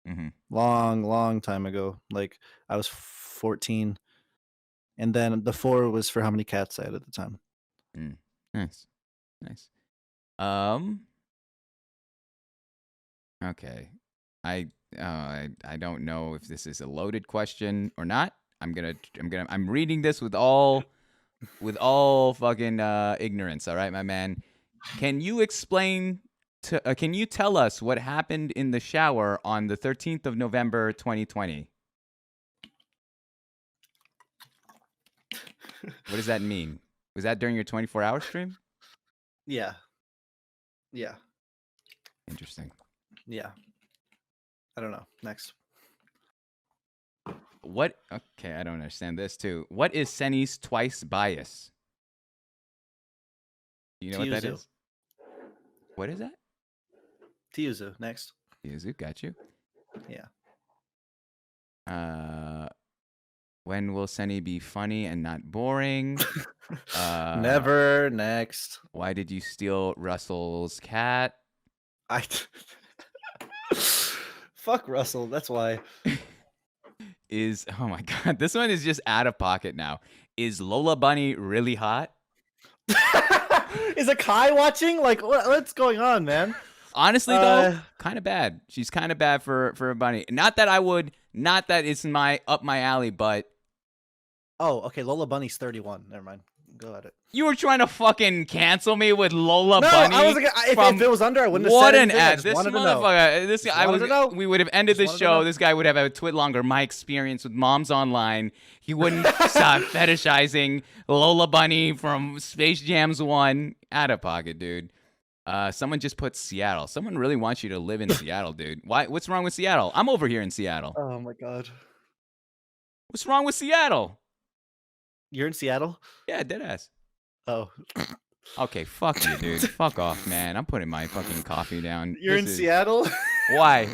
Mm-hmm. Long time ago. Like I was 14. And then the 4 was for how many cats I had at the time. Nice. Okay. I don't know if this is a loaded question or not. I'm reading this with all fucking ignorance, all right, my man. Can you tell us what happened in the shower on the 13th of November 2020? What does that mean? Was that during your 24-hour stream? Yeah. Interesting. Yeah. I don't know. Next. What? Okay, I don't understand this too. What is Senny's twice bias? Do you know what that is? What is that? Tiuzu. Next. Tiuzu, got you. Yeah. When will Senny be funny and not boring? Never. Next. Why did you steal Russell's cat? Fuck Russell. That's why. Oh my god, this one is just out of pocket now. Is Lola Bunny really hot? Is Akai watching? Like, what's going on, man? Honestly, though, kind of bad. She's kind of bad for a bunny. Not that it's up my alley, but. Oh, okay. Lola Bunny's 31. Never mind. Go at it. You were trying to fucking cancel me with Lola No, Bunny. I was if it was under, I wouldn't have What said an anything. ad! This motherfucker. We would have ended this show. This guy would have a twit longer. My experience with Moms Online. He wouldn't stop fetishizing Lola Bunny from Space Jams 1. Out of pocket, dude. Someone just put Seattle. Someone really wants you to live in Seattle, dude. Why? What's wrong with Seattle? I'm over here in Seattle. Oh my god. What's wrong with Seattle? You're in Seattle? Yeah, deadass. Oh. Okay, fuck you, dude. Fuck off, man. I'm putting my fucking coffee down. You're in Seattle? Why?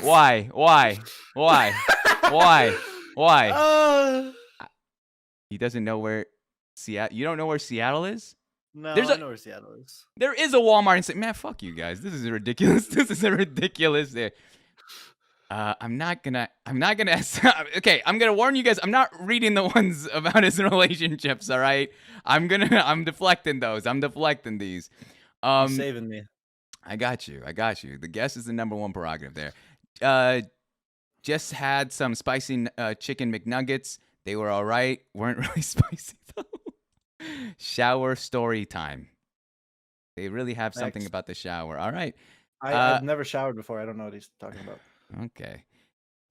He doesn't know where Seattle. You don't know where Seattle is? No, There's I a- know where Seattle is. There is a Walmart in man. Fuck you guys. This is ridiculous. This is a ridiculous. There. I'm not gonna. Okay, I'm gonna warn you guys. I'm not reading the ones about his relationships. All right. I'm deflecting those. I'm deflecting these. You're saving me. I got you. The guest is the number one prerogative there. Just had some spicy chicken McNuggets. They were all right. Weren't really spicy though. Shower story time. They really have something Next. about the shower. All right. I've never showered before. I don't know what he's talking about. Okay.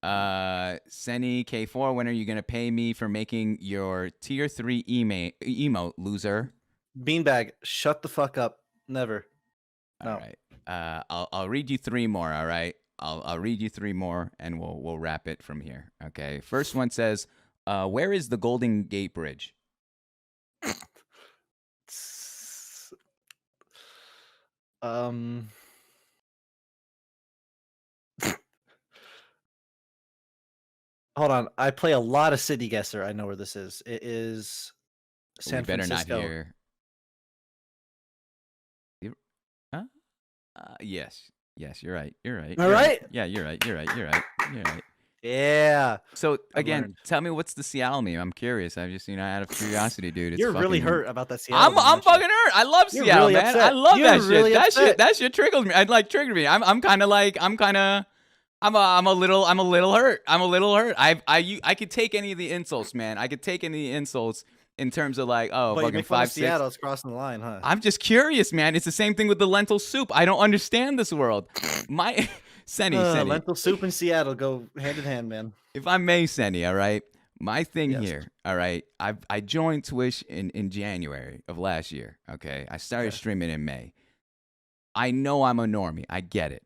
sennyk4, when are you gonna pay me for making your tier 3 emote, loser? Beanbag, shut the fuck up. Never. All No. right. I'll read you 3 more. All right. I'll read you 3 more, and we'll wrap it from here. Okay. First one says, where is the Golden Gate Bridge? Hold on. I play a lot of City Guesser. I know where this is. It is San We better Francisco. not hear. Huh? Yes. Yes, you're right. You're right. All you're right? Yeah, you're right. You're right. Yeah. So I've again, learned. tell me what's the Seattle meme? I'm curious. I'm just out of curiosity, dude. It's You're really fucking- hurt about that Seattle. I'm meme, aren't you? fucking hurt. I love You're Seattle, really man. upset. I love You're that shit. really upset. That shit triggers me. Triggered me. I'm a little hurt. I could take any of the insults, man. I could take any of the insults in terms of like, oh, But you fucking make fun of 5'6". Seattle. It's crossing the line, huh? I'm just curious, man. It's the same thing with the lentil soup. I don't understand this world. My Senny. Lentil soup and Seattle go hand in hand, man. If I may, Senny, all right. My thing Yes. here, all right. I joined Twitch in January of last year. Okay, I started Okay. streaming in May. I know I'm a normie. I get it.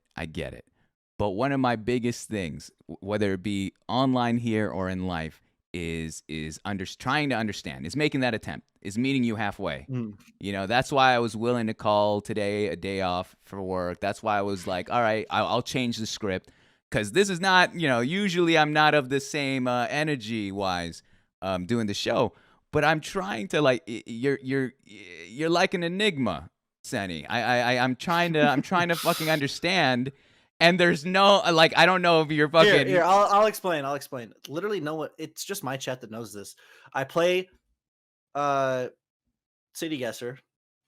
But one of my biggest things, whether it be online here or in life, is trying to understand, is making that attempt, is meeting you halfway. Mm. You know, that's why I was willing to call today a day off for work. That's why I was like, all right, I'll change the script. Because this is not, usually I'm not of the same energy-wise doing the show. But I'm trying to, like, you're like an enigma, Senny. I'm trying to fucking understand. And there's no, like, I don't know if you're fucking... Here, I'll explain. Literally, no one. It's just my chat that knows this. I play City Guesser,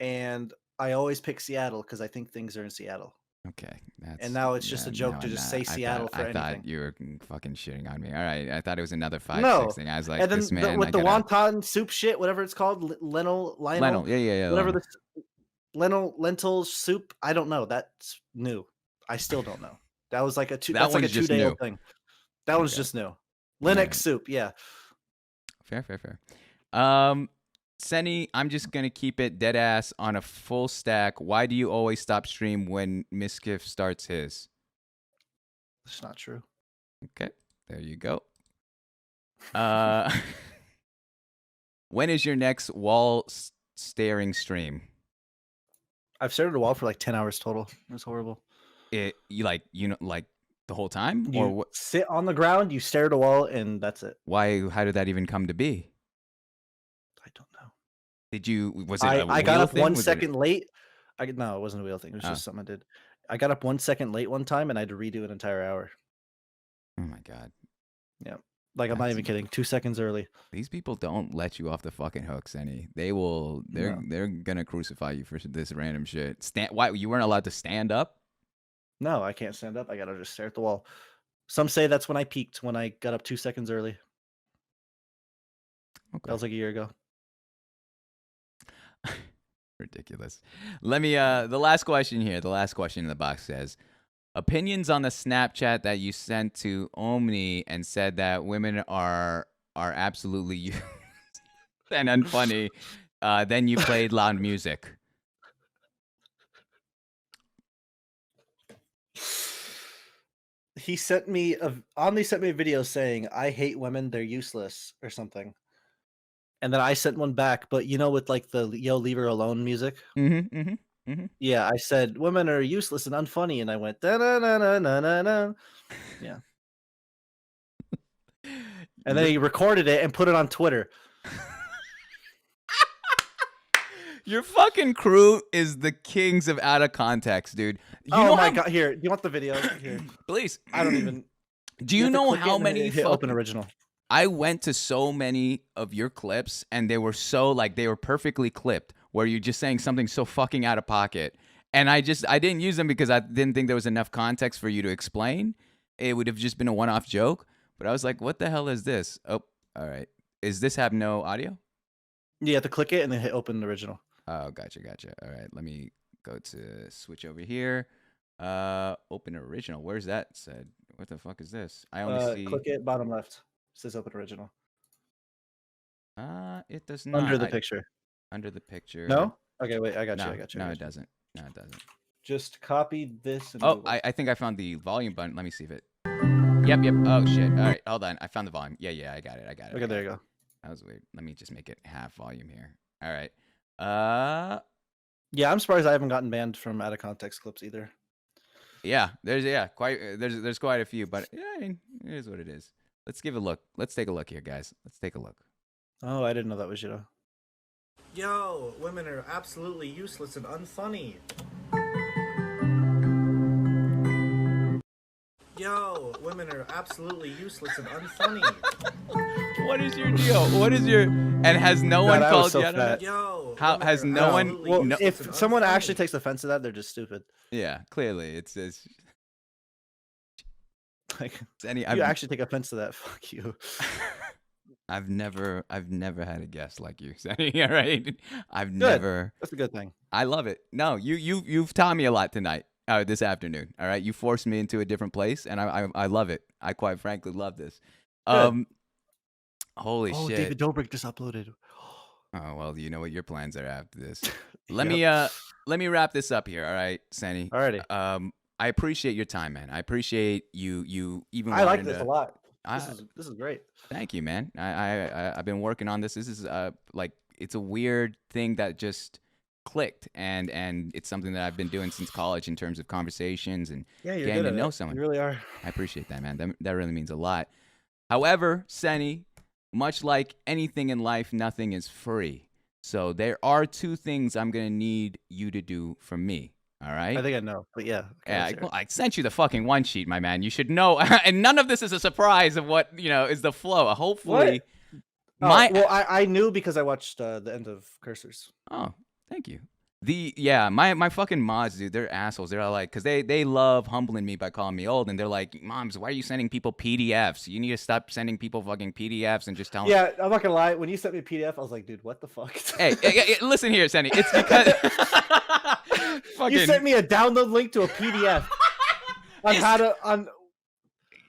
and I always pick Seattle because I think things are in Seattle. Okay. And now it's just a joke to just say Seattle for I thought anything. you were fucking shitting on me. All right. I thought it was another 5'6" No. thing. I was like, And then this man... with I the gotta- wonton soup shit, whatever it's called, lentil, Yeah. whatever Lionel. the lentil soup. I don't know. That's new. I still don't know. That was like That that's like a one's just 2-day new. old thing. That one's Okay. just new. All Linux right. soup, yeah. Fair. Senny, I'm just gonna keep it dead ass on a full stack. Why do you always stop stream when Miskiff starts his? That's not true. Okay, there you go. When is your next wall staring stream? I've stared at a wall for like 10 hours total. It's horrible. Like the whole time, You or what? sit on the ground, you stare at a wall, and that's it. Why? How did that even come to be? I don't know. Was it? I got wheel up thing? 1 Was it- second late. No, it wasn't a wheel thing. It was Oh. just something I did. I got up 1 second late one time, and I had to redo an entire hour. Oh my god. Like, I'm not That's- even kidding. 2 seconds early. These people don't let you off the fucking hook, Senny. They will. They're No. they're gonna crucify you for this random shit. Why you weren't allowed to stand up? No, I can't stand up. I gotta just stare at the wall. Some say that's when I peaked, when I got up 2 seconds early. Okay. That was like a year ago. Ridiculous. Let me. The last question here. The last question in the box says, opinions on the Snapchat that you sent to Omni and said that women are absolutely used and unfunny. Then you played loud music. He sent me Omni sent me a video saying, "I hate women, they're useless," or something. And then I sent one back, but with like the "Yo, leave her alone" music. Yeah, I said women are useless and unfunny, and I went da na na na na na na. Yeah. And then he recorded it and put it on Twitter. Your fucking crew is the kings of out of context, dude. You Oh know my how, god! Here, do you want the video? Here, please. I don't even. Do you have to know click it how and then many hit open fucking original? I went to so many of your clips and they were so like they were perfectly clipped where you're just saying something so fucking out of pocket. And I didn't use them because I didn't think there was enough context for you to explain. It would have just been a one-off joke. But I was like, what the hell is this? Oh, all right. Is this have no audio? You have to click it and then hit open original. Oh, gotcha. All right. Let me go to switch over here. Open original. Where's that said? What the fuck is this? I only see Click it bottom left. It says open original it does not. under the picture. Under the picture. No? Okay, wait. I got No, you. I got you. I no, got it you. doesn't. No, it doesn't. Just copy this. And Oh, move it. I think I found the volume button. Let me see if it. Yep. Oh shit. All right, hold on. I found the volume. Yeah, I got it. Okay, there you go. That was weird. Let me just make it half volume here. All right. Yeah, I'm surprised I haven't gotten banned from out of context clips either. Yeah. There's quite a few, but yeah, I mean, it is what it is. Let's give a look. Let's take a look here, guys. Let's take a look. Oh, I didn't know that was you. Yo, women are absolutely useless and unfunny. Yo, women are absolutely useless and unfunny. What is your deal? What is your and has no one that was called so you out on fat. that? Yo, How women has are no one- absolutely Well, No. useless if and someone unfunny. actually takes offense to that, they're just stupid. Yeah, clearly it's Like, any. you I've, actually take offense to that, fuck you. I've never had a guest like you, Senny. All right, I've Good. never. That's a good thing. I love it. No, you've taught me a lot tonight. This afternoon. All right, you forced me into a different place, and I love it. I quite frankly love this. Good. Holy Oh, shit. David Dobrik just uploaded. Oh well, you know what your plans are after this. Let me wrap this up here. All right, Senny. Alrighty. I appreciate your time, man. I appreciate you even. I like wanting this to- a lot. I- This is great. Thank you, man. I've been working on this. This is like it's a weird thing that just clicked, and it's something that I've been doing since college in terms of conversations and Yeah, you're getting good to at know it. someone. You really are. I appreciate that, man. That really means a lot. However, Senny, much like anything in life, nothing is free. So there are two things I'm gonna need you to do for me. All right. I think I know, but yeah. Okay, Yeah, let's hear it. I sent you the fucking one sheet, my man. You should know. And none of this is a surprise of what, is the flow. Hopefully, Well, I knew because I watched the end of Cursors. Oh, thank you. My fucking mods, dude, they're assholes. They're all like, because they love humbling me by calling me old, and they're like, moms, why are you sending people PDFs? You need to stop sending people fucking PDFs and just tell them. Yeah, I'm not gonna lie. When you sent me a PDF, I was like, dude, what the fuck? Hey, listen here, Senny. It's because You sent me a download link to a PDF on how to on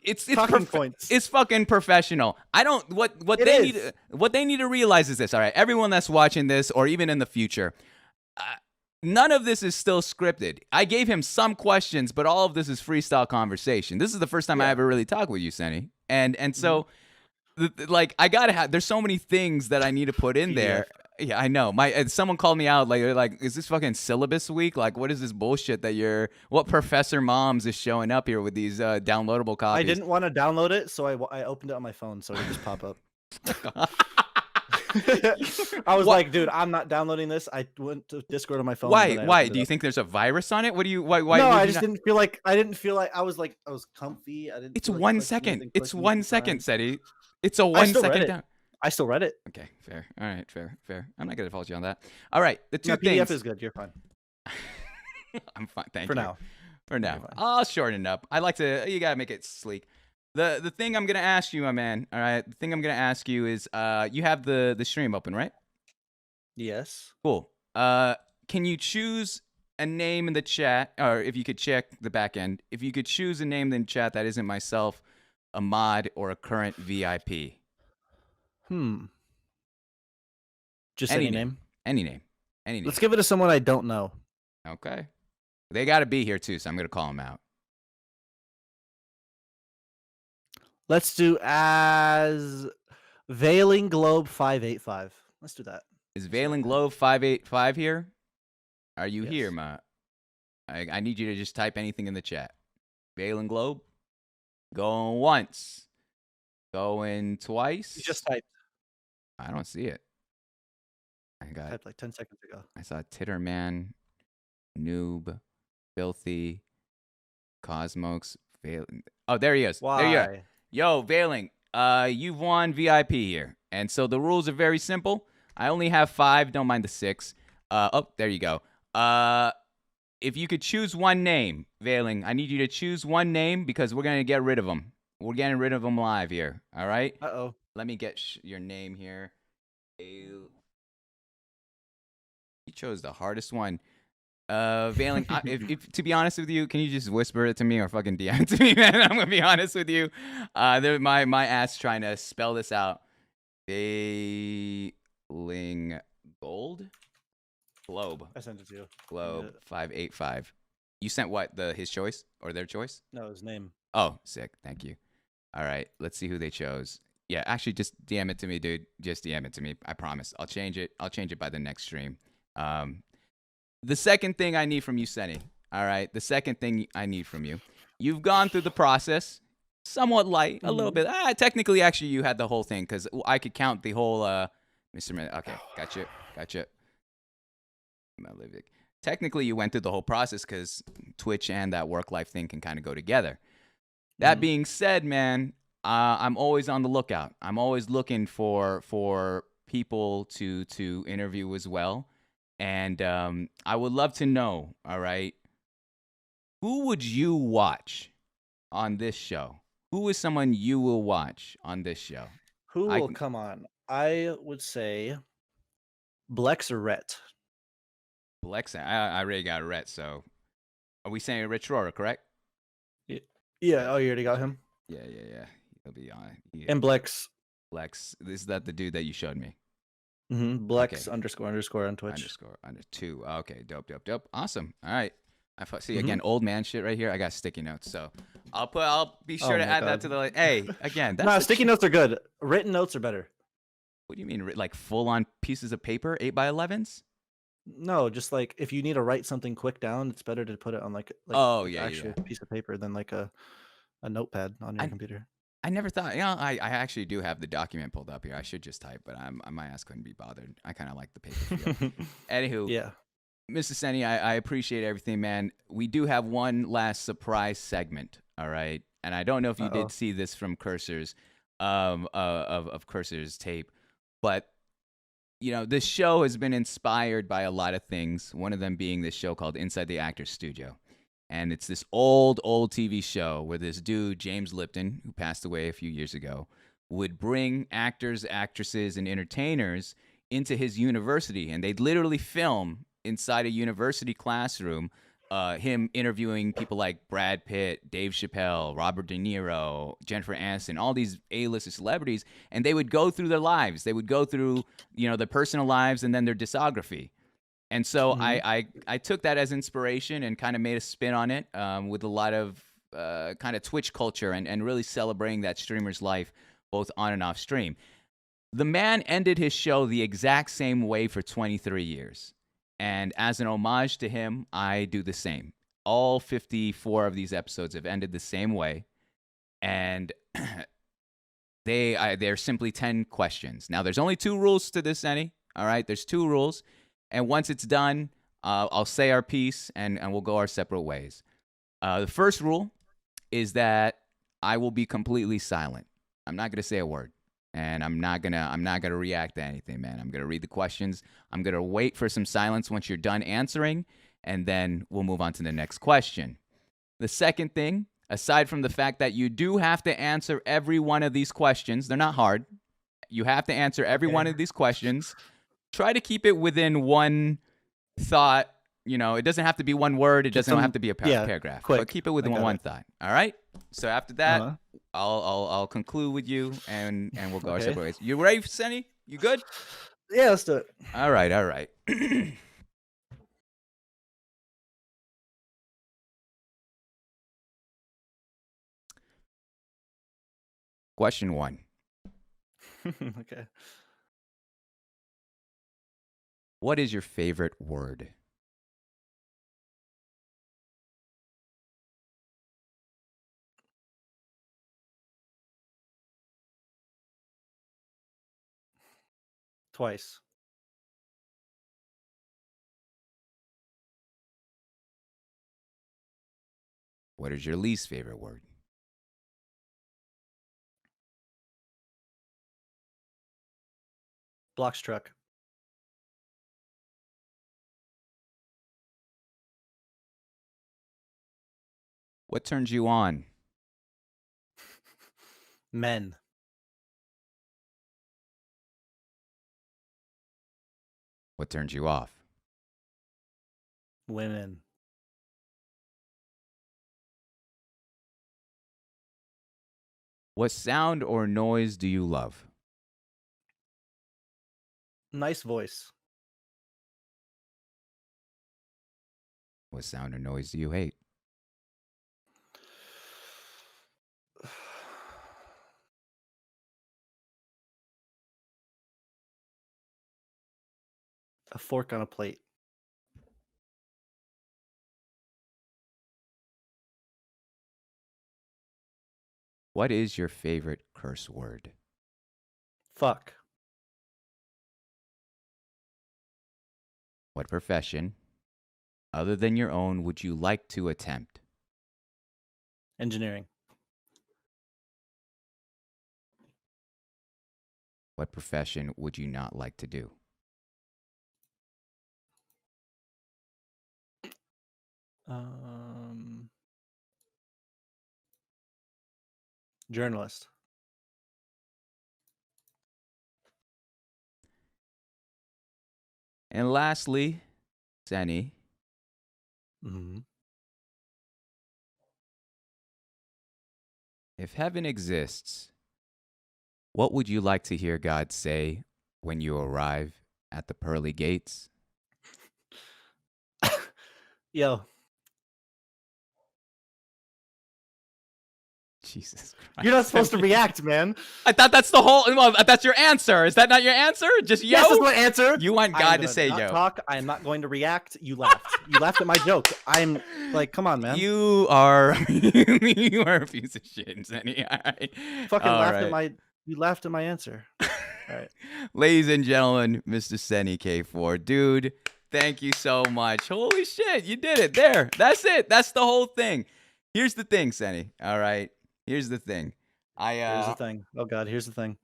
it's talking points. It's fucking professional. I don't what It they is. need what they need to realize is this. All right, everyone that's watching this or even in the future, none of this is still scripted. I gave him some questions, but all of this is freestyle conversation. This is the first time I ever really talked with you, Senny, and so. Like I gotta have. There's so many things that I need to put in there. Yeah, I know. Someone called me out. Like, they're like, is this fucking syllabus week? Like, what is this bullshit that what Professor Moms is showing up here with these downloadable copies? I didn't want to download it, so I opened it on my phone, so it would just pop up. I was like, dude, I'm not downloading this. I went to Discord on my phone. Why? and then I Why? opened it Do you up. think there's a virus on it? What do you? Why? No, would I you just not- didn't feel like. I didn't feel like I was comfy. I didn't. It's feel like 1 clicking second. anything, It's clicking 1 anything second, fine. Seti. It's a I 1 still read second it. down. I still read it. Okay, fair. All right, fair. I'm not gonna fault you on that. All right, the two No, things. PDF is good. You're fine I'm fine. Thank for you. now. For now, You're fine. I'll shorten it up. I like to. You gotta make it sleek. The thing I'm gonna ask you, my man. All right. The thing I'm gonna ask you is, you have the stream open, right? Yes. Cool. Can you choose a name in the chat, or if you could check the back end, if you could choose a name in the chat that isn't myself, a mod, or a current VIP? Just any name. Any name. Any name. Let's give it to someone I don't know. Okay. They got to be here too, so I'm gonna call them out. Let's do as Veiling Globe 585. Let's do that. Is Valen Globe 585 here? Are you Yes. here, Ma? I need you to just type anything in the chat. Valen Globe. Going once. Going twice. You just typed. I don't see it. I got. Typed like 10 seconds ago. I saw Titterman, Noob, Filthy, Cosmos, Veiling. Oh, there he is. There you are. Why? Yo, Veiling, you've won VIP here. And so the rules are very simple. I only have 5, don't mind the 6. Oh, there you go. If you could choose one name, Veiling, I need you to choose one name because we're going to get rid of them. We're getting rid of them live here. All right? Uh-oh. Let me get your name here. You chose the hardest one. Veiling, if to be honest with you, can you just whisper it to me or fucking DM it to me, man? I'm gonna be honest with you. My ass trying to spell this out. Veiling Gold Globe I sent it to you. Globe 585. You sent what? His choice or their choice? No, his name. Oh, sick. Thank you. All right, let's see who they chose. Yeah, actually, just DM it to me, dude. Just DM it to me. I promise. I'll change it. I'll change it by the next stream. The second thing I need from you, Senny. All right, the second thing I need from you. You've gone through the process, somewhat light, a little bit. Technically, actually, you had the whole thing because I could count the whole. Mr. Okay, gotcha. Technically, you went through the whole process because Twitch and that work-life thing can kind of go together. That being said, man, I'm always on the lookout. I'm always looking for people to interview as well. And I would love to know, all right, who would you watch on this show? Who is someone you will watch on this show? Who will come on? I would say Blex or Rhett. Blex, I already got Rhett, so are we saying Rich Rohrer, correct? Yeah, oh, you already got him? Yeah. He'll be on. And Blex. Blex, is that the dude that you showed me? Blex Okay. __ on Twitch. _2. Okay, dope. Awesome. All right. See again, old man shit right here. I got sticky notes, so I'll be sure to add that to the. Hey, again, that's no, sticky notes are good. Written notes are better. What do you mean, like full on pieces of paper, 8x11s? No, just like if you need to write something quick down, it's better to put it on like actual piece of paper than like a notepad on your computer. I never thought. I actually do have the document pulled up here. I should just type, but my ass couldn't be bothered. I kind of like the paper feel. Anywho, yeah, Mr. Senny, I appreciate everything, man. We do have one last surprise segment, all right? And I don't know if you did see this from Cursor's of Cursor's tape, but you know, this show has been inspired by a lot of things. One of them being this show called Inside the Actor's Studio. And it's this old TV show where this dude, James Lipton, who passed away a few years ago, would bring actors, actresses, and entertainers into his university. And they'd literally film inside a university classroom him interviewing people like Brad Pitt, Dave Chappelle, Robert De Niro, Jennifer Aniston, all these A-list celebrities. And they would go through their lives. They would go through, their personal lives and then their discography. And so I took that as inspiration and kind of made a spin on it with a lot of kind of Twitch culture and really celebrating that streamer's life both on and off stream. The man ended his show the exact same way for 23 years. And as an homage to him, I do the same. All 54 of these episodes have ended the same way. And they're simply 10 questions. Now, there's only 2 rules to this, Senny. All right, there's 2 rules. And once it's done, I'll say our piece and we'll go our separate ways. The first rule is that I will be completely silent. I'm not gonna say a word, and I'm not gonna react to anything, man. I'm gonna read the questions. I'm gonna wait for some silence once you're done answering, and then we'll move on to the next question. The second thing, aside from the fact that you do have to answer every one of these questions, they're not hard. You have to answer every one of these questions. Try to keep it within one thought. It doesn't have to be one word. It doesn't have to be a paragraph. Quick. But keep it within one thought. All right. So after that, I'll conclude with you, and we'll go our separate ways. You ready, Senny? You good? Yeah, let's do it. All right. Question 1. Okay. What is your favorite word? Twice. What is your least favorite word? Blocks truck. What turns you on? Men. What turns you off? Women. What sound or noise do you love? Nice voice. What sound or noise do you hate? A fork on a plate. What is your favorite curse word? Fuck. What profession, other than your own, would you like to attempt? Engineering. What profession would you not like to do? Journalist. And lastly, Senny, Mm-hmm. if heaven exists, what would you like to hear God say when you arrive at the pearly gates? Yo, Jesus Christ. you're not supposed to react, man. I thought that's the whole. Well, that's your answer. Is that not your answer? Just yo. Yes, that's my answer. You want I'm God to gonna say not yo. Talk. I am not going to react. You laughed. You laughed at my joke. I'm like, come on, man. You are you are a piece of shit, Senny. All right. fucking All laughed right. at my. You laughed at my answer. All right. Ladies and gentlemen, Mr. sennyk4, dude, thank you so much. Holy shit, you did it. There. That's it. That's the whole thing. Here's the thing, Senny. All right. Here's the thing. Here's the thing. Oh God, here's the thing.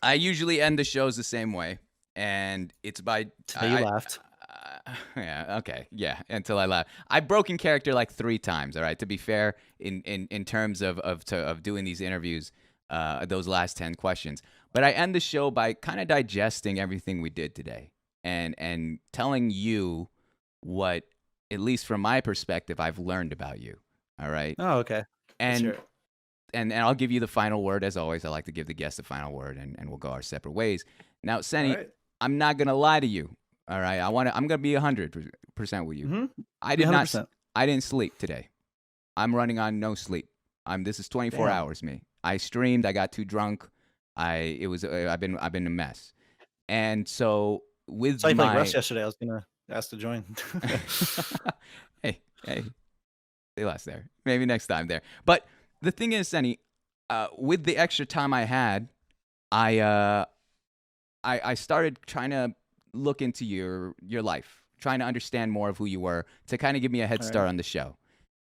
I usually end the shows the same way, and it's by Today you laughed. Yeah, okay. Yeah, until I laugh. I've broken character like 3 times, all right? To be fair, in terms of doing these interviews, those last 10 questions. But I end the show by kind of digesting everything we did today and telling you what, at least from my perspective, I've learned about you. All right? Oh, okay. Let's hear And it. and I'll give you the final word as always. I like to give the guest the final word, and we'll go our separate ways. Now, Senny, All right. I'm not gonna lie to you. All right, I'm gonna be 100% with you. Mm-hmm. I did not. 100%. I didn't sleep today. I'm running on no sleep. This is 24 Damn. hours. Me. I streamed. I got too drunk. I've been a mess. And so with Saw you playing my Rust yesterday. I was gonna ask to join. hey, say less there. Maybe next time there. But the thing is, Senny, with the extra time I had, I started trying to look into your life, trying to understand more of who you were to kind of give me a head All start right. on the show.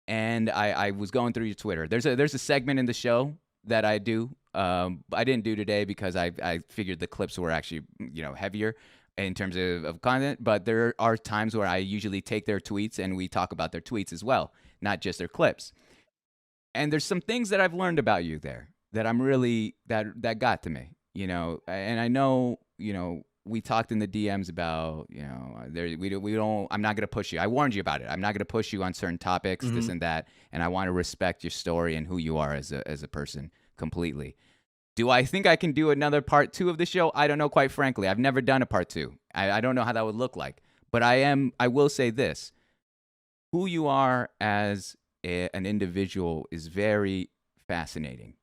And I was going through your Twitter. There's a segment in the show that I do. I didn't do today because I figured the clips were actually heavier in terms of content. But there are times where I usually take their tweets and we talk about their tweets as well, not just their clips. And there's some things that I've learned about you there that I'm really that got to me, And I know, we talked in the DMs about, we don't. I'm not gonna push you. I warned you about it. I'm not gonna push you on certain topics, this and that. And I want to respect your story and who you are as a person completely. Do I think I can do another part 2 of the show? I don't know, quite frankly. I've never done a part 2. I don't know how that would look like. But I will say this: who you are as an individual is very fascinating.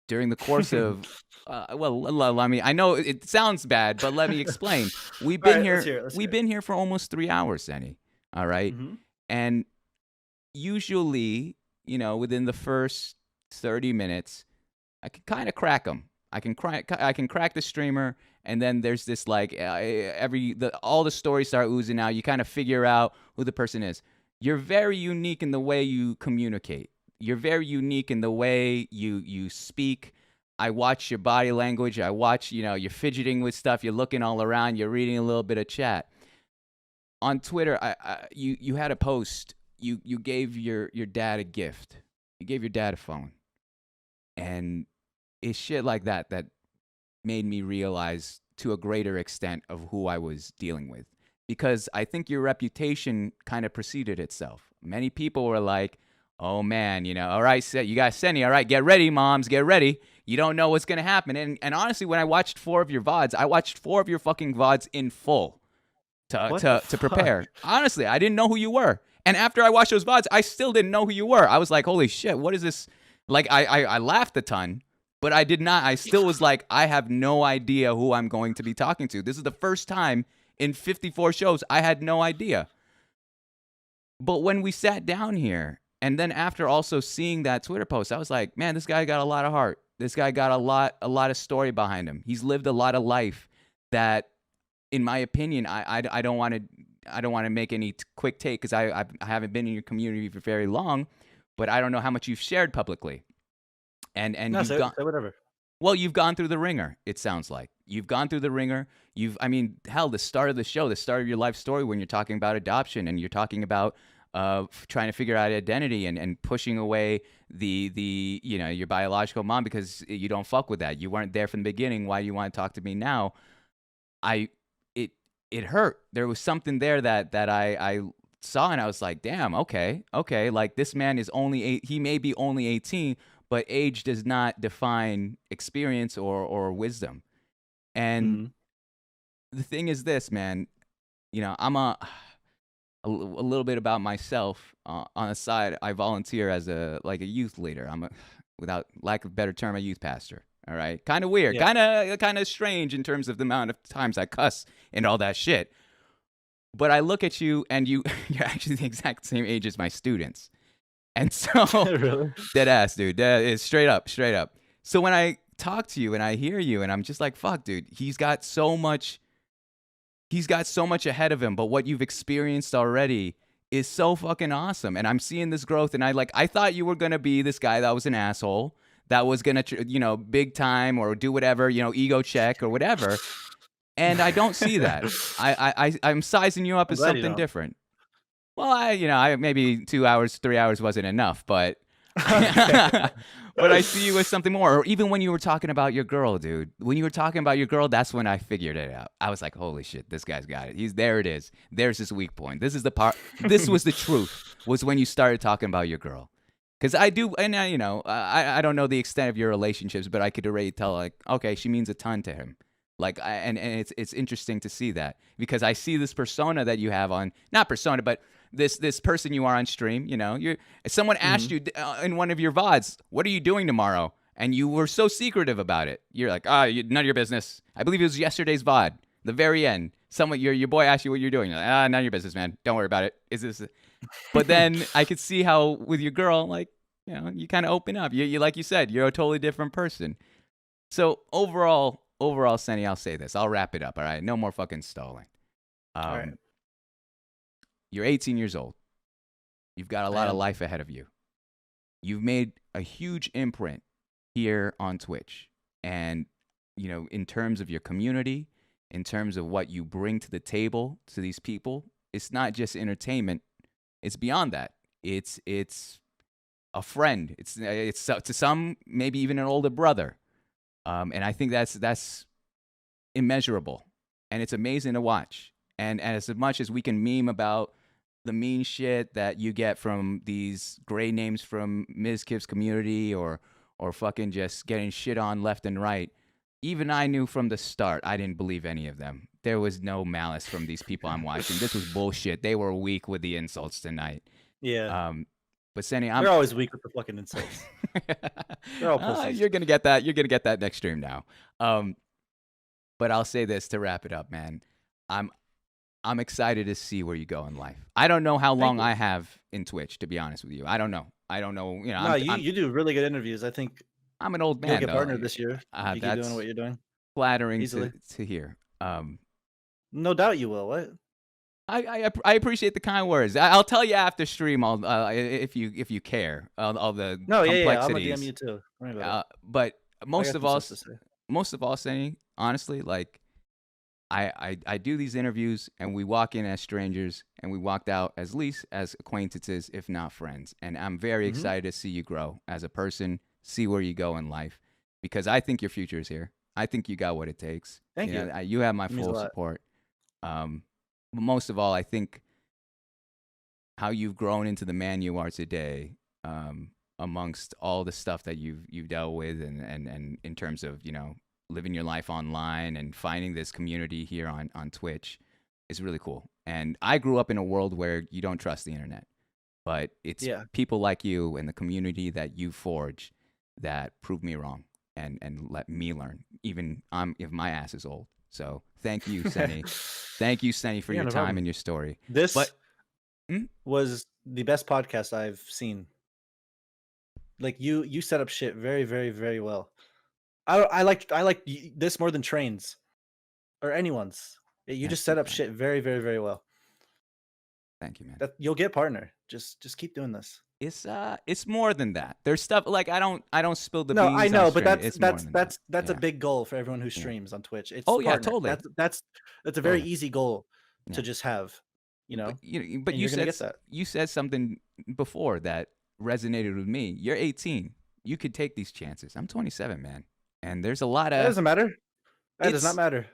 During the course of, I mean, I know it sounds bad, but let me explain. We've been All right, here. let's hear it, let's We've hear it. been here for almost 3 hours, Senny. All right? Mhm. And usually, within the first 30 minutes, I could kind of crack them. I can crack the streamer, and then there's this like all the stories start oozing out. You kind of figure out who the person is. You're very unique in the way you communicate. You're very unique in the way you speak. I watch your body language. I watch, you're fidgeting with stuff. You're looking all around. You're reading a little bit of chat. On Twitter, you had a post. You gave your dad a gift. You gave your dad a phone. And it's shit like that made me realize to a greater extent of who I was dealing with. Because I think your reputation kind of preceded itself. Many people were like, oh man, all right, you guys, Senny, all right, get ready, moms, get ready. You don't know what's going to happen. And honestly, when I watched 4 of your VODs, I watched 4 of your fucking VODs in full to prepare. Honestly, I didn't know who you were. And after I watched those VODs, I still didn't know who you were. I was like, holy shit, what is this? Like, I laughed a ton, but I did not. I still was like, I have no idea who I'm going to be talking to. This is the first time in 54 shows I had no idea. But when we sat down here, and then after also seeing that Twitter post, I was like, man, this guy got a lot of heart. This guy got a lot of story behind him. He's lived a lot of life that, in my opinion, I don't want to make any quick take because I haven't been in your community for very long, but I don't know how much you've shared publicly. And No, you've say whatever. Well, you've gone through the ringer, it sounds like. You've gone through the ringer. The start of the show, the start of your life story when you're talking about adoption and you're talking about trying to figure out identity and pushing away the your biological mom because you don't fuck with that. You weren't there from the beginning. Why do you want to talk to me now? It hurt. There was something there that I saw and I was like, damn, okay. Like this man is he may be only 18, but age does not define experience or wisdom. And the thing is this, man, I'm a little bit about myself. On the side, I volunteer as a youth leader. Without lack of a better term, a youth pastor. All right, kind of weird, Yeah. kind of strange in terms of the amount of times I cuss and all that shit. But I look at you, and you're actually the exact same age as my students, and so Really? dead ass, dude. That is straight up. So when I talk to you and I hear you, and I'm just like, fuck, dude, he's got so much ahead of him, but what you've experienced already is so fucking awesome. And I'm seeing this growth, and I thought you were going to be this guy that was an asshole, that was going to, big time or do whatever, ego check or whatever. And I don't see that. I'm sizing you up I'm as glad you something don't. different. Well, I maybe 2 hours, 3 hours wasn't enough, but but I see you as something more. Or even when you were talking about your girl, dude. When you were talking about your girl, that's when I figured it out. I was like, holy shit, this guy's got it. There it is. There's his weak point. This is the part. This was the truth. Was when you started talking about your girl. Because I do, and I don't know the extent of your relationships, but I could already tell, like, okay, she means a ton to him. Like, and it's interesting to see that because I see this persona that you have on, not persona, but this person you are on stream. Someone asked you in one of your VODs, what are you doing tomorrow? And you were so secretive about it. You're like, none of your business. I believe it was yesterday's VOD, the very end. Your boy asked you what you're doing. You're like, none of your business, man. Don't worry about it. Is this? But then I could see how with your girl, like, you kind of open up. You like you said, you're a totally different person. So overall, Senny, I'll say this. I'll wrap it up. All right, no more fucking stalling. All right. You're 18 years old. You've got a lot of life ahead of you. You've made a huge imprint here on Twitch, and in terms of your community, in terms of what you bring to the table to these people, it's not just entertainment. It's beyond that. It's a friend. It's to some maybe even an older brother. And I think that's immeasurable, and it's amazing to watch. And as much as we can meme about the mean shit that you get from these gray names from Ms. Kiv's community or fucking just getting shit on left and right, even I knew from the start I didn't believe any of them. There was no malice from these people I'm watching. This was bullshit. They were weak with the insults tonight. Yeah. But Senny, They're always weak with the fucking insults. They're all pussies. You're gonna get that. You're gonna get that next stream now. But I'll say this to wrap it up, man. I'm excited to see where you go in life. I don't know how long I have in Twitch, to be honest with you. I don't know. No, you do really good interviews. I think I'm an old man. You'll get though. partner this year. If you keep That's doing what you're doing. flattering Easily. to hear. No doubt you will. What? I appreciate the kind words. I'll tell you after stream. If you care. All the No, yeah. I'm complexities. gonna DM you too. Don't worry about it. But I most got of some all, stuff to say. Senny, honestly, like I do these interviews and we walk in as strangers and we walked out as least as acquaintances, if not friends. And I'm very excited to see you grow as a person, see where you go in life, because I think your future is here. I think you got what it takes. Thank you. You have my It means a full lot. support. But most of all, I think how you've grown into the man you are today, amongst all the stuff that you've dealt with, and in terms of living your life online and finding this community here on Twitch, is really cool. And I grew up in a world where you don't trust the internet, but it's people like you and the community that you forge that prove me wrong and let me learn, even if my ass is old. So thank you, Senny. Thank you, Senny, for your no time problem. and your story. This Hmm? was the best podcast I've seen. Like you set up shit very, very, very well. I like this more than trains or anyone's. You That's just set up okay. shit very, very, very well. Thank you, man. You'll get partner. Just keep doing this. It's more than that. There's stuff like I don't spill the No, beans. I know, on but stream. It's more than that's that. a Yeah. big goal for everyone who streams on Twitch. It's Oh, yeah, partner. totally. That's a very Totally. easy goal Yeah. to just have. But And you you're gonna said get that. you said something before that resonated with me. You're 18. You could take these chances. I'm 27, man, and there's a lot That of. doesn't matter. That does It's- not matter.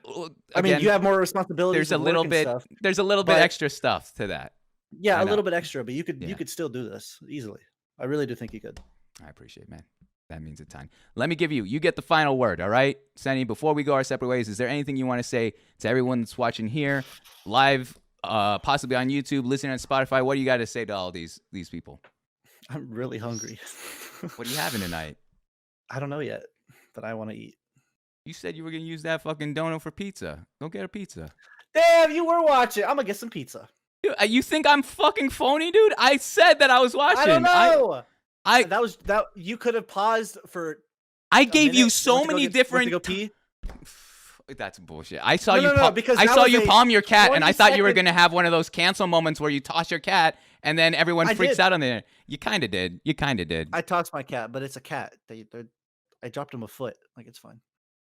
I Again, mean, you have more responsibilities. there's a with little work and bit. stuff. There's a little bit but- extra stuff to that. Yeah, I a know. little bit extra, but you Yeah. could still do this easily. I really do think you could. I appreciate it, man. That means a ton. Let me give you get the final word, all right? Senny, before we go our separate ways, is there anything you want to say to everyone that's watching here, live, possibly on YouTube, listening on Spotify? What do you got to say to all these people? I'm really hungry. What are you having tonight? I don't know yet, but I want to eat. You said you were going to use that fucking donut for pizza. Go get a pizza. Damn, you were watching. I'm gonna get some pizza. Dude, you think I'm fucking phony, dude? I said that I was watching. I don't know. I that you could have paused for. I a gave you minute, so went to go many get- different. went to go pee. That's bullshit. I saw No, you. no, no, because I that saw was you a palm your cat, and I thought you were 20-second gonna have one of those cancel moments where you toss your cat, and then everyone I freaks did. out on there. You kind of did. You kind of did. I tossed my cat, but it's a cat. I dropped him a foot. Like it's fine.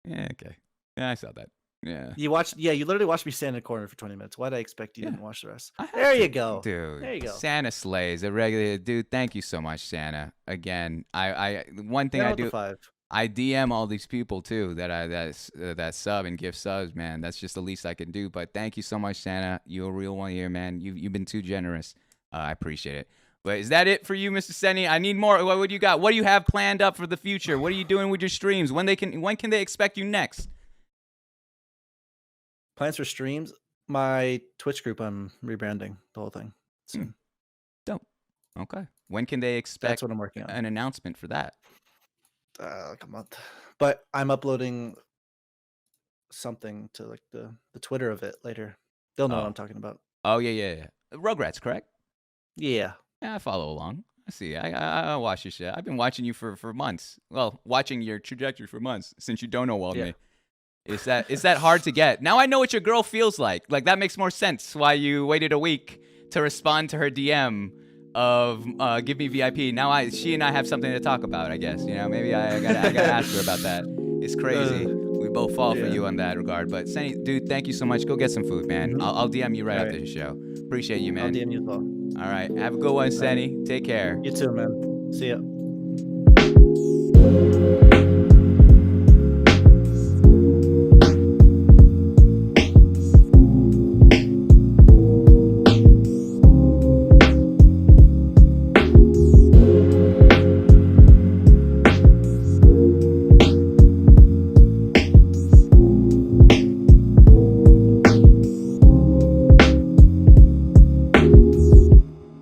Yeah. Okay. Yeah, I saw that. Yeah. You watched. Yeah, you literally watched me stand in a corner for 20 minutes. Why'd I expect you Yeah. didn't watch the rest? I had There to, you go. dude. There you go. Santa slays a regular dude. Thank you so much, Santa. Again, one thing Down I with the do. 5. I DM all these people too that sub and give subs, man. That's just the least I can do. But thank you so much, Santa. You're a real one here, man. You've been too generous. I appreciate it. But is that it for you, Mr. Senny? I need more. What do you got? What do you have planned up for the future? What are you doing with your streams? When can they expect you next? Plans for streams. My Twitch group. I'm rebranding the whole thing soon. Dope. Okay. When can they expect That's what I'm working on. an announcement for that? Like a month. But I'm uploading something to like the Twitter of it later. They'll know Oh. what I'm talking about. Oh yeah. Rugrats, correct? Yeah. Yeah, I follow along. I see. I watch your shit. I've been watching you for months. Well, watching your trajectory for months since you don't know Yeah. me. Is that hard to get? Now I know what your girl feels like. Like that makes more sense. Why you waited a week to respond to her DM of give me VIP. Now she and I have something to talk about. I guess maybe I gotta ask her about that. It's crazy. We both fall for yeah. you on that regard. But Senny, dude, thank you so much. Go get some food, man. Mhm. I'll DM you right All after right. the show. Appreciate you, I'll man. DM you as well. All right. Have a good one, Senny. Take care. You too, man. See ya.